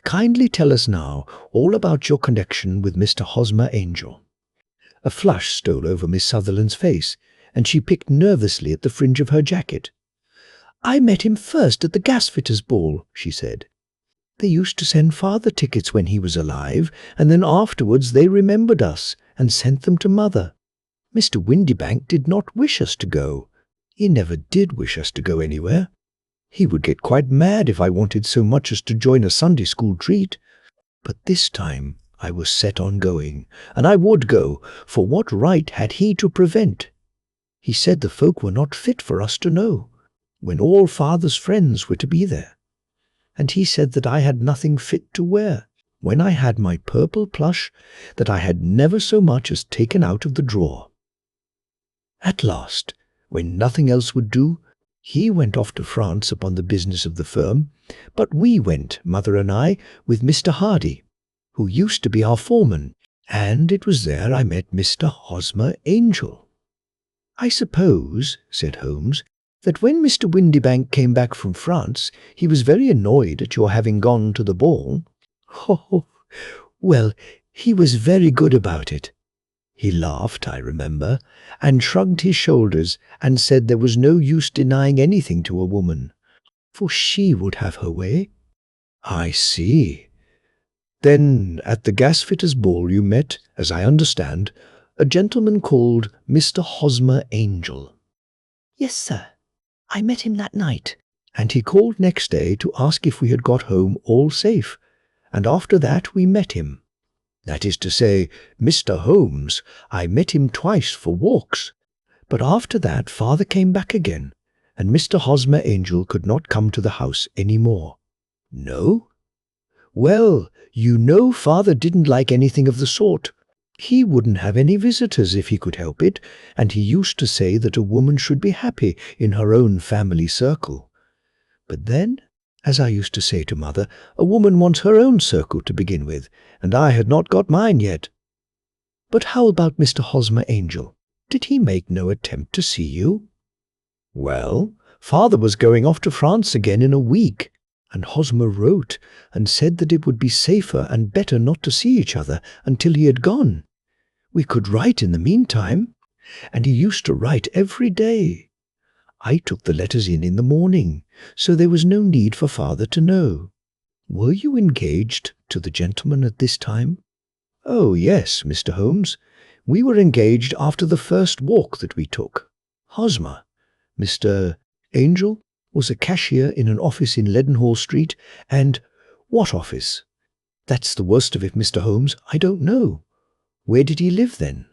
Kindly tell us now all about your connection with Mr. Hosmer Angel." A flush stole over Miss Sutherland's face, and she picked nervously at the fringe of her jacket. "I met him first at the gasfitters' ball," she said. "They used to send father tickets when he was alive, and then afterwards they remembered us and sent them to mother. Mr. Windibank did not wish us to go. He never did wish us to go anywhere. He would get quite mad if I wanted so much as to join a Sunday school treat. But this time I was set on going, and I would go, for what right had he to prevent? He said the folk were not fit for us to know, when all father's friends were to be there. And he said that I had nothing fit to wear, when I had my purple plush that I had never so much as taken out of the drawer. At last, when nothing else would do, he went off to France upon the business of the firm, but we went, mother and I, with Mr. Hardy, who used to be our foreman, and it was there I met Mr. Hosmer Angel." "I suppose," said Holmes, "that when Mr. Windybank came back from France, he was very annoyed at your having gone to the ball." "Oh, well, he was very good about it. He laughed, I remember, and shrugged his shoulders and said there was no use denying anything to a woman, for she would have her way." "I see. Then at the gasfitter's ball you met, as I understand, a gentleman called Mr. Hosmer Angel." "Yes, sir. I met him that night, and he called next day to ask if we had got home all safe, and after that we met him. That is to say, Mr. Holmes, I met him twice for walks, but after that father came back again, and Mr. Hosmer Angel could not come to the house any more." "No? Well, you know father didn't like anything of the sort. He wouldn't have any visitors if he could help it, and he used to say that a woman should be happy in her own family circle. But then, as I used to say to mother, a woman wants her own circle to begin with, and I had not got mine yet." "But how about Mr. Hosmer Angel? Did he make no attempt to see you?" "Well, father was going off to France again in a week, and Hosmer wrote and said that it would be safer and better not to see each other until he had gone. We could write in the meantime, and he used to write every day. I took the letters in the morning, so there was no need for father to know." "Were you engaged to the gentleman at this time?" "Oh, yes, Mr. Holmes. We were engaged after the first walk that we took. Hosmer, Mr. Angel, was a cashier in an office in Leadenhall Street, and—" "What office?" "That's the worst of it, Mr. Holmes. I don't know." "Where did he live, then?"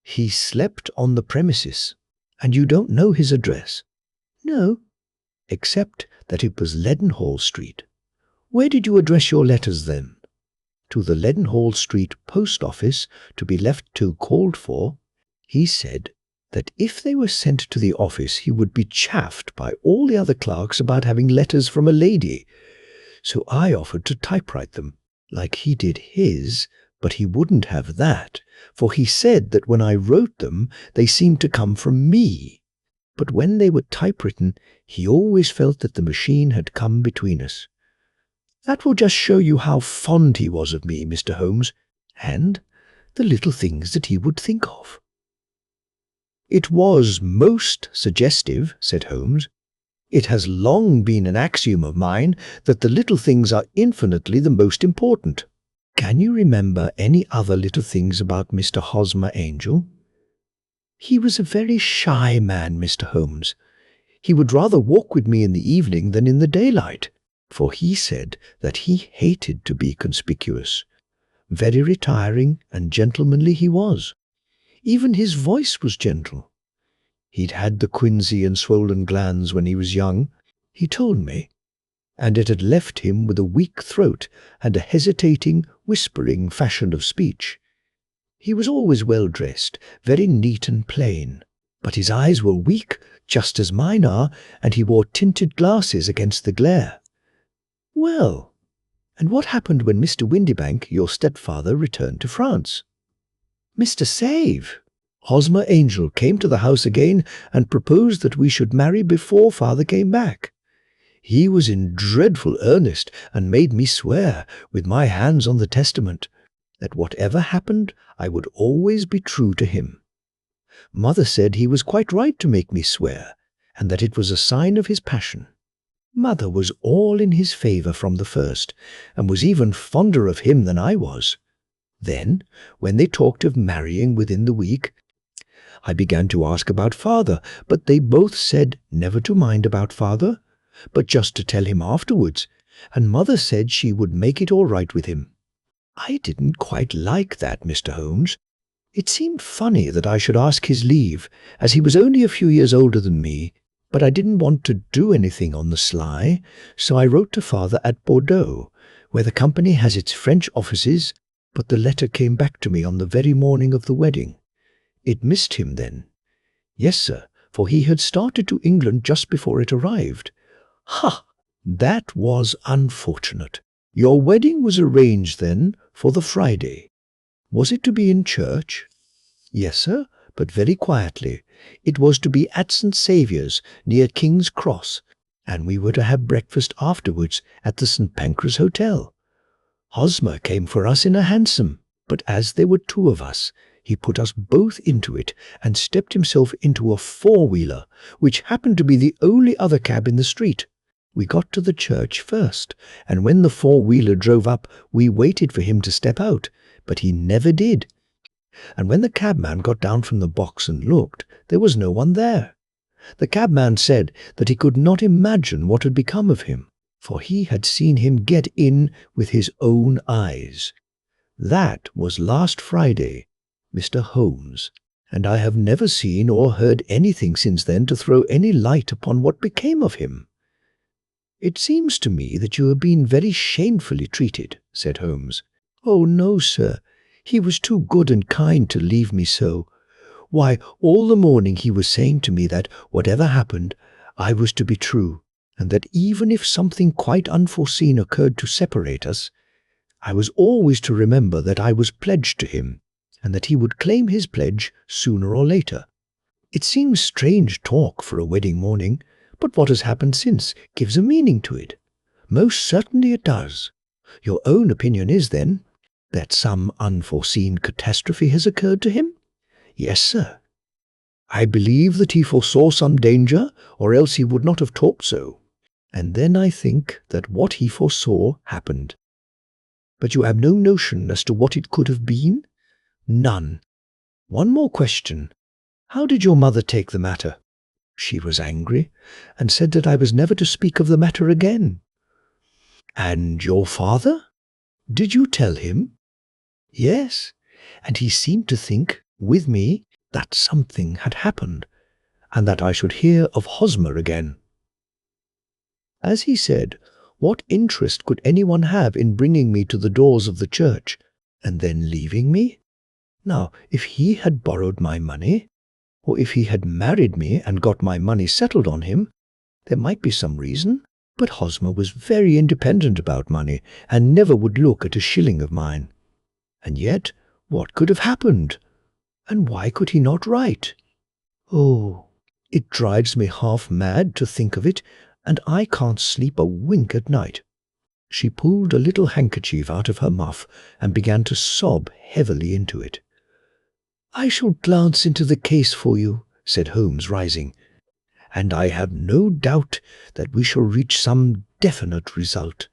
"He slept on the premises." "And you don't know his address?" "No." "Except that it was Leadenhall Street." "Where did you address your letters, then?" "To the Leadenhall Street post office, to be left till called for." He said that if they were sent to the office he would be chaffed by all the other clerks about having letters from a lady. So I offered to typewrite them, like he did his, but he wouldn't have that, for he said that when I wrote them they seemed to come from me. But when they were typewritten, he always felt that the machine had come between us. That will just show you how fond he was of me, Mr. Holmes, and the little things that he would think of." "It was most suggestive," said Holmes. "It has long been an axiom of mine that the little things are infinitely the most important. Can you remember any other little things about Mr. Hosmer Angel?" "He was a very shy man, Mr. Holmes. He would rather walk with me in the evening than in the daylight, for he said that he hated to be conspicuous. Very retiring and gentlemanly he was. Even his voice was gentle. He'd had the quinsy and swollen glands when he was young, he told me, and it had left him with a weak throat and a hesitating, whispering fashion of speech. He was always well dressed, very neat and plain, but his eyes were weak, just as mine are, and he wore tinted glasses against the glare." "Well, and what happened when Mr. Windybank, your stepfather, returned to France?" "Mr. Save! Hosmer Angel came to the house again and proposed that we should marry before father came back. He was in dreadful earnest and made me swear, with my hands on the testament, that whatever happened I would always be true to him. Mother said he was quite right to make me swear, and that it was a sign of his passion. Mother was all in his favour from the first, and was even fonder of him than I was. Then, when they talked of marrying within the week, I began to ask about father, but they both said never to mind about father, but just to tell him afterwards, and mother said she would make it all right with him. I didn't quite like that, Mr. Holmes. It seemed funny that I should ask his leave, as he was only a few years older than me, but I didn't want to do anything on the sly, so I wrote to father at Bordeaux, where the company has its French offices, but the letter came back to me on the very morning of the wedding. It missed him then. Yes, sir, for he had started to England just before it arrived. Ha! That was unfortunate. Your wedding was arranged, then, for the Friday. Was it to be in church? Yes, sir, but very quietly. It was to be at St. Saviour's, near King's Cross, and we were to have breakfast afterwards at the St. Pancras Hotel. Hosmer came for us in a hansom, but as there were two of us, he put us both into it and stepped himself into a four-wheeler, which happened to be the only other cab in the street. We got to the church first, and when the four-wheeler drove up, we waited for him to step out, but he never did. And when the cabman got down from the box and looked, there was no one there. The cabman said that he could not imagine what had become of him, for he had seen him get in with his own eyes. That was last Friday, Mr. Holmes, and I have never seen or heard anything since then to throw any light upon what became of him. It seems to me that you have been very shamefully treated, said Holmes. Oh, no, sir. He was too good and kind to leave me so. Why, all the morning he was saying to me that, whatever happened, I was to be true, and that even if something quite unforeseen occurred to separate us, I was always to remember that I was pledged to him, and that he would claim his pledge sooner or later. It seems strange talk for a wedding morning, but what has happened since gives a meaning to it. Most certainly it does. Your own opinion is, then, that some unforeseen catastrophe has occurred to him? Yes, sir. I believe that he foresaw some danger, or else he would not have talked so. And then I think that what he foresaw happened. But you have no notion as to what it could have been? None. One more question. How did your mother take the matter? She was angry, and said that I was never to speak of the matter again. And your father? Did you tell him? Yes, and he seemed to think, with me, that something had happened, and that I should hear of Hosmer again. As he said, what interest could anyone have in bringing me to the doors of the church, and then leaving me? Now, if he had borrowed my money, or if he had married me and got my money settled on him, there might be some reason, but Hosmer was very independent about money, and never would look at a shilling of mine. And yet, what could have happened? And why could he not write? Oh, it drives me half mad to think of it, and I can't sleep a wink at night. She pulled a little handkerchief out of her muff and began to sob heavily into it. I shall glance into the case for you, said Holmes, rising, and I have no doubt that we shall reach some definite result.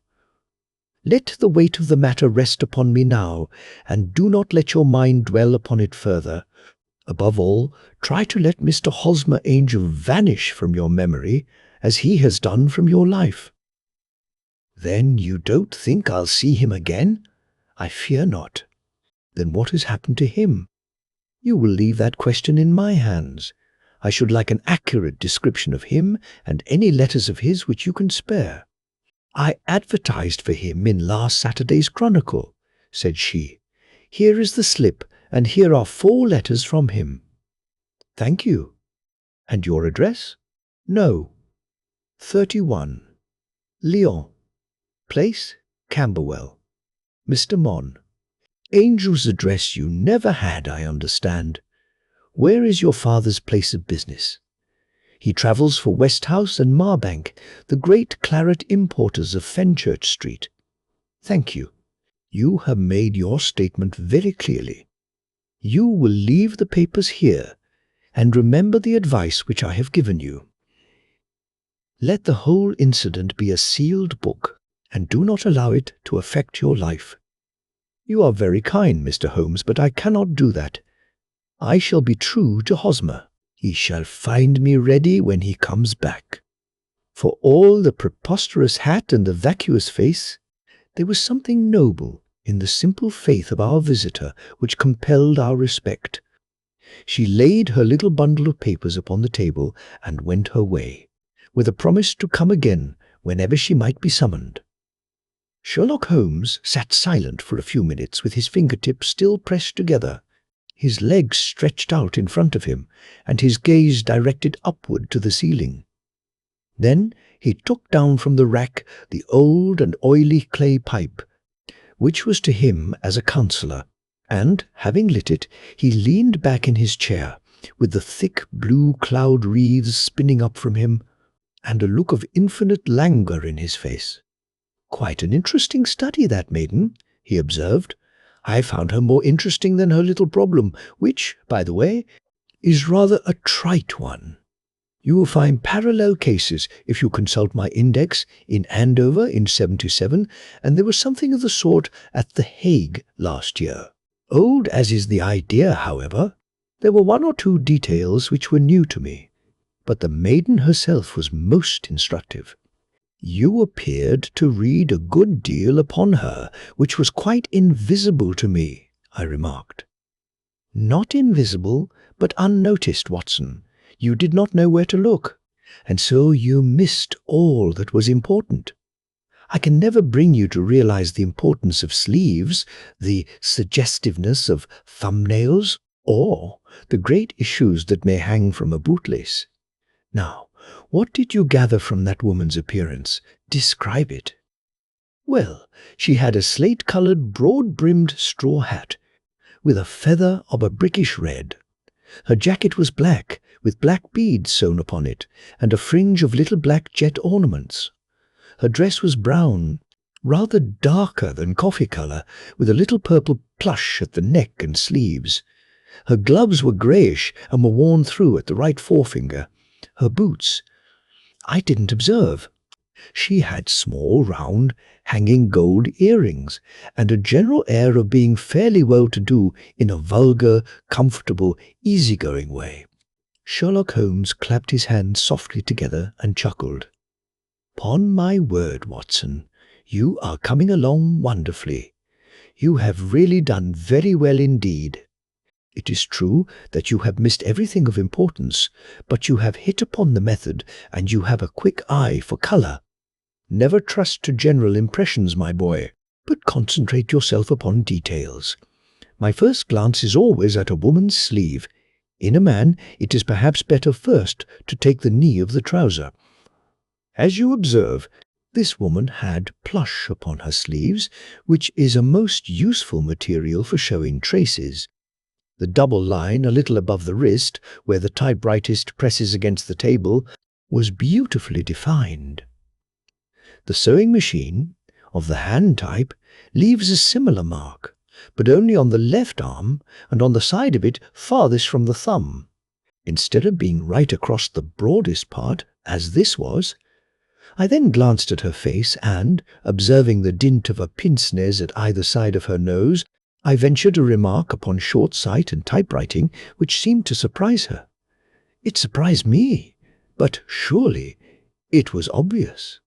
Let the weight of the matter rest upon me now, and do not let your mind dwell upon it further. Above all, try to let Mr. Hosmer Angel vanish from your memory, as he has done from your life. Then you don't think I'll see him again? I fear not. Then what has happened to him? You will leave that question in my hands. I should like an accurate description of him and any letters of his which you can spare. I advertised for him in last Saturday's Chronicle, said she. Here is the slip, and here are 4 letters from him. Thank you. And your address? No. 31. Lyon. Place, Camberwell. Mr. Mon. Angel's address you never had, I understand. Where is your father's place of business? He travels for Westhouse and Marbank, the great claret importers of Fenchurch Street. Thank you. You have made your statement very clearly. You will leave the papers here, and remember the advice which I have given you. Let the whole incident be a sealed book, and do not allow it to affect your life. You are very kind, Mr. Holmes, but I cannot do that. I shall be true to Hosmer. He shall find me ready when he comes back. For all the preposterous hat and the vacuous face, there was something noble in the simple faith of our visitor which compelled our respect. She laid her little bundle of papers upon the table and went her way, with a promise to come again whenever she might be summoned. Sherlock Holmes sat silent for a few minutes with his fingertips still pressed together, his legs stretched out in front of him, and his gaze directed upward to the ceiling. Then he took down from the rack the old and oily clay pipe, which was to him as a counsellor, and, having lit it, he leaned back in his chair, with the thick blue cloud wreaths spinning up from him, and a look of infinite languor in his face. "Quite an interesting study, that maiden," he observed. "I found her more interesting than her little problem, which, by the way, is rather a trite one. You will find parallel cases if you consult my index in Andover in '77, and there was something of the sort at The Hague last year. Old as is the idea, however, there were one or two details which were new to me, but the maiden herself was most instructive. You appeared to read a good deal upon her, which was quite invisible to me," I remarked. "Not invisible, but unnoticed, Watson. You did not know where to look, and so you missed all that was important. I can never bring you to realize the importance of sleeves, the suggestiveness of thumbnails, or the great issues that may hang from a bootlace. Now, what did you gather from that woman's appearance? Describe it." "Well, she had a slate-coloured, broad-brimmed straw hat, with a feather of a brickish red. Her jacket was black, with black beads sewn upon it, and a fringe of little black jet ornaments. Her dress was brown, rather darker than coffee colour, with a little purple plush at the neck and sleeves. Her gloves were greyish and were worn through at the right forefinger. Her boots I didn't observe. She had small, round, hanging gold earrings, and a general air of being fairly well-to-do in a vulgar, comfortable, easy-going way." Sherlock Holmes clapped his hands softly together and chuckled. "'Pon my word, Watson, you are coming along wonderfully. You have really done very well indeed. It is true that you have missed everything of importance, but you have hit upon the method, and you have a quick eye for colour. Never trust to general impressions, my boy, but concentrate yourself upon details. My first glance is always at a woman's sleeve. In a man, it is perhaps better first to take the knee of the trouser. As you observe, this woman had plush upon her sleeves, which is a most useful material for showing traces. The double line a little above the wrist, where the typewritist presses against the table, was beautifully defined. The sewing machine, of the hand type, leaves a similar mark, but only on the left arm and on the side of it farthest from the thumb. Instead of being right across the broadest part, as this was. I then glanced at her face and, observing the dint of a pince-nez at either side of her nose, I ventured a remark upon short sight and typewriting which seemed to surprise her. It surprised me, but surely it was obvious.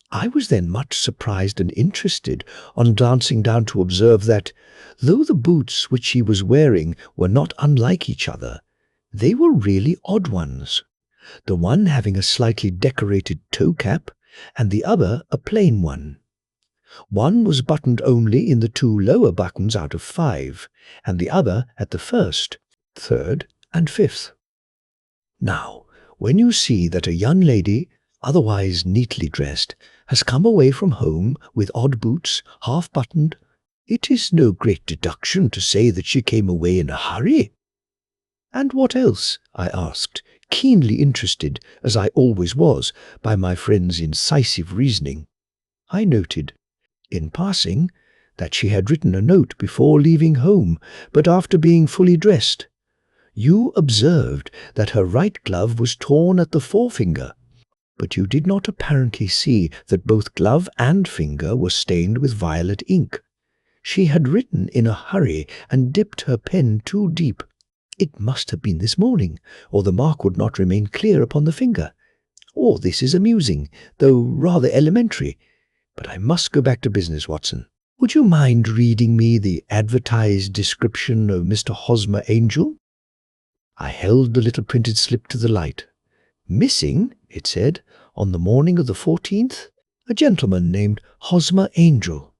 I was then much surprised and interested on glancing down to observe that, though the boots which she was wearing were not unlike each other, they were really odd ones, the one having a slightly decorated toe cap, and the other a plain one. One was buttoned only in the 2 lower buttons out of 5, and the other at the 1st, 3rd, and 5th. Now, when you see that a young lady, otherwise neatly dressed, has come away from home with odd boots, half-buttoned, it is no great deduction to say that she came away in a hurry." "And what else?" I asked, keenly interested, as I always was, by my friend's incisive reasoning. I noted, in passing, that she had written a note before leaving home, but after being fully dressed. You observed that her right glove was torn at the forefinger, but you did not apparently see that both glove and finger were stained with violet ink. She had written in a hurry and dipped her pen too deep. It must have been this morning, or the mark would not remain clear upon the finger. All this is amusing, though rather elementary. But I must go back to business, Watson. Would you mind reading me the advertised description of Mr. Hosmer Angel?" I held the little printed slip to the light. "Missing," it said, "on the morning of the 14th, a gentleman named Hosmer Angel.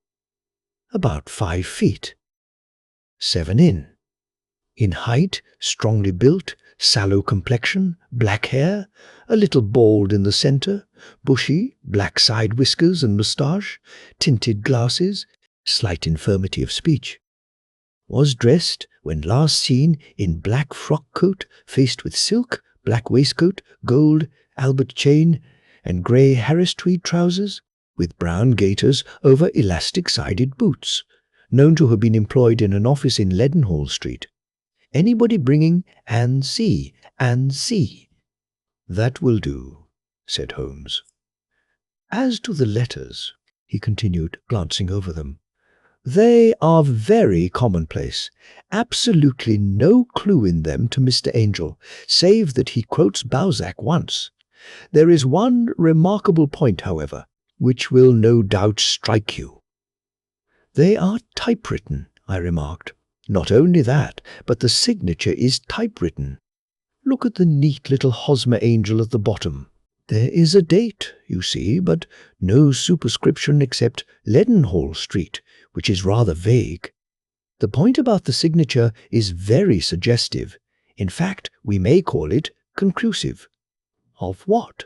About 5 feet. 7 in height, strongly built, sallow complexion, black hair, a little bald in the centre, bushy, black side whiskers and moustache, tinted glasses, slight infirmity of speech. Was dressed, when last seen, in black frock coat faced with silk, black waistcoat, gold, Albert chain, and grey Harris tweed trousers, with brown gaiters over elastic-sided boots, known to have been employed in an office in Leadenhall Street. Anybody bringing and see. That will do, said Holmes. As to the letters, he continued, glancing over them, they are very commonplace. Absolutely no clue in them to Mr. Angel, save that he quotes Balzac once. There is one remarkable point, however, which will no doubt strike you. They are typewritten, I remarked. Not only that, but the signature is typewritten. Look at the neat little Hosmer Angel at the bottom. There is a date, you see, but no superscription except Leadenhall Street, which is rather vague. The point about the signature is very suggestive. In fact, we may call it conclusive. Of what?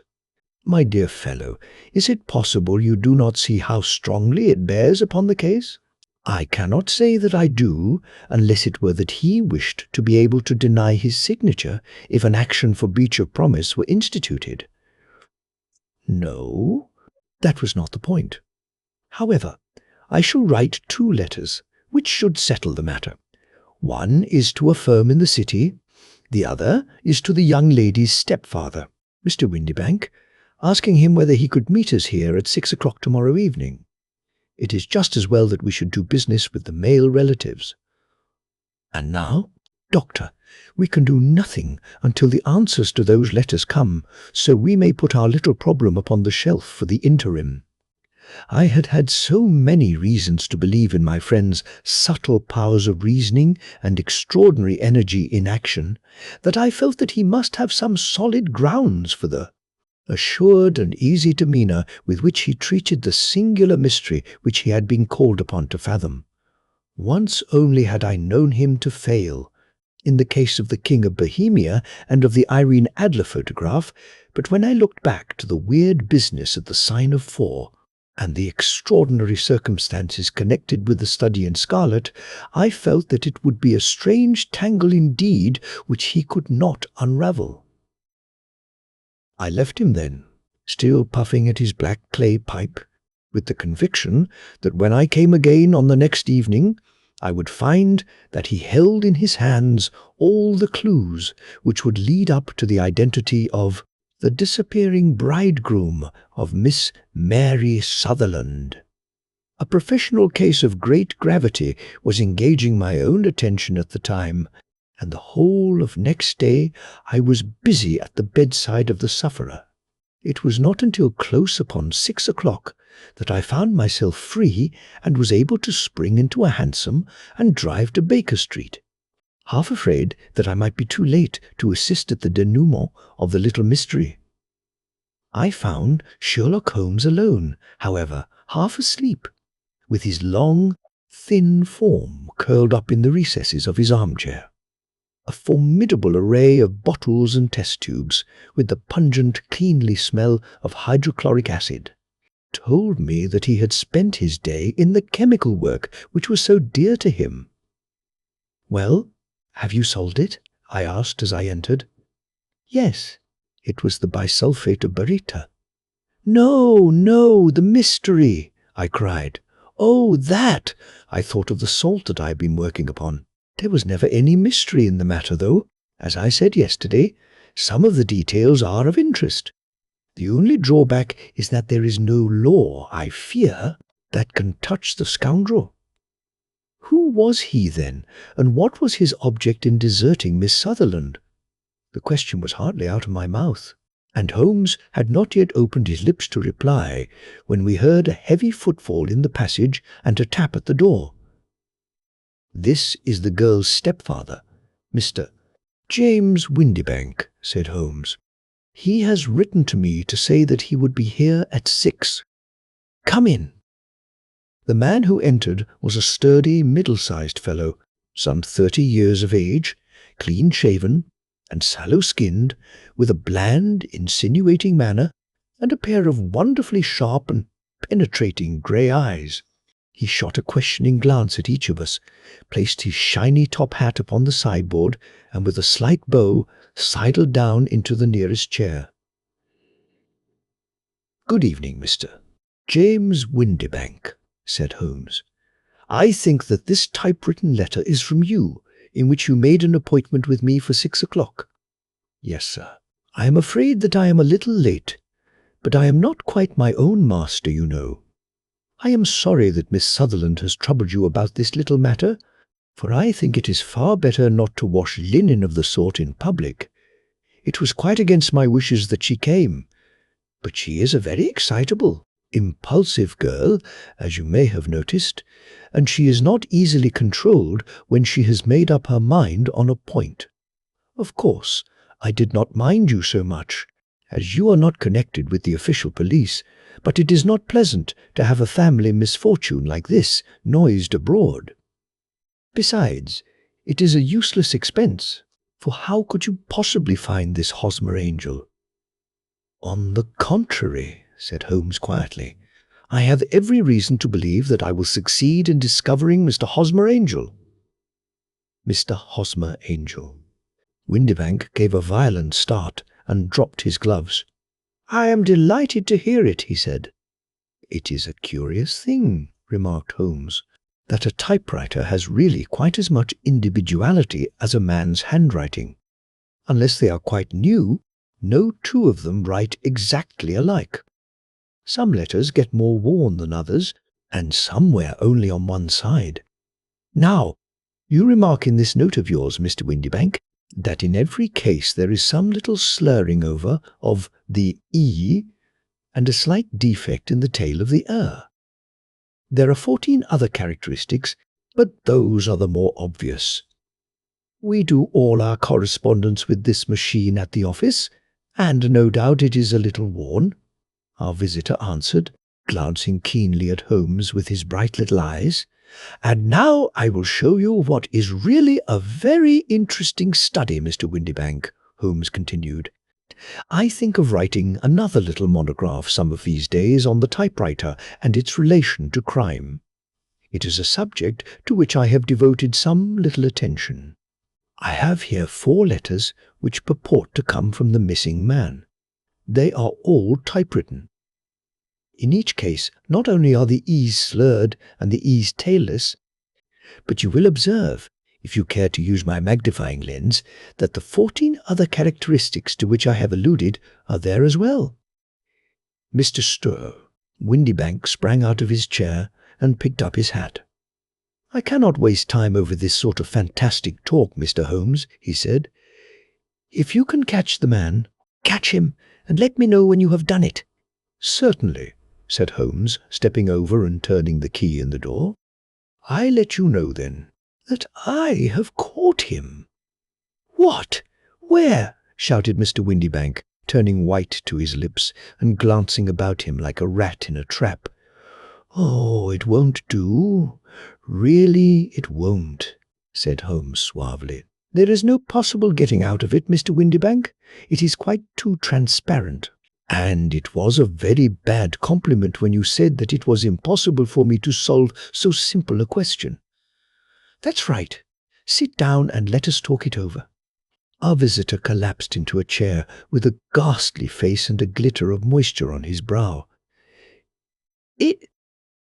My dear fellow, is it possible you do not see how strongly it bears upon the case? I cannot say that I do, unless it were that he wished to be able to deny his signature if an action for breach of promise were instituted. No, that was not the point. However, I shall write 2 letters, which should settle the matter. One is to a firm in the city, the other is to the young lady's stepfather, Mr. Windibank, asking him whether he could meet us here at 6 o'clock tomorrow evening. It is just as well that we should do business with the male relatives. And now, Doctor, we can do nothing until the answers to those letters come, so we may put our little problem upon the shelf for the interim. I had had so many reasons to believe in my friend's subtle powers of reasoning and extraordinary energy in action, that I felt that he must have some solid grounds for the assured and easy demeanour with which he treated the singular mystery which he had been called upon to fathom. Once only had I known him to fail, in the case of the King of Bohemia and of the Irene Adler photograph, but when I looked back to the weird business at the Sign of 4, and the extraordinary circumstances connected with the study in scarlet, I felt that it would be a strange tangle indeed which he could not unravel. I left him then, still puffing at his black clay pipe, with the conviction that when I came again on the next evening, I would find that he held in his hands all the clues which would lead up to the identity of the disappearing bridegroom of Miss Mary Sutherland. A professional case of great gravity was engaging my own attention at the time, and the whole of next day I was busy at the bedside of the sufferer. It was not until close upon 6 o'clock that I found myself free and was able to spring into a hansom and drive to Baker Street, half afraid that I might be too late to assist at the denouement of the little mystery. I found Sherlock Holmes alone, however, half asleep, with his long, thin form curled up in the recesses of his armchair. A formidable array of bottles and test tubes, with the pungent, cleanly smell of hydrochloric acid, told me that he had spent his day in the chemical work which was so dear to him. "Well, have you solved it?" I asked as I entered. "Yes, it was the bisulfate of baryta." No, the mystery!" I cried. "Oh, that!" I thought of the salt that I had been working upon. There was never any mystery in the matter, though, as I said yesterday, some of the details are of interest. The only drawback is that there is no law, I fear, that can touch the scoundrel. Who was he, then, and what was his object in deserting Miss Sutherland? The question was hardly out of my mouth, and Holmes had not yet opened his lips to reply when we heard a heavy footfall in the passage and a tap at the door. "This is the girl's stepfather, Mr. James Windibank," said Holmes. "He has written to me to say that he would be here at 6. Come in." The man who entered was a sturdy, middle-sized fellow, some 30 years of age, clean-shaven and sallow-skinned, with a bland, insinuating manner and a pair of wonderfully sharp and penetrating grey eyes. He shot a questioning glance at each of us, placed his shiny top hat upon the sideboard, and with a slight bow, sidled down into the nearest chair. "Good evening, Mr. James Windibank," said Holmes. "I think that this typewritten letter is from you, in which you made an appointment with me for 6 o'clock. Yes, sir. I am afraid that I am a little late, but I am not quite my own master, you know. I am sorry that Miss Sutherland has troubled you about this little matter, for I think it is far better not to wash linen of the sort in public. It was quite against my wishes that she came, but she is a very excitable, impulsive girl, as you may have noticed, and she is not easily controlled when she has made up her mind on a point. Of course, I did not mind you so much, as you are not connected with the official police, but it is not pleasant to have a family misfortune like this noised abroad. Besides, it is a useless expense, for how could you possibly find this Hosmer Angel?" "On the contrary," said Holmes quietly, "I have every reason to believe that I will succeed in discovering Mr. Hosmer Angel." Mr. Hosmer Angel. Windibank gave a violent start and dropped his gloves. "I am delighted to hear it," he said. "It is a curious thing," remarked Holmes, "that a typewriter has really quite as much individuality as a man's handwriting. Unless they are quite new, no two of them write exactly alike. Some letters get more worn than others, and some wear only on one side. Now, you remark in this note of yours, Mr. Windibank, that in every case there is some little slurring over of the E and a slight defect in the tail of the There are 14 other characteristics, but those are the more obvious. We do all our correspondence with this machine at the office, and no doubt it is a little worn," our visitor answered, glancing keenly at Holmes with his bright little eyes. "And now I will show you what is really a very interesting study, Mr. Windibank," Holmes continued. "I think of writing another little monograph some of these days on the typewriter and its relation to crime. It is a subject to which I have devoted some little attention. I have here 4 letters which purport to come from the missing man. They are all typewritten. In each case, not only are the E's slurred and the E's tailless, but you will observe, if you care to use my magnifying lens, that the 14 other characteristics to which I have alluded are there as well." Mr. Windibank sprang out of his chair and picked up his hat. "I cannot waste time over this sort of fantastic talk, Mr. Holmes," he said. "If you can catch the man, catch him, and let me know when you have done it." "Certainly," said Holmes, stepping over and turning the key in the door. "I let you know, then, that I have caught him." "What? Where?" shouted Mr. Windibank, turning white to his lips and glancing about him like a rat in a trap. "Oh, it won't do. Really, it won't," said Holmes suavely. "There is no possible getting out of it, Mr. Windibank. It is quite too transparent. And it was a very bad compliment when you said that it was impossible for me to solve so simple a question. That's right. Sit down and let us talk it over." Our visitor collapsed into a chair with a ghastly face and a glitter of moisture on his brow.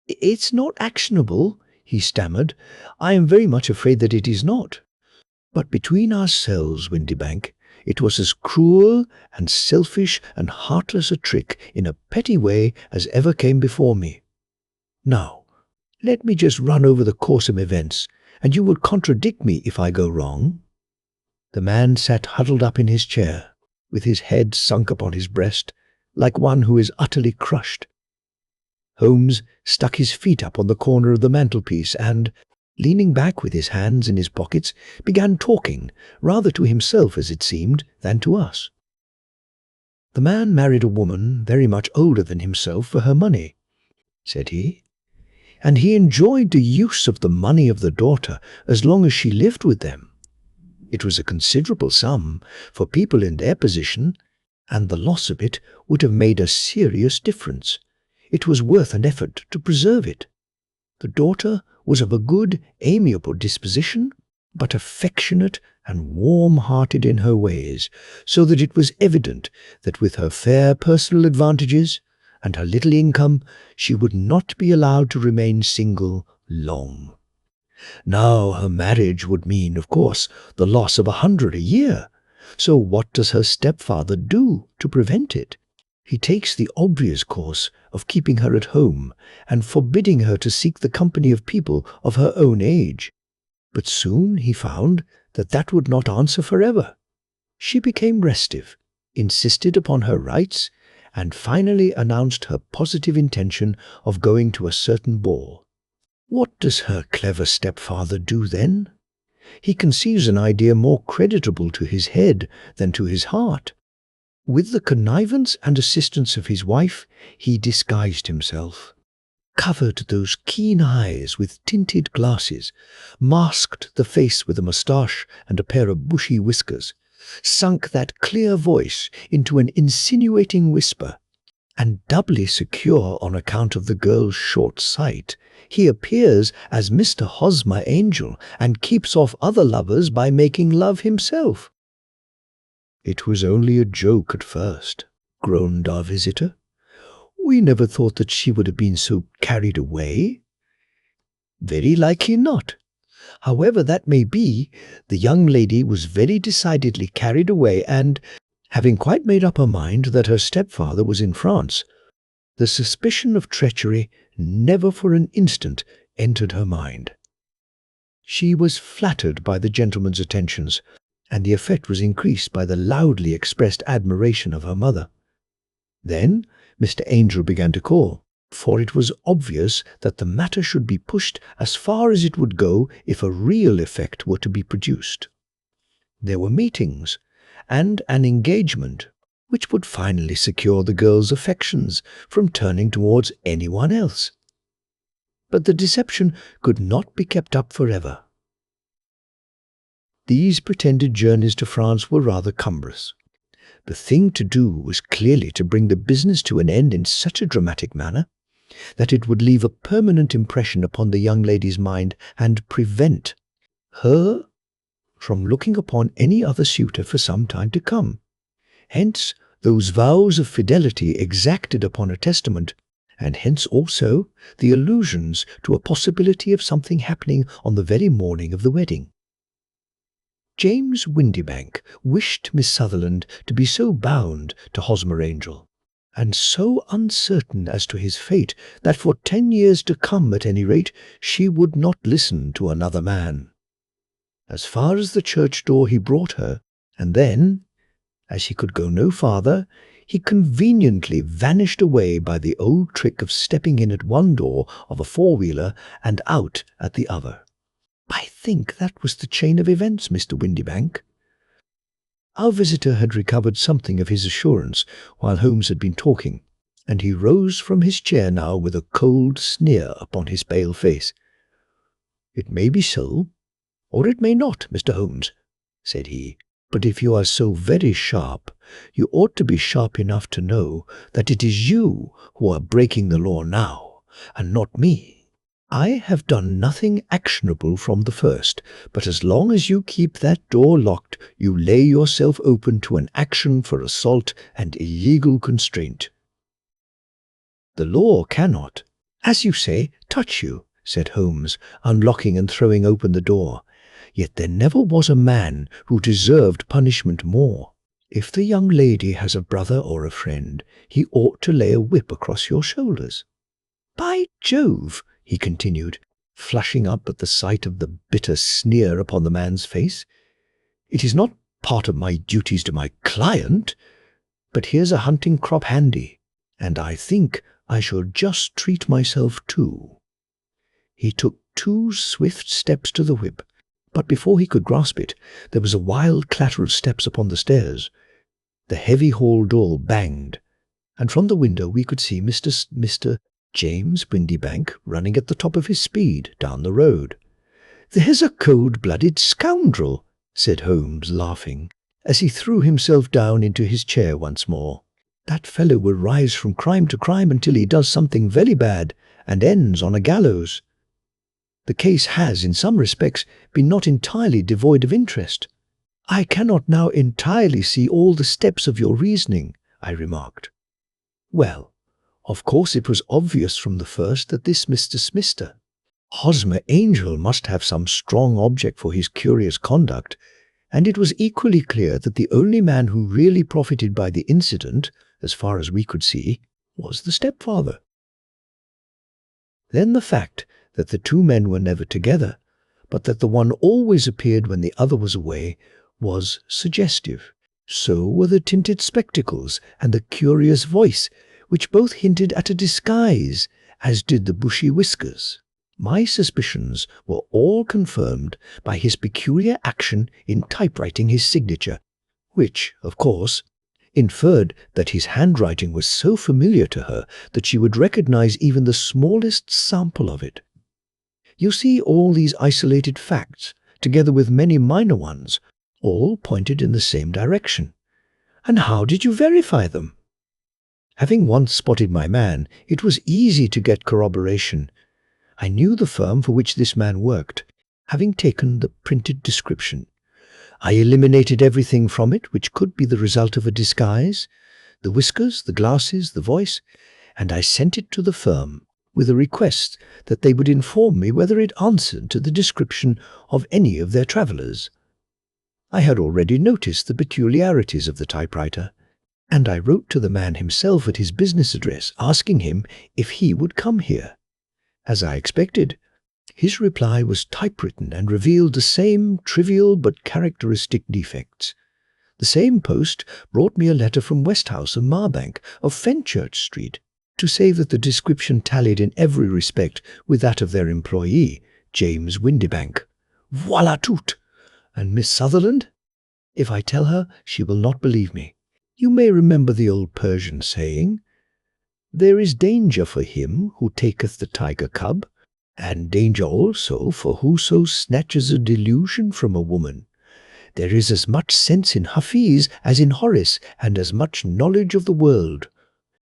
It's not actionable," he stammered. "I am very much afraid that it is not. But between ourselves, Windibank, it was as cruel and selfish and heartless a trick in a petty way as ever came before me. Now, let me just run over the course of events, and you will contradict me if I go wrong." The man sat huddled up in his chair, with his head sunk upon his breast, like one who is utterly crushed. Holmes stuck his feet up on the corner of the mantelpiece and, leaning back with his hands in his pockets, began talking, rather to himself as it seemed, than to us. "The man married a woman very much older than himself for her money," said he, "and he enjoyed the use of the money of the daughter as long as she lived with them. It was a considerable sum for people in their position, and the loss of it would have made a serious difference. It was worth an effort to preserve it. The daughter was of a good, amiable disposition, but affectionate and warm-hearted in her ways, so that it was evident that with her fair personal advantages and her little income, she would not be allowed to remain single long. Now her marriage would mean, of course, the loss of 100 a year. So what does her stepfather do to prevent it? He takes the obvious course of keeping her at home and forbidding her to seek the company of people of her own age. But soon he found that that would not answer forever. She became restive, insisted upon her rights, and finally announced her positive intention of going to a certain ball. What does her clever stepfather do then? He conceives an idea more creditable to his head than to his heart. With the connivance and assistance of his wife, he disguised himself, covered those keen eyes with tinted glasses, masked the face with a moustache and a pair of bushy whiskers, sunk that clear voice into an insinuating whisper, and doubly secure on account of the girl's short sight, he appears as Mr. Hosmer Angel and keeps off other lovers by making love himself. "It was only a joke at first," groaned our visitor. "We never thought that she would have been so carried away." "Very likely not. However that may be, the young lady was very decidedly carried away, and, having quite made up her mind that her stepfather was in France, the suspicion of treachery never for an instant entered her mind. She was flattered by the gentleman's attentions, and the effect was increased by the loudly expressed admiration of her mother. Then Mr. Angel began to call, for it was obvious that the matter should be pushed as far as it would go if a real effect were to be produced. There were meetings, and an engagement, which would finally secure the girl's affections from turning towards anyone else. But the deception could not be kept up forever. These pretended journeys to France were rather cumbrous. The thing to do was clearly to bring the business to an end in such a dramatic manner that it would leave a permanent impression upon the young lady's mind and prevent her from looking upon any other suitor for some time to come. Hence those vows of fidelity exacted upon a testament, and hence also the allusions to a possibility of something happening on the very morning of the wedding. James Windybank wished Miss Sutherland to be so bound to Hosmer Angel, and so uncertain as to his fate, that for 10 years to come, at any rate, she would not listen to another man. As far as the church door he brought her, and then, as he could go no farther, he conveniently vanished away by the old trick of stepping in at one door of a four-wheeler and out at the other. I think that was the chain of events, Mr. Windybank. Our visitor had recovered something of his assurance while Holmes had been talking, and he rose from his chair now with a cold sneer upon his pale face. "It may be so, or it may not, Mr. Holmes," said he. "But if you are so very sharp, you ought to be sharp enough to know that it is you who are breaking the law now, and not me. I have done nothing actionable from the first, but as long as you keep that door locked, you lay yourself open to an action for assault and illegal constraint." "The law cannot, as you say, touch you," said Holmes, unlocking and throwing open the door. "Yet there never was a man who deserved punishment more. If the young lady has a brother or a friend, he ought to lay a whip across your shoulders. By Jove!" he continued, flushing up at the sight of the bitter sneer upon the man's face, "it is not part of my duties to my client, but here's a hunting crop handy, and I think I shall just treat myself too." He took 2 swift steps to the whip, but before he could grasp it, there was a wild clatter of steps upon the stairs. The heavy hall door banged, and from the window we could see Mr. James Windybank running at the top of his speed down the road. "There's a cold-blooded scoundrel," said Holmes, laughing. as he threw himself down into his chair once more. "That fellow will rise from crime to crime until he does something very bad and ends on a gallows. The case has, in some respects, been not entirely devoid of interest." "I cannot now entirely see all the steps of your reasoning," I remarked. "Well, of course it was obvious from the first that this Mr. Smithster, Hosmer Angel, must have some strong object for his curious conduct, and it was equally clear that the only man who really profited by the incident, as far as we could see, was the stepfather. Then the fact that the two men were never together, but that the one always appeared when the other was away, was suggestive. So were the tinted spectacles and the curious voice, which both hinted at a disguise, as did the bushy whiskers. My suspicions were all confirmed by his peculiar action in typewriting his signature, which, of course, inferred that his handwriting was so familiar to her that she would recognize even the smallest sample of it. You see, all these isolated facts, together with many minor ones, all pointed in the same direction. And how did you verify them? Having once spotted my man, it was easy to get corroboration. I knew the firm for which this man worked, having taken the printed description. I eliminated everything from it which could be the result of a disguise, the whiskers, the glasses, the voice, and I sent it to the firm with a request that they would inform me whether it answered to the description of any of their travellers. I had already noticed the peculiarities of the typewriter, and I wrote to the man himself at his business address, asking him if he would come here. As I expected, his reply was typewritten and revealed the same trivial but characteristic defects. The same post brought me a letter from Westhouse of Marbank of Fenchurch Street to say that the description tallied in every respect with that of their employee, James Windibank. Voilà tout! And Miss Sutherland? If I tell her, she will not believe me. You may remember the old Persian saying, "There is danger for him who taketh the tiger cub, and danger also for whoso snatches a delusion from a woman. There is as much sense in Hafiz as in Horace, and as much knowledge of the world.